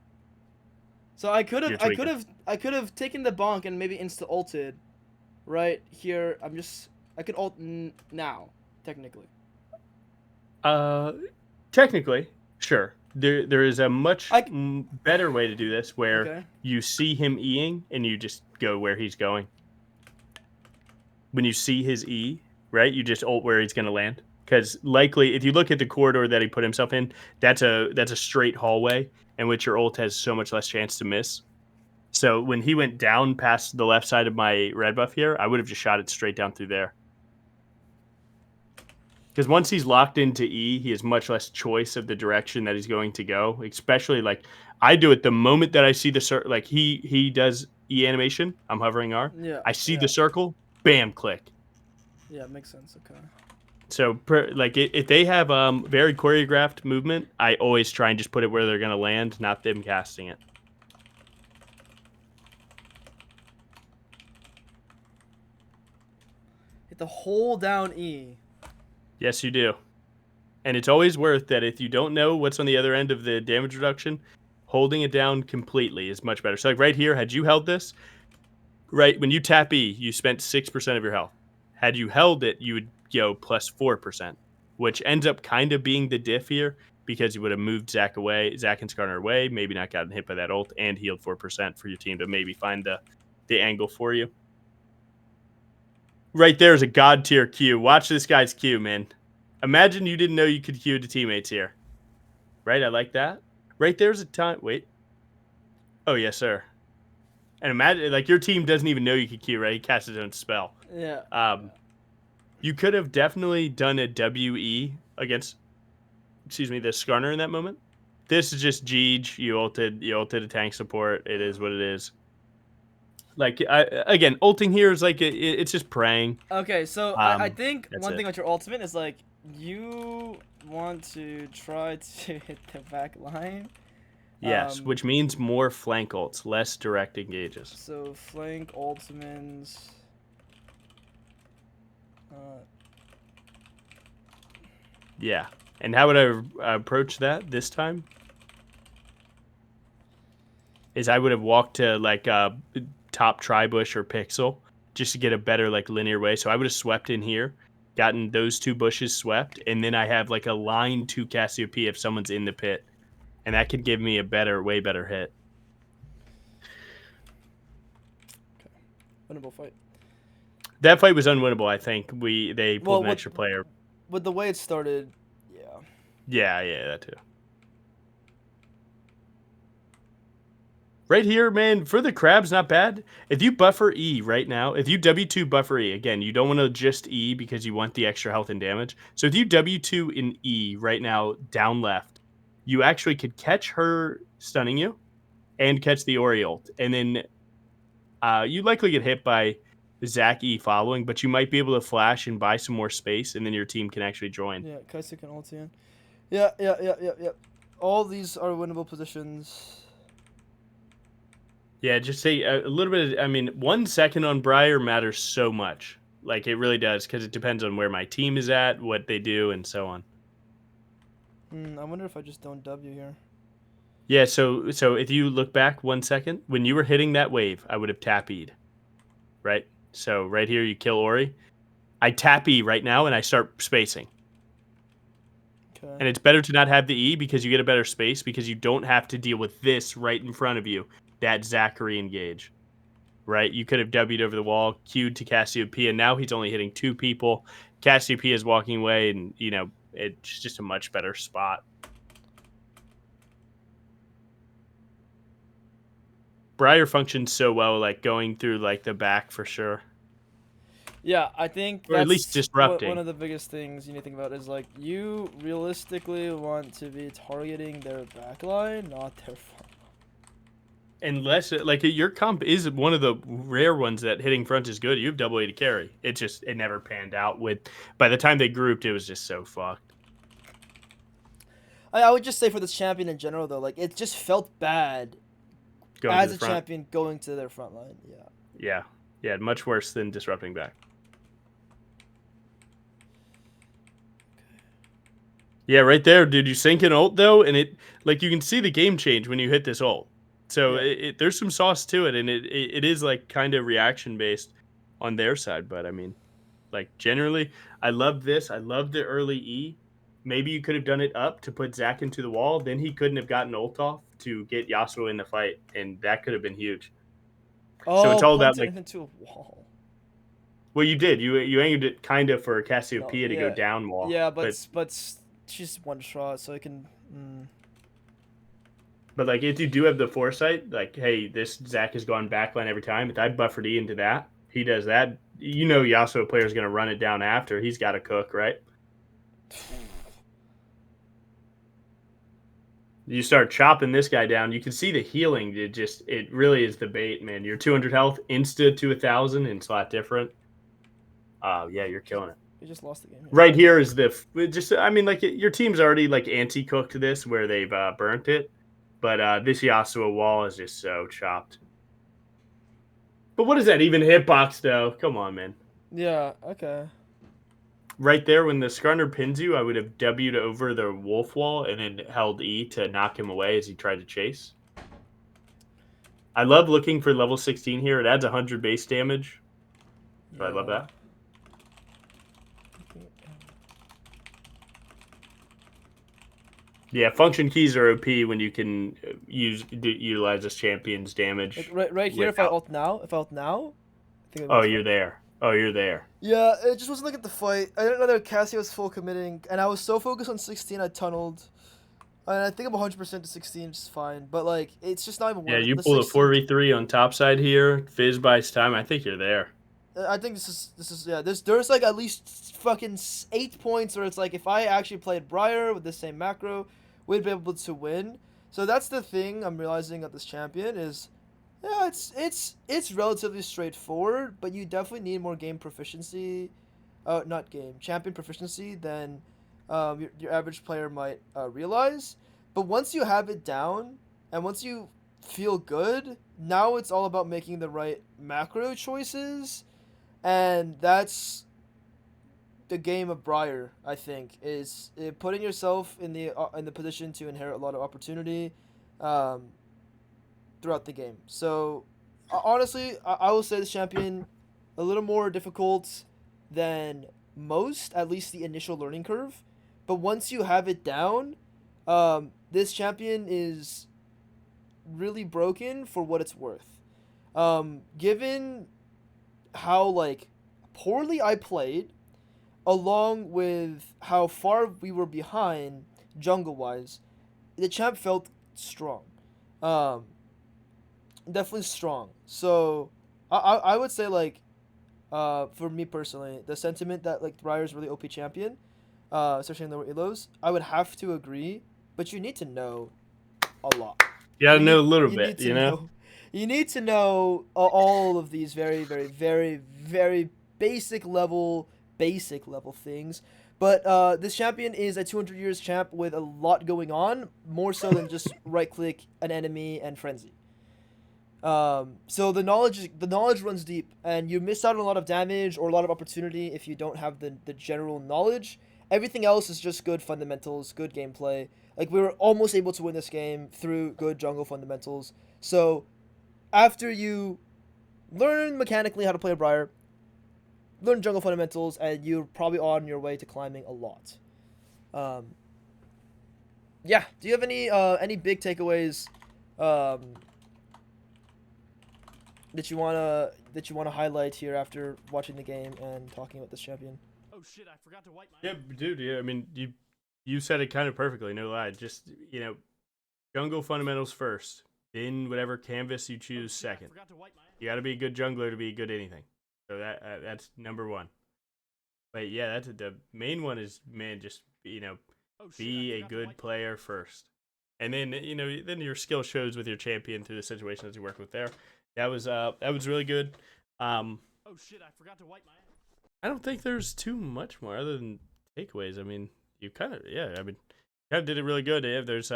So I could have taken the bonk and maybe insta ulted, right here. I could ult now, technically. Technically, sure. There is a much better way to do this where you see him Eing and you just go where he's going. When you see his E, right, you just ult where he's going to land. Because likely, if you look at the corridor that he put himself in, that's a straight hallway in which your ult has so much less chance to miss. So when he went down past the left side of my red buff here, I would have just shot it straight down through there. Because once he's locked into E, he has much less choice of the direction that he's going to go. Especially like I do it the moment that I see the like he does E animation. I'm hovering R. Yeah. I see the circle. Bam, click. Yeah, makes sense. Okay. So if they have very choreographed movement, I always try and just put it where they're gonna land, not them casting it. Hit the hold down E. Yes, you do. And it's always worth that if you don't know what's on the other end of the damage reduction, holding it down completely is much better. So like right here, had you held this, right, when you tap E, you spent 6% of your health. Had you held it, you would go plus 4%, which ends up kind of being the diff here because you would have moved Zac and Skarner away, maybe not gotten hit by that ult, and healed 4% for your team to maybe find the angle for you. Right there is a god tier Q. Watch this guy's Q, man. Imagine you didn't know you could Q to teammates here. Right, I like that. Right there's a time. Wait. Oh, yes, sir. And imagine, like, your team doesn't even know you could Q, right? He casts his own spell. Yeah. You could have definitely done a WE against, the Skarner in that moment. This is just Jeej. You ulted a tank support. It is what it is. Like, again, ulting here is like, it's just praying. Okay, so I think that's one it. thing about your ultimate is like you want to try to hit the back line. Yes, which means more flank ults, less direct engages. So flank ultimates. Yeah. And how would I approach that this time? Is I would have walked to like top tri-bush or pixel just to get a better like linear way. So I would have swept in here, gotten those 2 bushes swept, and then I have like a line to Cassiopeia if someone's in the pit. And that could give me a way better hit. Okay. Winnable fight. That fight was unwinnable, I think. They pulled an extra player. With the way it started, yeah. Yeah, that too. Right here, man, for the crabs, not bad. If you buffer E right now, if you W2 buffer E, again, you don't want to just E because you want the extra health and damage. So if you W2 in E right now, down left, you actually could catch her stunning you and catch the Ori ult. And then you likely get hit by Zach E following, but you might be able to flash and buy some more space, and then your team can actually join. Yeah, Kaiser can ult in. Yeah. All these are winnable positions. Yeah, just say a little bit. I mean, 1 second on Briar matters so much. Like, it really does, because it depends on where my team is at, what they do, and so on. I wonder if I just don't W here. Yeah, so if you look back 1 second, when you were hitting that wave, I would have tap E'd. Right? So right here, you kill Ori. I tap E right now, and I start spacing. Okay. And it's better to not have the E because you get a better space, because you don't have to deal with this right in front of you, that Zachary engage. Right? You could have W'd over the wall, Q'd to Cassiopeia. Now he's only hitting 2 people. Cassiopeia is walking away, and, it's just a much better spot. Briar functions so well, like, going through, like, the back for sure. Yeah, I think or at least disrupting. One of the biggest things you need to think about is, like, you realistically want to be targeting their backline, not their front. Unless, like, your comp is one of the rare ones that hitting front is good. You have double A to carry. It never panned out. By the time they grouped, it was just so fucked. I would just say for this champion in general, though, like, it just felt bad as a champion going to their front line. Yeah, much worse than disrupting back. Yeah, right there, dude. You sink an ult, though, and you can see the game change when you hit this ult. So there's some sauce to it, and it is, like, kind of reaction-based on their side. But, I mean, like, generally, I love this. I love the early E. Maybe you could have done it up to put Zach into the wall. Then he couldn't have gotten ult off to get Yasuo in the fight, and that could have been huge. Oh, so it's all about, like, into a wall. Well, you did. You angled it kind of for Cassiopeia to go down wall. Yeah, but she's one shot, so it can. But, like, if you do have the foresight, like, hey, this Zach has gone backline every time. If I buffered E into that, he does that. Yasuo player's going to run it down after. He's got to cook, right? You start chopping this guy down. You can see the healing. It really is the bait, man. You're 200 health, insta to 1,000, and slot different. Yeah, you're killing it. We just lost the game. Right here is your team's already, like, anti-cooked this where they've burnt it. But this Yasuo wall is just so chopped. But what is that even hitbox, though? Come on, man. Yeah, okay. Right there, when the Skarner pins you, I would have W'd over the wolf wall and then held E to knock him away as he tried to chase. I love looking for level 16 here. It adds 100 base damage. So I love that. Yeah, function keys are OP when you can utilize this champion's damage. Like right here, if I ult now, I think you're there. Oh, you're there. Yeah, it just wasn't looking at the fight. I didn't know that Cassie was full committing, and I was so focused on 16, I tunneled. And I think I'm 100% to 16 is fine, but like it's just not even Yeah, worth it. you The pull a 16, 4v3 on top side here. Fizz buys time. I think you're there. I think this is yeah. There's like at least fucking 8 points where it's like if I actually played Briar with the same macro, we'd be able to win. So that's the thing I'm realizing of this champion is, yeah, it's relatively straightforward, but you definitely need more game proficiency, not game champion proficiency than your average player might realize. But once you have it down, and once you feel good, now it's all about making the right macro choices, and that's the game of Briar. I think is putting yourself in the position to inherit a lot of opportunity um, throughout the game. So honestly, I will say this champion a little more difficult than most, at least the initial learning curve. But once you have it down, this champion is really broken for what it's worth. Given how like poorly I played, along with how far we were behind jungle wise, the champ felt strong. Um, Definitely strong. So I would say like for me personally, the sentiment that like Briar is really OP champion, especially in lower elos, I would have to agree. But you need to know a lot. You gotta know a little You bit, need to you know? know. You need to know all of these very, very, very, very basic level things. But this champion is a 200 years champ with a lot going on, more so than just right click an enemy and frenzy. So the knowledge runs deep, and you miss out on a lot of damage or a lot of opportunity if you don't have the general knowledge. Everything else is just good fundamentals, good gameplay. Like we were almost able to win this game through good jungle fundamentals. So after you learn mechanically how to play a Briar, learn jungle fundamentals, and you're probably on your way to climbing a lot. Um, yeah. Do you have any big takeaways um, that you wanna highlight here after watching the game and talking about this champion? Oh shit, I forgot to wipe my. Yeah, dude. Yeah, I mean, you said it kind of perfectly. No lie. Just jungle fundamentals first, then whatever canvas you choose second. You got to be a good jungler to be good anything. So that's number one. But yeah, that's the main one is man, just be a good player first, and then then your skill shows with your champion through the situations you work with there. That was really good. Oh shit, I forgot to wipe my. I don't think there's too much more other than takeaways. I mean, you kind of did it really good. Yeah, there's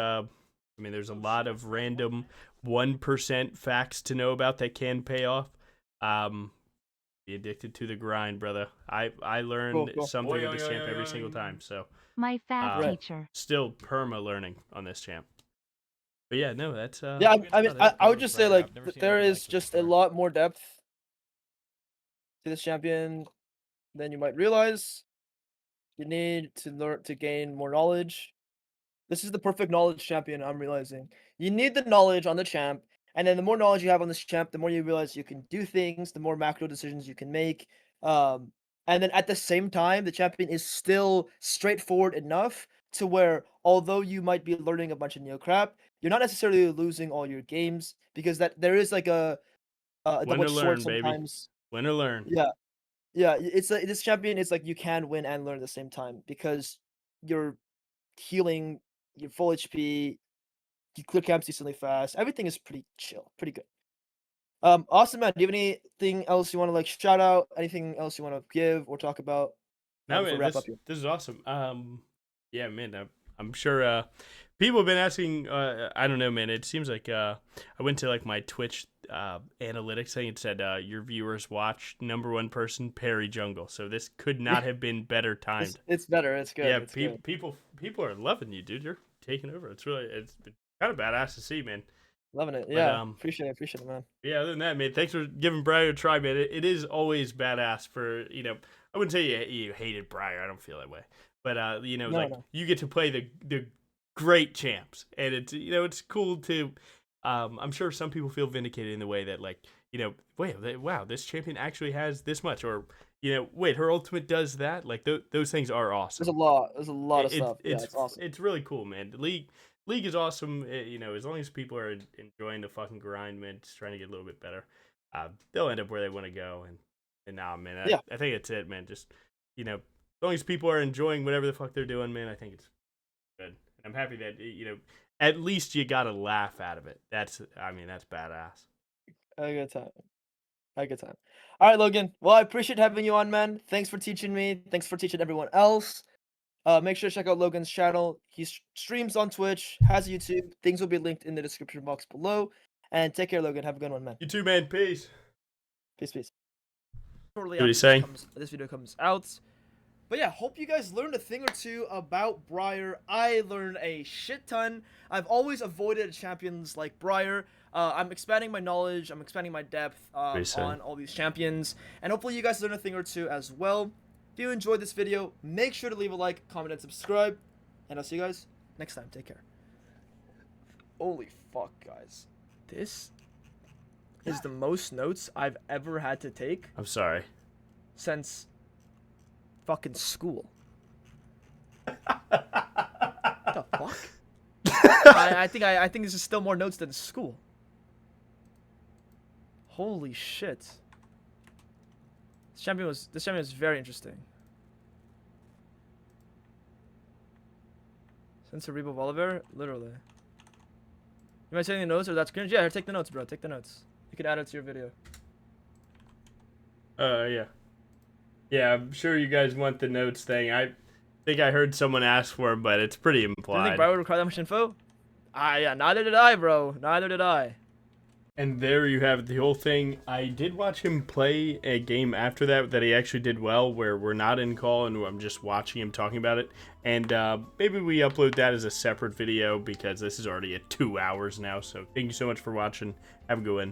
there's a lot of random 1% facts to know about that can pay off. Be addicted to the grind, brother. I learn Cool. something with this champ every single time. So My fat Right. teacher. still perma learning on this champ. But yeah, no, that's Yeah, I mean, I would just say Briar. like I've never seen there anything is like this just a before. lot more depth to this champion than you might realize. You need to learn to gain more knowledge. This is the perfect knowledge champion, I'm realizing. You need the knowledge on the champ, and then the more knowledge you have on this champ, the more you realize you can do things, the more macro decisions you can make. Um, and then at the same time, the champion is still straightforward enough to where, although you might be learning a bunch of neo crap, you're not necessarily losing all your games because that there is like a win or double-edged sword learn, baby. sometimes. Win or learn. Yeah, yeah. It's like this champion is like you can win and learn at the same time because you're healing, you're full HP, you clear camps decently fast. Everything is pretty chill, pretty good. Awesome, man. Do you have anything else you want to like shout out? Anything else you want to give or talk about No, before we man, wrap this up here? this is awesome. Yeah, man, I'm sure people have been asking. I don't know, man. It seems like I went to like my Twitch analytics thing. It said your viewers watch #1 person parry jungle. So this could not have been better timed. It's better. It's good. Yeah, It's good. people are loving you, dude. You're taking over. It's been kind of badass to see, man. Loving it. But, Yeah. Appreciate it, man. Yeah, other than that, man, thanks for giving Briar a try, man. It is always badass for, I wouldn't say you hated Briar. I don't feel that way. But, No. you get to play the great champs. And it's, it's cool to, I'm sure some people feel vindicated in the way that, like, wait, wow, this champion actually has this much. Or, wait, her ultimate does that. Like, those things are awesome. There's a lot of stuff. Yeah, it's awesome. It's really cool, man. League League is awesome. You know, as long as people are enjoying the fucking grind, man, just trying to get a little bit better, they'll end up where they want to go. And nah, man, I think it's it, man. Just, you know, as long as people are enjoying whatever the fuck they're doing, man, I think it's good. I'm happy that, you know, at least you got a laugh out of it. That's badass. A good time. A good time. All right, Logan. Well, I appreciate having you on, man. Thanks for teaching me. Thanks for teaching everyone else. Make sure to check out Logan's channel. He streams on Twitch, has a YouTube. Things will be linked in the description box below. And take care, Logan. Have a good one, man. You too, man. Peace. Peace, peace. Shortly What are you after saying? this video comes out. But yeah, hope you guys learned a thing or two about Briar. I learned a shit ton. I've always avoided champions like Briar. I'm expanding my knowledge. I'm expanding my depth on all these champions. And hopefully you guys learned a thing or two as well. If you enjoyed this video, make sure to leave a like, comment, and subscribe. And I'll see you guys next time. Take care. Holy fuck, guys. This is the most notes I've ever had to take I'm sorry. since fucking school. What the fuck? I think this is still more notes than school. Holy shit. This champion was very interesting. Since Haribo Bolivar, literally. You might take the notes or that's cringe? Yeah, here, take the notes, bro. Take the notes. You can add it to your video. Yeah. Yeah, I'm sure you guys want the notes thing. I think I heard someone ask for it, but it's pretty Do you think implied. Briar would require that much info? Yeah, neither did I, bro. Neither did I. And there you have the whole thing. I did watch him play a game after that he actually did well, where we're not in call and I'm just watching him talking about it. And maybe we upload that as a separate video because this is already at 2 hours now. So thank you so much for watching. Have a good one.